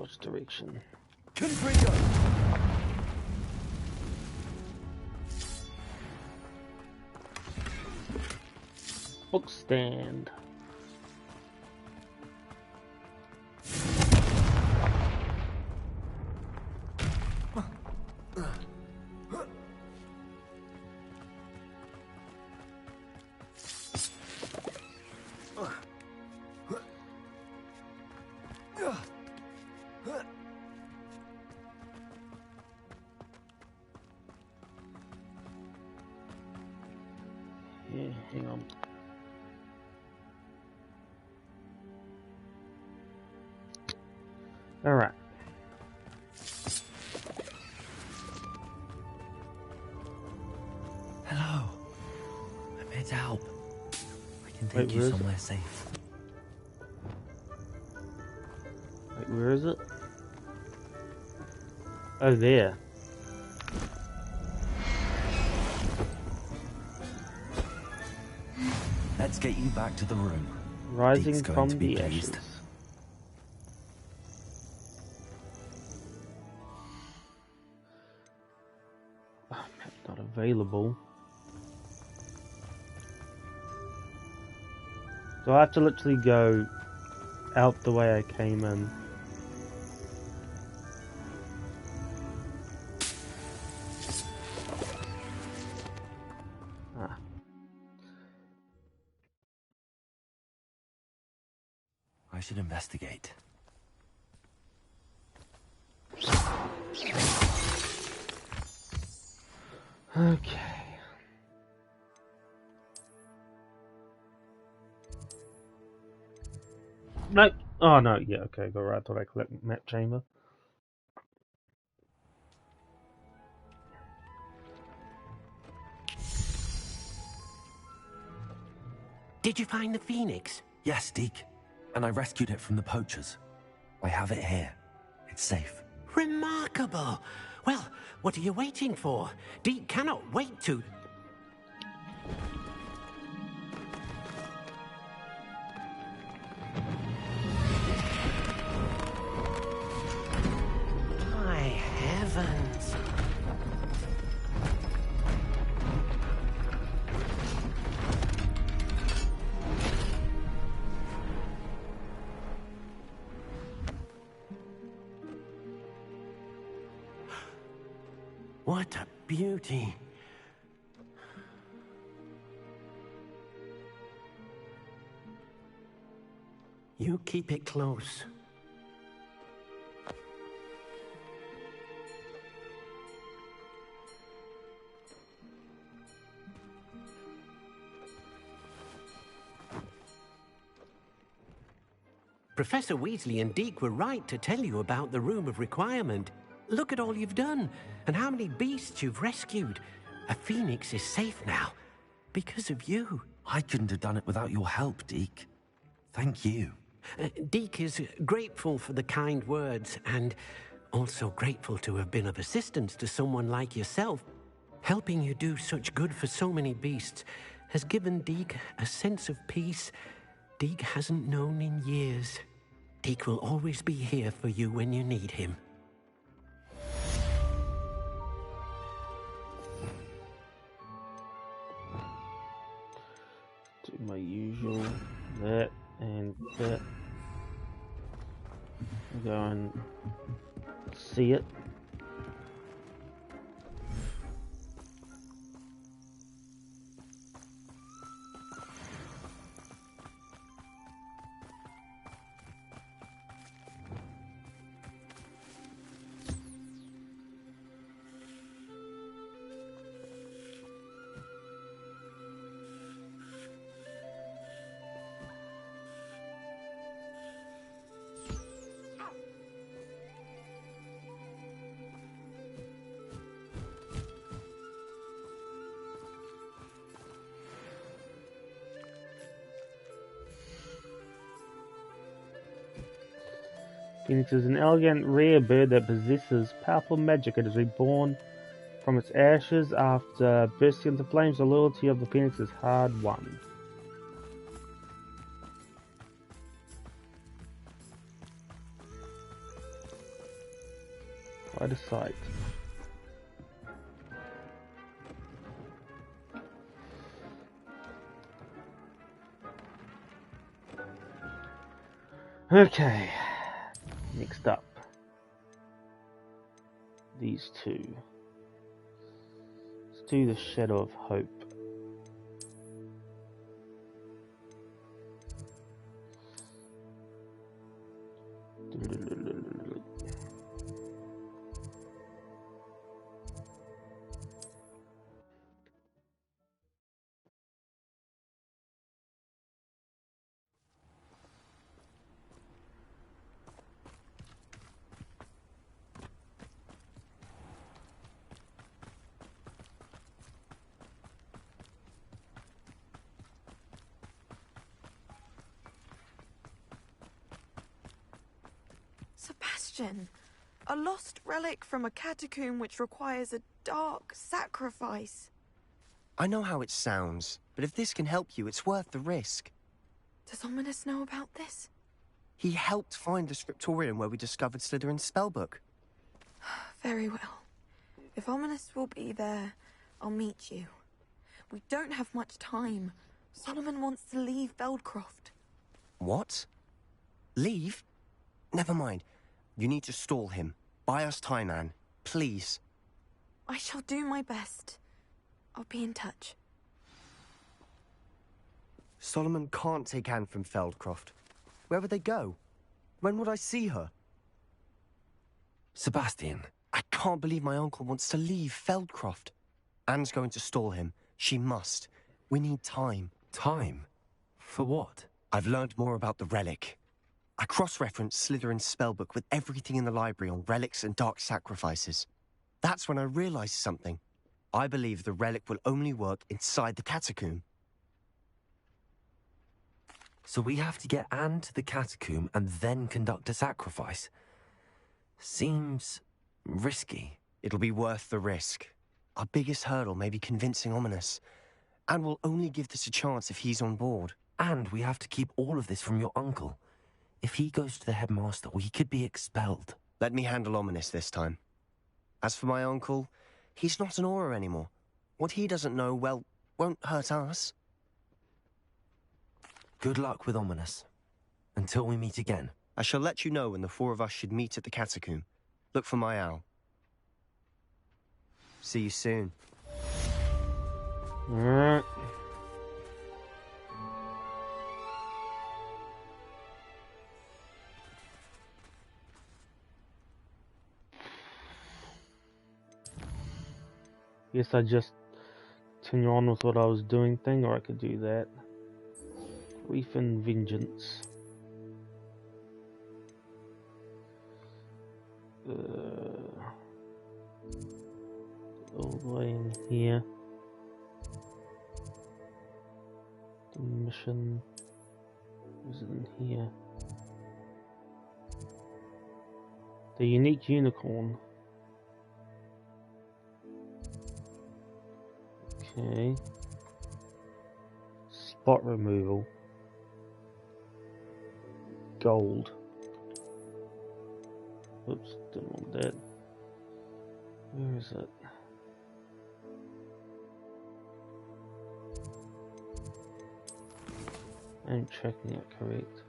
G: Which direction? Confringo!
A: Book stand. Yeah, hang on. All right.
G: Hello. I'm here to help. I can take you somewhere safe.
A: Wait, where is it? Oh, there.
G: Let's get you back to the room.
A: Rising
G: Deke's going
A: from
G: to be
A: the
G: pleased.
A: ashes. Oh, map not available. So I have to literally go out the way I came in. Ah.
G: I should investigate.
A: Okay. No. Oh no. Yeah. Okay. Go right. I thought I collect map chamber.
K: Did you find the phoenix?
G: Yes, Deke. And I rescued it from the poachers. I have it here. It's safe.
K: Remarkable. Well, what are you waiting for? Deke cannot wait to... My heavens. What a beauty. You keep it close. Professor Weasley and Deke were right to tell you about the Room of Requirement. Look at all you've done, and how many beasts you've rescued. A phoenix is safe now, because of you.
G: I couldn't have done it without your help, Deke. Thank you.
K: Deke is grateful for the kind words, and also grateful to have been of assistance to someone like yourself. Helping you do such good for so many beasts has given Deke a sense of peace Deke hasn't known in years. Deke will always be here for you when you need him.
A: Do my usual, that and that. Go and see it. Phoenix is an elegant, rare bird that possesses powerful magic. It is reborn from its ashes after bursting into flames. The loyalty of the phoenix is hard won. Quite a sight. Okay. Next up, these two. Let's do the Shadow of Hope.
M: Sebastian, a lost relic from a catacomb which requires a dark sacrifice.
E: I know how it sounds, but if this can help you, it's worth the risk.
M: Does Ominous know about this?
E: He helped find the scriptorium where we discovered Slytherin's spellbook.
M: Very well. If Ominous will be there, I'll meet you. We don't have much time. Solomon wants to leave Feldcroft.
E: What? Leave? Never mind. You need to stall him. Buy us time, Anne. Please.
M: I shall do my best. I'll be in touch.
E: Solomon can't take Anne from Feldcroft. Where would they go? When would I see her?
G: Sebastian.
E: I can't believe my uncle wants to leave Feldcroft. Anne's going to stall him. She must. We need time.
G: Time? For what?
E: I've learned more about the relic. I cross-referenced Slytherin's spellbook with everything in the library on relics and dark sacrifices. That's when I realized something. I believe the relic will only work inside the catacomb.
G: So we have to get Anne to the catacomb and then conduct a sacrifice. Seems risky.
E: It'll be worth the risk. Our biggest hurdle may be convincing Ominous. And we'll only give this a chance if he's on board.
G: And we have to keep all of this from your uncle. If he goes to the headmaster, we could be expelled.
E: Let me handle Ominous this time. As for my uncle, he's not an Auror anymore. What he doesn't know, well, won't hurt us.
G: Good luck with Ominous. Until we meet again.
E: I shall let you know when the four of us should meet at the catacomb. Look for my owl. See you soon.
A: Alright. Guess I just continue on with what I was doing thing, or I could do that. Grief and Vengeance. All the way in here. The mission is in here. The unique unicorn. Okay. Spot removal. Gold. Oops, didn't want that. Where is it? I'm checking it correct.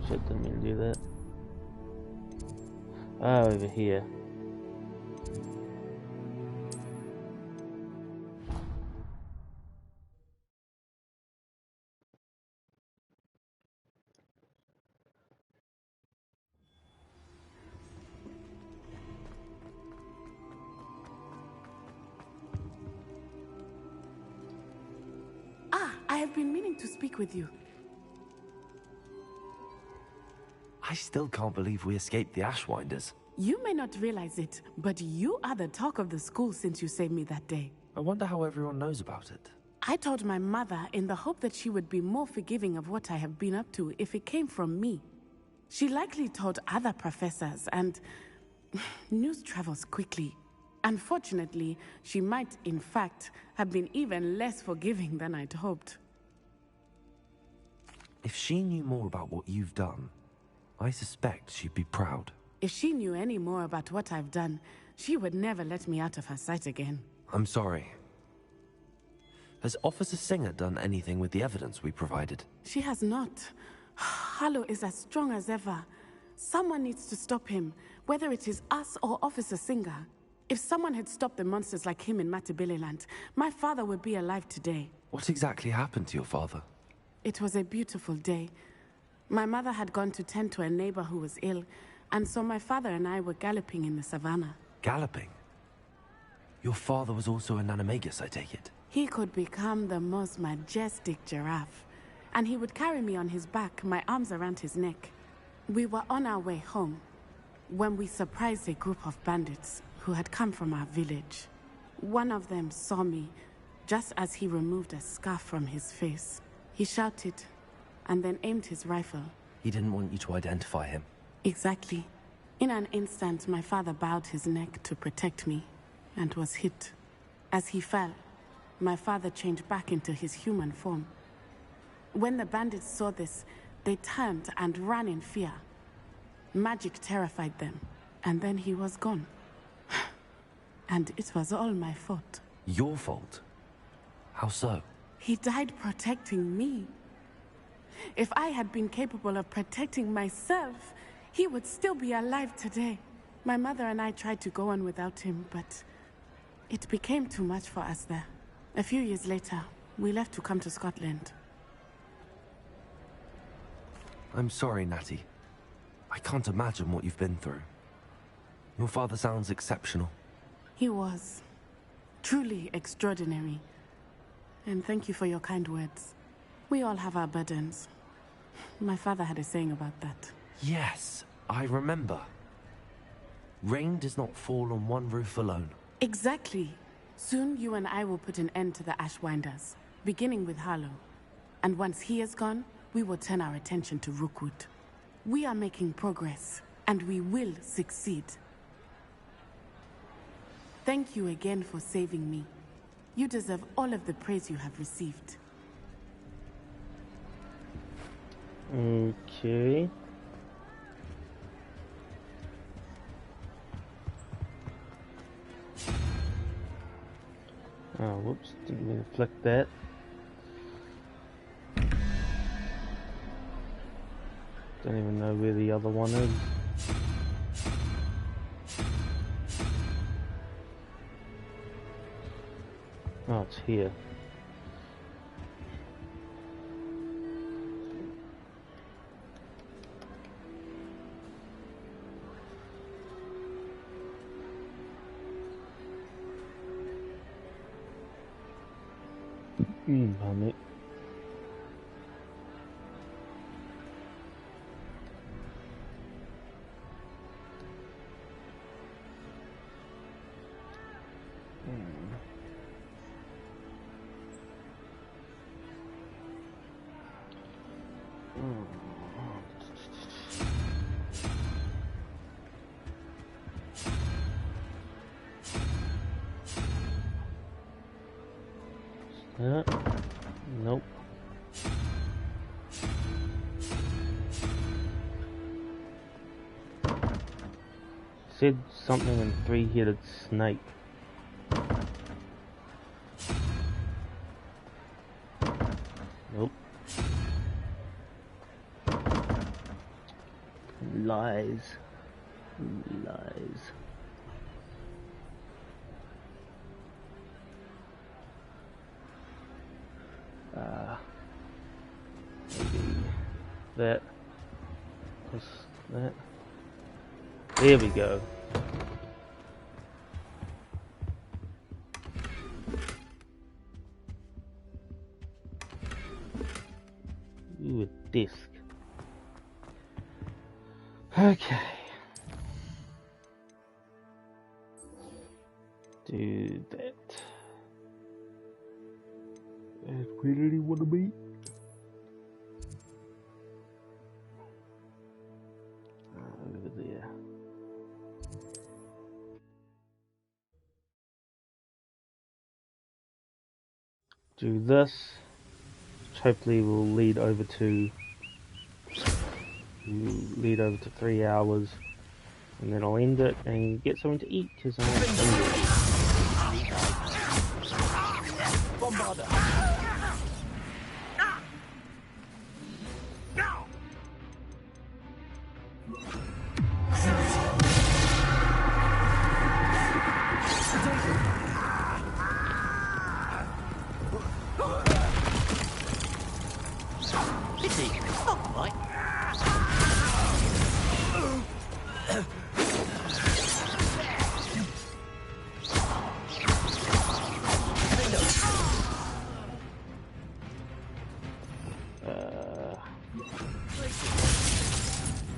A: Shit, didn't mean to do that. Ah, over here.
N: I have been meaning to speak with you.
G: I still can't believe we escaped the Ashwinders.
N: You may not realize it, but you are the talk of the school since you saved me that day.
G: I wonder how everyone knows about it.
N: I told my mother in the hope that she would be more forgiving of what I have been up to if it came from me. She likely told other professors, and news travels quickly. Unfortunately, she might, in fact, have been even less forgiving than I'd hoped.
G: If she knew more about what you've done, I suspect she'd be proud.
N: If she knew any more about what I've done, she would never let me out of her sight again.
G: I'm sorry. Has Officer Singer done anything with the evidence we provided?
N: She has not. Hallow is as strong as ever. Someone needs to stop him, whether it is us or Officer Singer. If someone had stopped the monsters like him in Matabeleland, my father would be alive today.
G: What exactly happened to your father?
N: It was a beautiful day. My mother had gone to tend to a neighbor who was ill, and so my father and I were galloping in the savannah.
G: Galloping? Your father was also an animagus, I take it?
N: He could become the most majestic giraffe, and he would carry me on his back, my arms around his neck. We were on our way home when we surprised a group of bandits who had come from our village. One of them saw me just as he removed a scarf from his face. He shouted and then aimed his rifle.
G: He didn't want you to identify him.
N: Exactly. In an instant, my father bowed his neck to protect me and was hit. As he fell, my father changed back into his human form. When the bandits saw this, they turned and ran in fear. Magic terrified them, and then he was gone. And it was all my fault.
G: Your fault? How so?
N: He died protecting me. If I had been capable of protecting myself, he would still be alive today. My mother and I tried to go on without him, but it became too much for us there. A few years later, we left to come to Scotland.
G: I'm sorry, Natty. I can't imagine what you've been through. Your father sounds exceptional.
N: He was. Truly extraordinary. And thank you for your kind words. We all have our burdens. My father had a saying about that.
G: Yes, I remember. Rain does not fall on one roof alone.
N: Exactly. Soon you and I will put an end to the Ashwinders, beginning with Hallow. And once he is gone, we will turn our attention to Rookwood. We are making progress, and we will succeed. Thank you again for saving me. You deserve all of the praise you have received.
A: Okay. Oh, whoops, didn't mean to flick that. Don't even know where the other one is. Oh, it's here. Pardon me. Nope. Said something in three-headed snake. Nope. Lies. Lies. Maybe that. Plus that. There we go. Ooh, a disc. Okay. Do that. That's where did he want to be? Over there. Do this, which hopefully will lead over to 3 hours, and then I'll end it and get something to eat because I'm hungry.
U: Bombarder.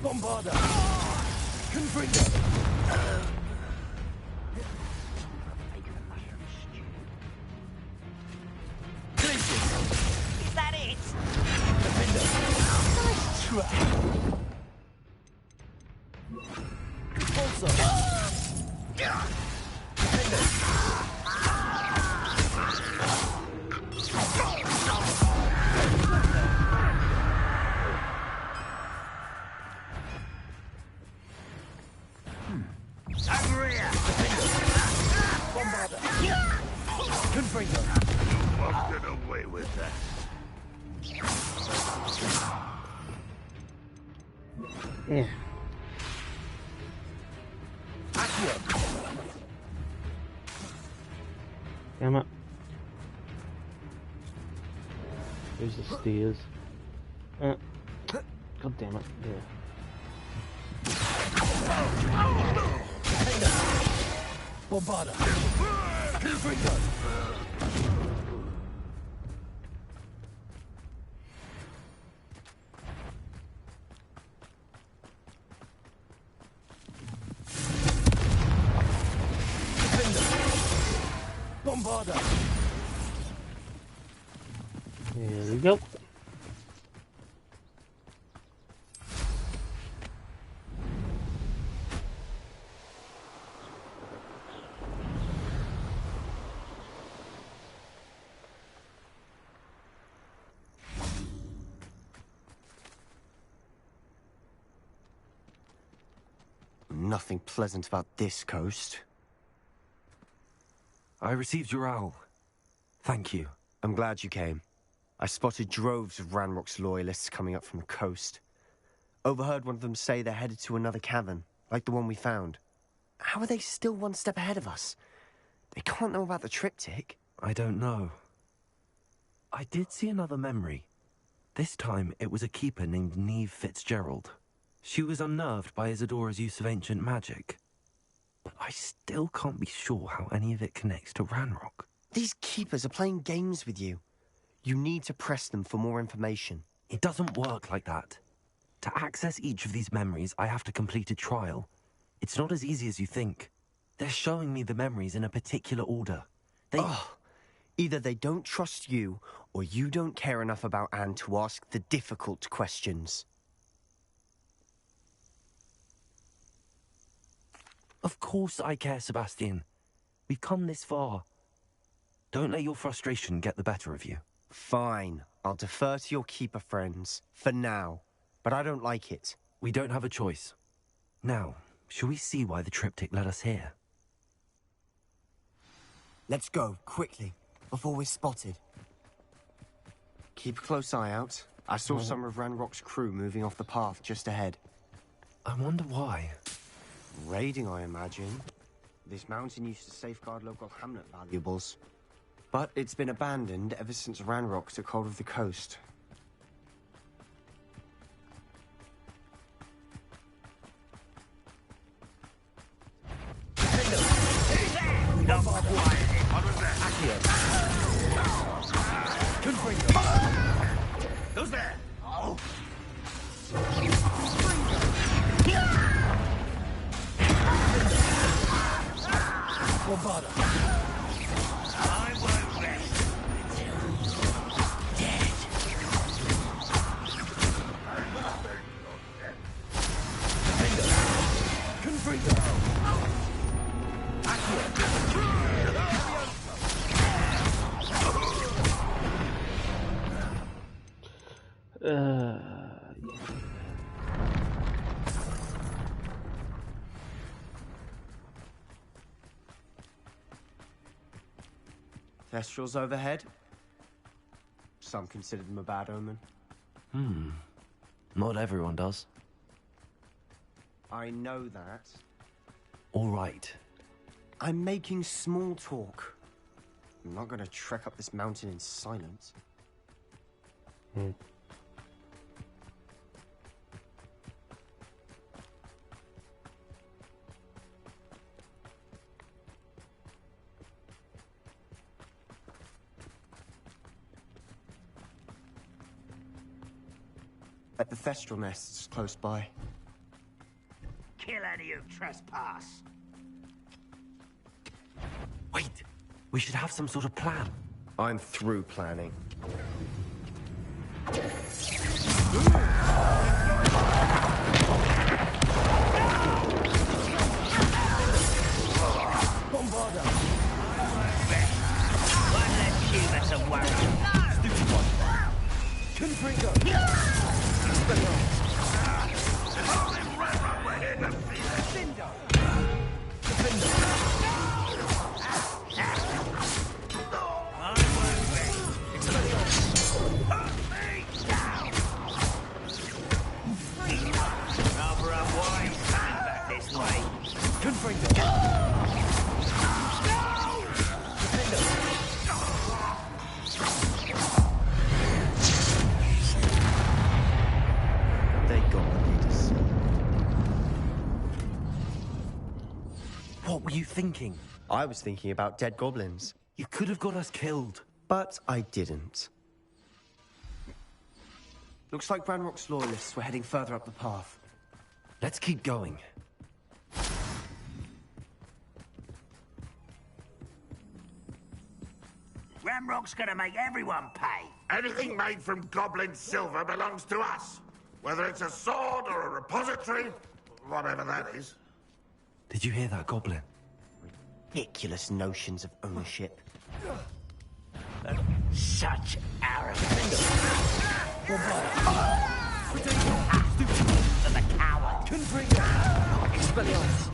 U: Bombarder! Confringo!
I: Is that it?
U: Nice try! Also! Confringo!
F: You won't get away with that.
A: Yeah. Damn it. There's the stairs. God damn it. Yeah.
U: Bombarder! Confringo! Bombarder!
A: There we go.
E: Nothing pleasant about this coast.
C: I received your owl.
O: Thank you. I'm glad you came. I spotted droves of Ranrock's loyalists coming up from the coast. Overheard one of them say they're headed to another cavern, like the one we found. How are they still one step ahead of us? They can't know about the triptych.
G: I don't know. I did see another memory. This time, it was a keeper named Neve Fitzgerald. She was unnerved by Isadora's use of ancient magic. But I still can't be sure how any of it connects to Ranrock.
O: These keepers are playing games with you. You need to press them for more information.
G: It doesn't work like that. To access each of these memories, I have to complete a trial. It's not as easy as you think. They're showing me the memories in a particular order.
O: Either they don't trust you, or you don't care enough about Anne to ask the difficult questions.
G: Of course I care, Sebastian. We've come this far. Don't let your frustration get the better of you.
O: Fine. I'll defer to your keeper friends, for now. But I don't like it.
G: We don't have a choice. Now, shall we see why the triptych led us here?
O: Let's go, quickly, before we're spotted. Keep a close eye out. I saw some of Ranrock's crew moving off the path just ahead.
G: I wonder why.
O: Raiding, I imagine. This mountain used to safeguard local hamlet valuables. But it's been abandoned ever since Ranrock took hold of the coast.
P: Who's there? Oh. I won't rest until dead.
O: Thestrals overhead. Some consider them a bad omen.
G: Not everyone does.
O: I know that.
G: All right.
O: I'm making small talk. I'm not going to trek up this mountain in silence. At the Thestral nests close by.
P: Kill any who trespass.
G: Wait! We should have some sort of plan.
O: I'm through planning.
P: Bombarda! One less human to worry.
S: Stupid one. Confringo!
G: What were you thinking?
O: I was thinking about dead goblins.
G: You could have got us killed.
O: But I didn't. Looks like Ranrock's loyalists were heading further up the path.
G: Let's keep going.
P: Ranrock's gonna make everyone pay.
F: Anything made from goblin silver belongs to us. Whether it's a sword or a repository, whatever that is.
G: Did you hear that, Goblin?
O: Ridiculous notions of ownership.
P: Such arrogance. For the coward.
S: Expelliarmus.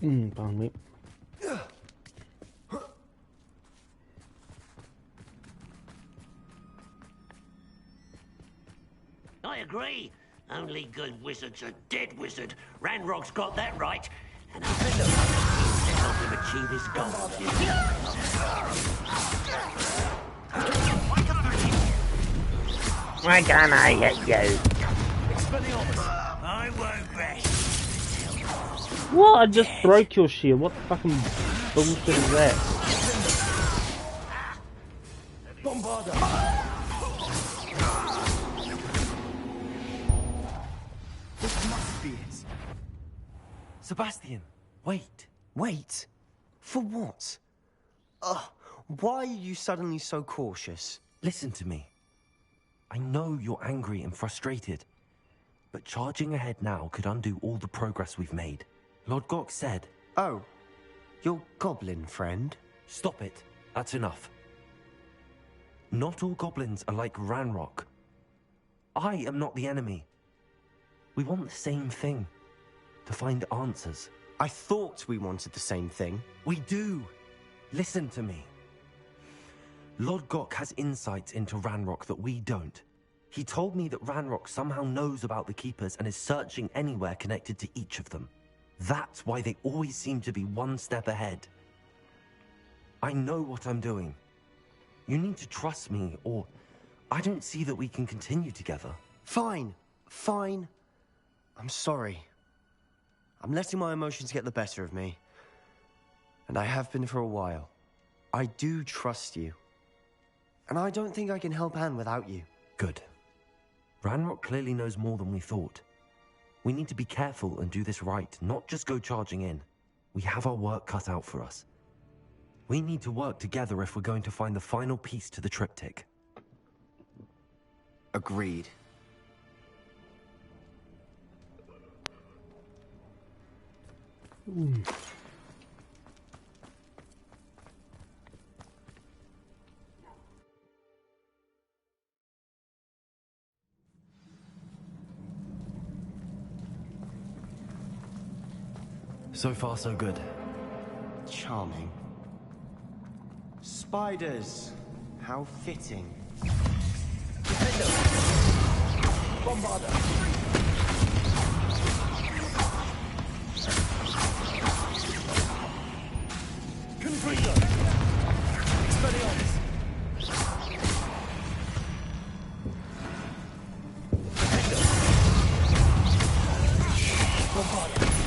A: Pardon me.
K: I agree. Only good wizards are dead wizard. Ranrock's got that right. And I'll send him to help him achieve his goals. Why can't I hit you?
I: I won't rest.
A: What? I just broke your shield. What the fucking bullshit is that?
S: Bombarder! This must be it.
O: Sebastian, wait. Wait? For what? Why are you suddenly so cautious?
G: Listen to me. I know you're angry and frustrated, but charging ahead now could undo all the progress we've made. Lord Gok said...
O: Oh, your goblin friend?
G: Stop it. That's enough. Not all goblins are like Ranrock. I am not the enemy. We want the same thing. To find answers.
O: I thought we wanted the same thing.
G: We do. Listen to me. Lord Gok has insights into Ranrock that we don't. He told me that Ranrock somehow knows about the Keepers and is searching anywhere connected to each of them. That's why they always seem to be one step ahead. I know what I'm doing. You need to trust me, or I don't see that we can continue together.
O: Fine. I'm sorry. I'm letting my emotions get the better of me. And I have been for a while. I do trust you. And I don't think I can help Anne without you.
G: Good. Ranrock clearly knows more than we thought. We need to be careful and do this right, not just go charging in. We have our work cut out for us. We need to work together if we're going to find the final piece to the triptych.
O: Agreed.
G: So far, so good.
O: Charming. Spiders. How fitting.
S: Bombarder! Confringo! Expelliarmus! Bombarder!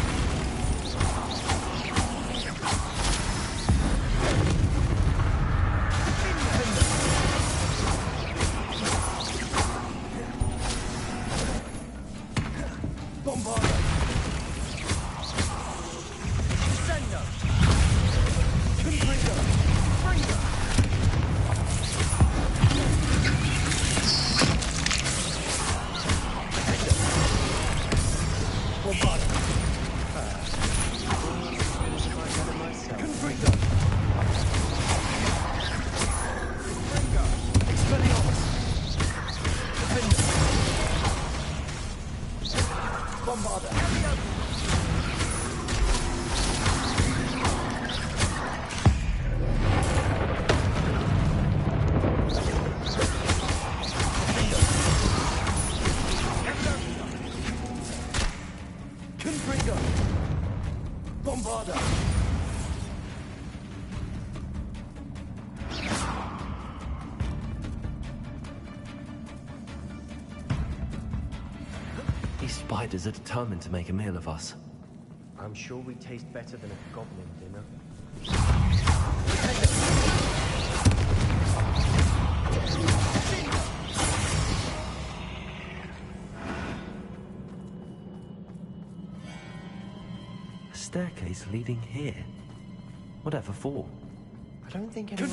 G: These spiders are determined to make a meal of us.
O: I'm sure we taste better than a goblin dinner.
G: A staircase leading here. Whatever for?
O: I don't think anyone...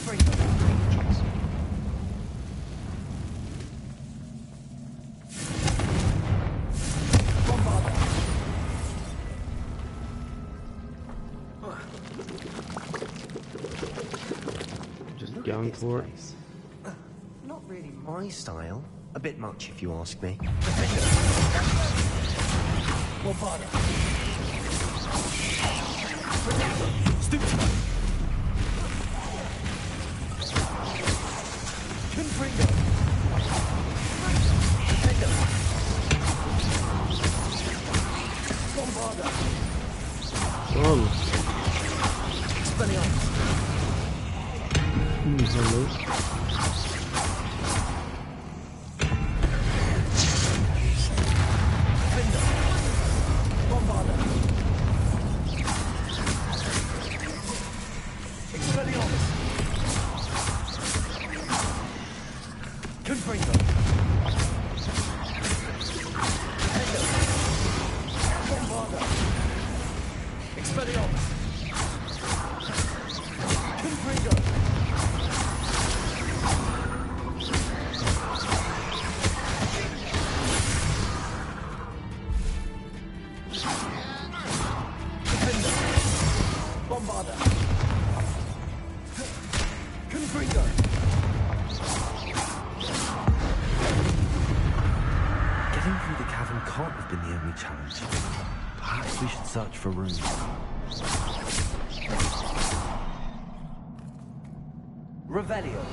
A: Going for it.
O: Not really my style. A bit much, if you ask me.
G: Search for runes.
L: Revelio.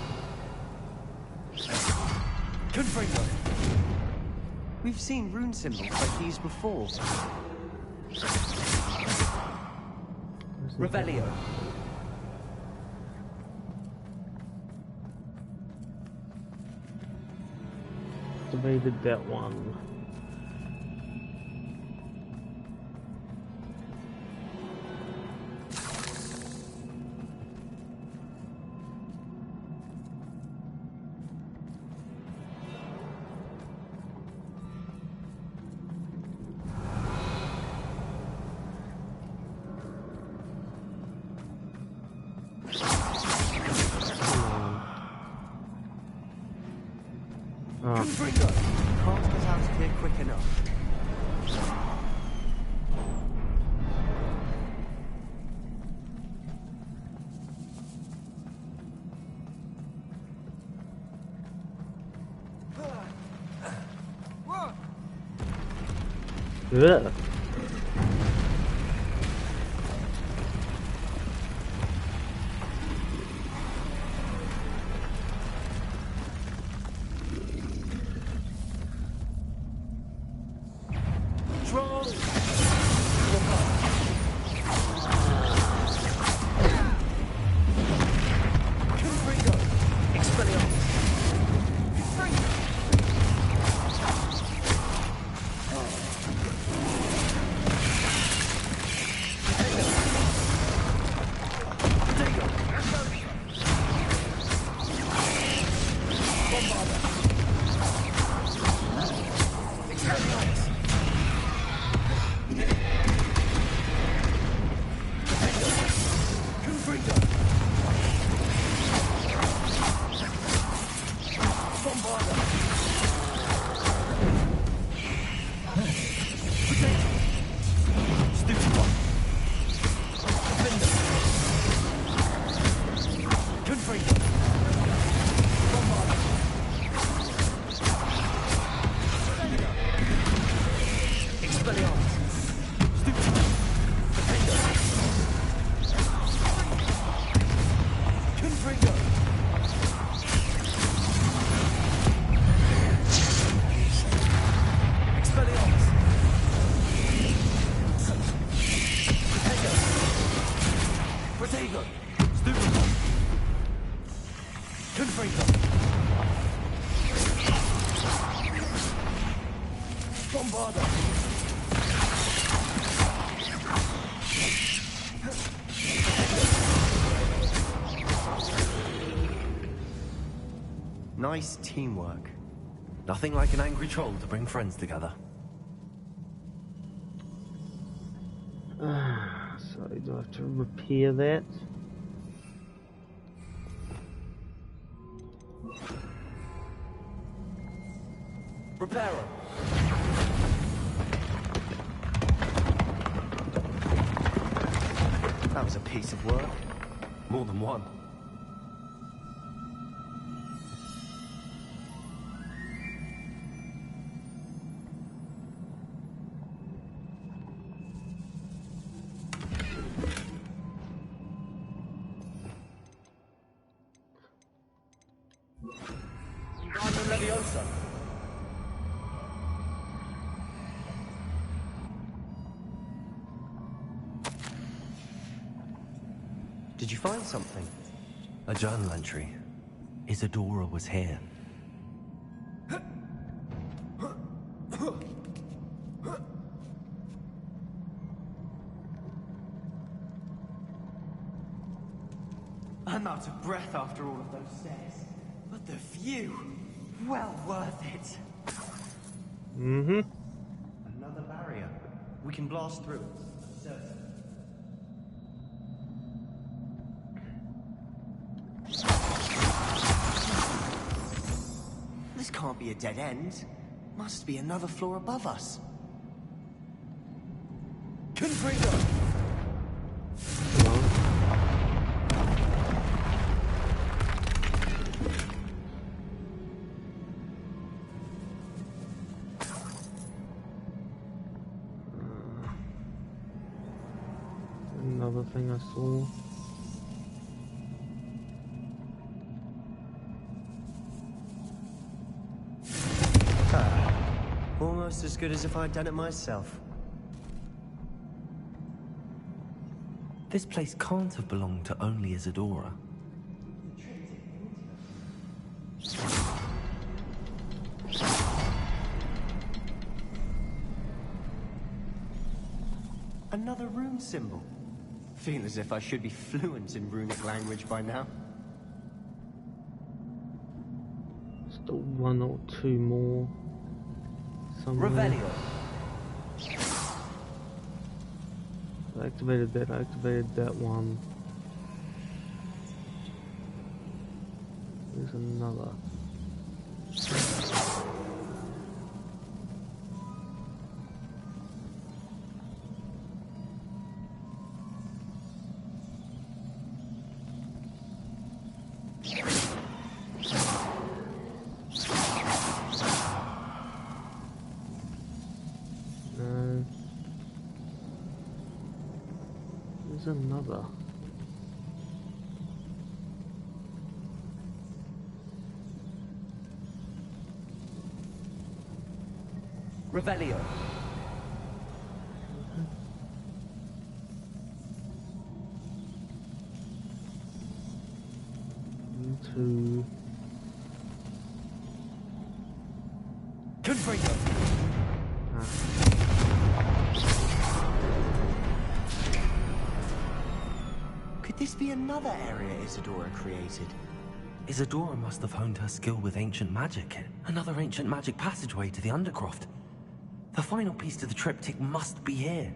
L: Confringo. We've seen rune symbols like these before. Revelio.
A: Debated that one.
L: Confringo. Can't get out of here quick enough.
A: Ugh.
L: Nice teamwork.
G: Nothing like an angry troll to bring friends together.
A: So do I have to repair that?
L: Reparo. That was a piece of work.
G: More than one.
L: Leviosa.
O: Did you find something?
G: A journal entry. Isadora was here.
L: I'm out of breath after all of those stairs. But the view, well worth it.
A: Mm-hmm.
O: Another barrier. We can blast through it. Certain. This can't be a dead end. Must be another floor above us. Confringo!
A: Another thing I saw.
O: Almost as good as if I'd done it myself.
G: This place can't have belonged to only Isadora.
O: Another rune symbol. Feel as if I should be fluent in runic language by now.
A: Still one or two more. Somewhere.
L: Revelio.
A: I activated that one. There's another. There's another.
L: Revelio.
A: Into
L: Confringo.
O: Could this be another area Isadora created?
G: Isadora must have honed her skill with ancient magic. Another ancient magic passageway to the Undercroft. The final piece to the triptych must be here.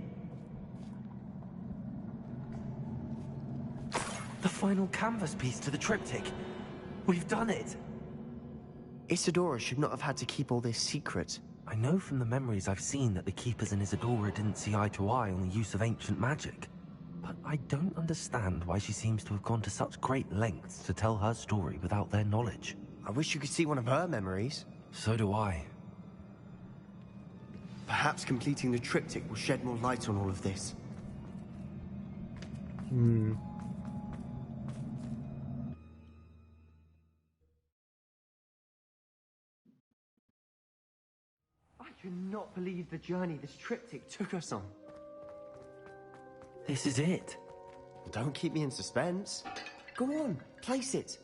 G: The final canvas piece to the triptych. We've done it!
O: Isadora should not have had to keep all this secret.
G: I know from the memories I've seen that the Keepers and Isadora didn't see eye to eye on the use of ancient magic. But I don't understand why she seems to have gone to such great lengths to tell her story without their knowledge.
O: I wish you could see one of her memories.
G: So do I.
O: Perhaps completing the triptych will shed more light on all of this. I cannot believe the journey this triptych took us on.
G: This is it.
O: Don't keep me in suspense. Go on, place it.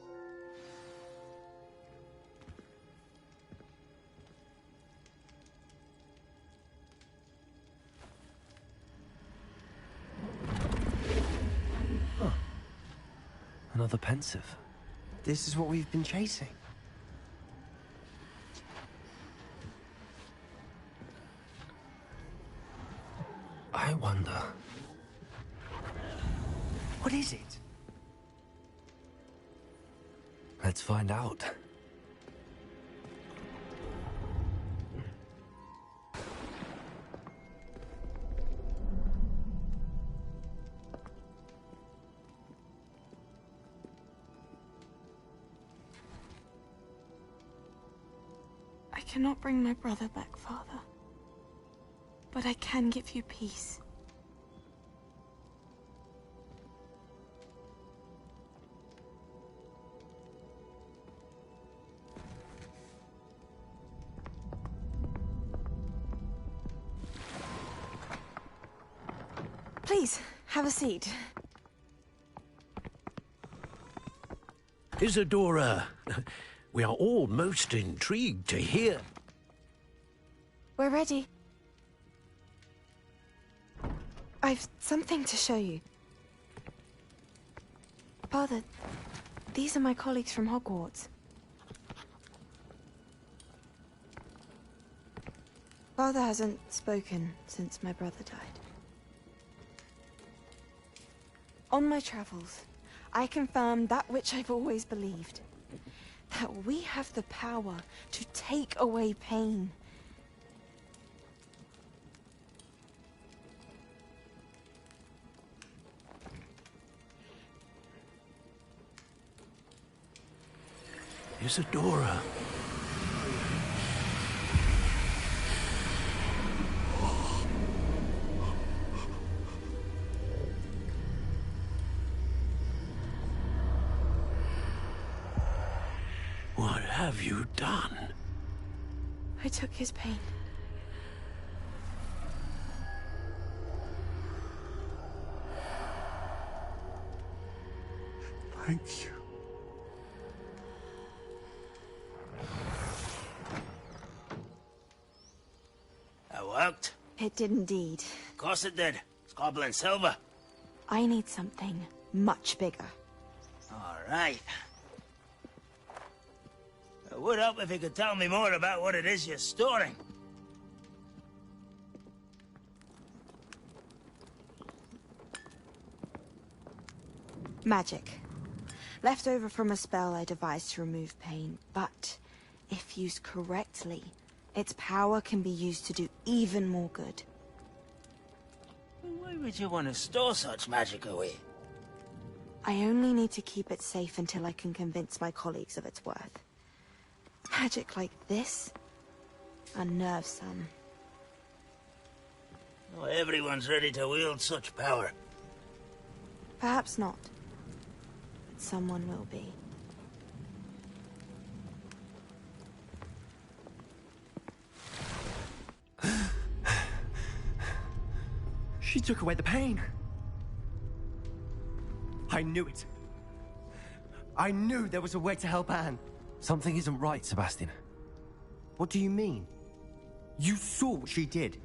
G: Huh. Another pensive.
O: This is what we've been chasing.
G: I wonder.
O: What is it?
G: Let's find out.
M: I cannot bring my brother back, Father. But I can give you peace. Please, have a seat.
K: Isadora, we are all most intrigued to hear.
M: We're ready. I've something to show you. Father, these are my colleagues from Hogwarts. Father hasn't spoken since my brother died. On my travels, I confirmed that which I've always believed. That we have the power to take away pain.
K: Isadora. What have you done?
M: I took his pain.
B: Thank you.
I: That worked?
M: It did indeed.
I: Of course it did. It's goblin silver.
M: I need something much bigger.
I: All right. It would help if you could tell me more about what it is you're storing.
M: Magic. Left over from a spell I devised to remove pain, but if used correctly, its power can be used to do even more good.
I: Why would you want to store such magic away?
M: I only need to keep it safe until I can convince my colleagues of its worth. Magic like this unnerves some.
I: Not everyone's ready to wield such power.
M: Perhaps not. But someone will be.
O: She took away the pain. I knew it. I knew there was a way to help Anne.
G: Something isn't right, Sebastian.
O: What do you mean? You saw what she did.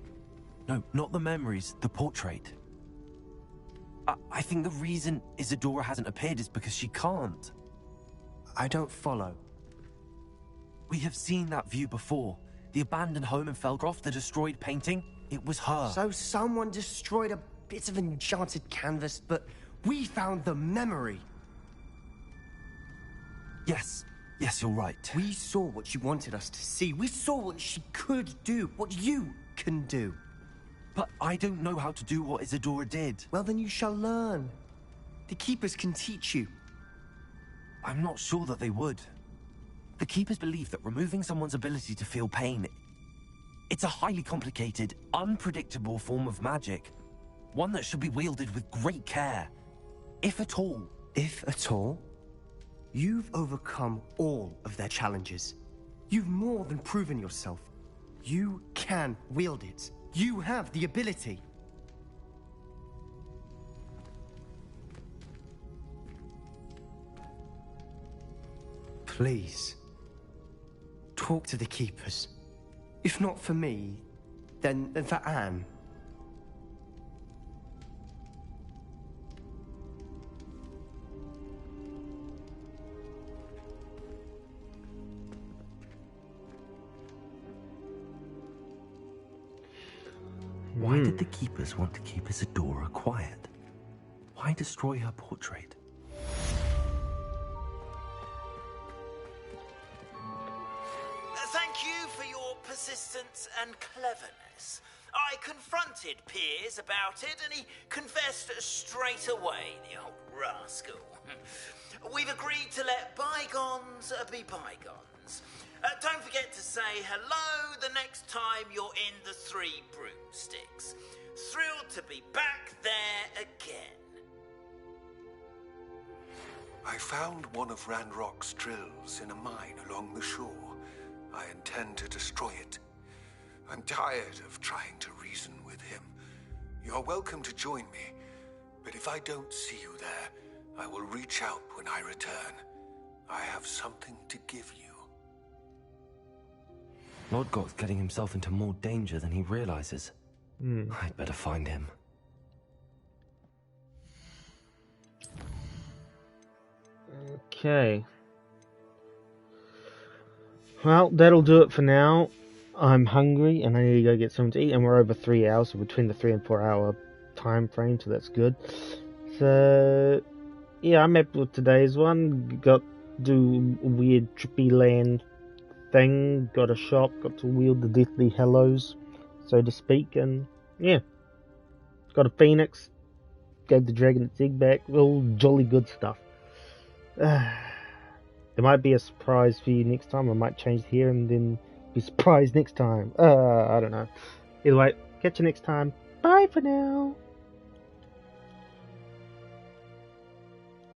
G: No, not the memories, the portrait. I think the reason Isadora hasn't appeared is because she can't.
O: I don't follow.
G: We have seen that view before. The abandoned home in Felgroth, the destroyed painting, it was her.
O: So someone destroyed a bit of enchanted canvas, but we found the memory.
G: Yes, you're right.
O: We saw what she wanted us to see. We saw what she could do, what you can do.
G: But I don't know how to do what Isadora did.
O: Well, then you shall learn. The Keepers can teach you.
G: I'm not sure that they would. The Keepers believe that removing someone's ability to feel pain, it's a highly complicated, unpredictable form of magic. One that should be wielded with great care. If at all.
O: If at all? You've overcome all of their challenges. You've more than proven yourself. You can wield it. You have the ability. Please, talk to the Keepers. If not for me, then for Anne.
G: Why did the Keepers want to keep Isadora quiet? Why destroy her portrait?
I: Thank you for your persistence and cleverness. I confronted Piers about it, and he confessed straight away, the old rascal. We've agreed to let bygones be bygones. Don't forget to say hello the next time you're in the Three Broomsticks. Thrilled to be back there again.
R: I found one of Ranrock's drills in a mine along the shore. I intend to destroy it. I'm tired of trying to reason with him. You're welcome to join me, But if I don't see you there, I will reach out when I return. I have something to give you.
G: Lord Goth's getting himself into more danger than he realizes. I'd better find him.
A: Okay. Well, that'll do it for now. I'm hungry and I need to go get something to eat, and we're over 3 hours, so between the 3 and 4 hour time frame, so that's good. So, yeah, I'm happy with today's one. Got to do a weird trippy land thing, got a shop, got to wield the deathly Hallows, so to speak, and yeah. Got a phoenix, gave the dragon its egg back, all jolly good stuff. There might be a surprise for you next time. I might change here and then be surprised next time. I don't know. Either way, catch you next time. Bye for now.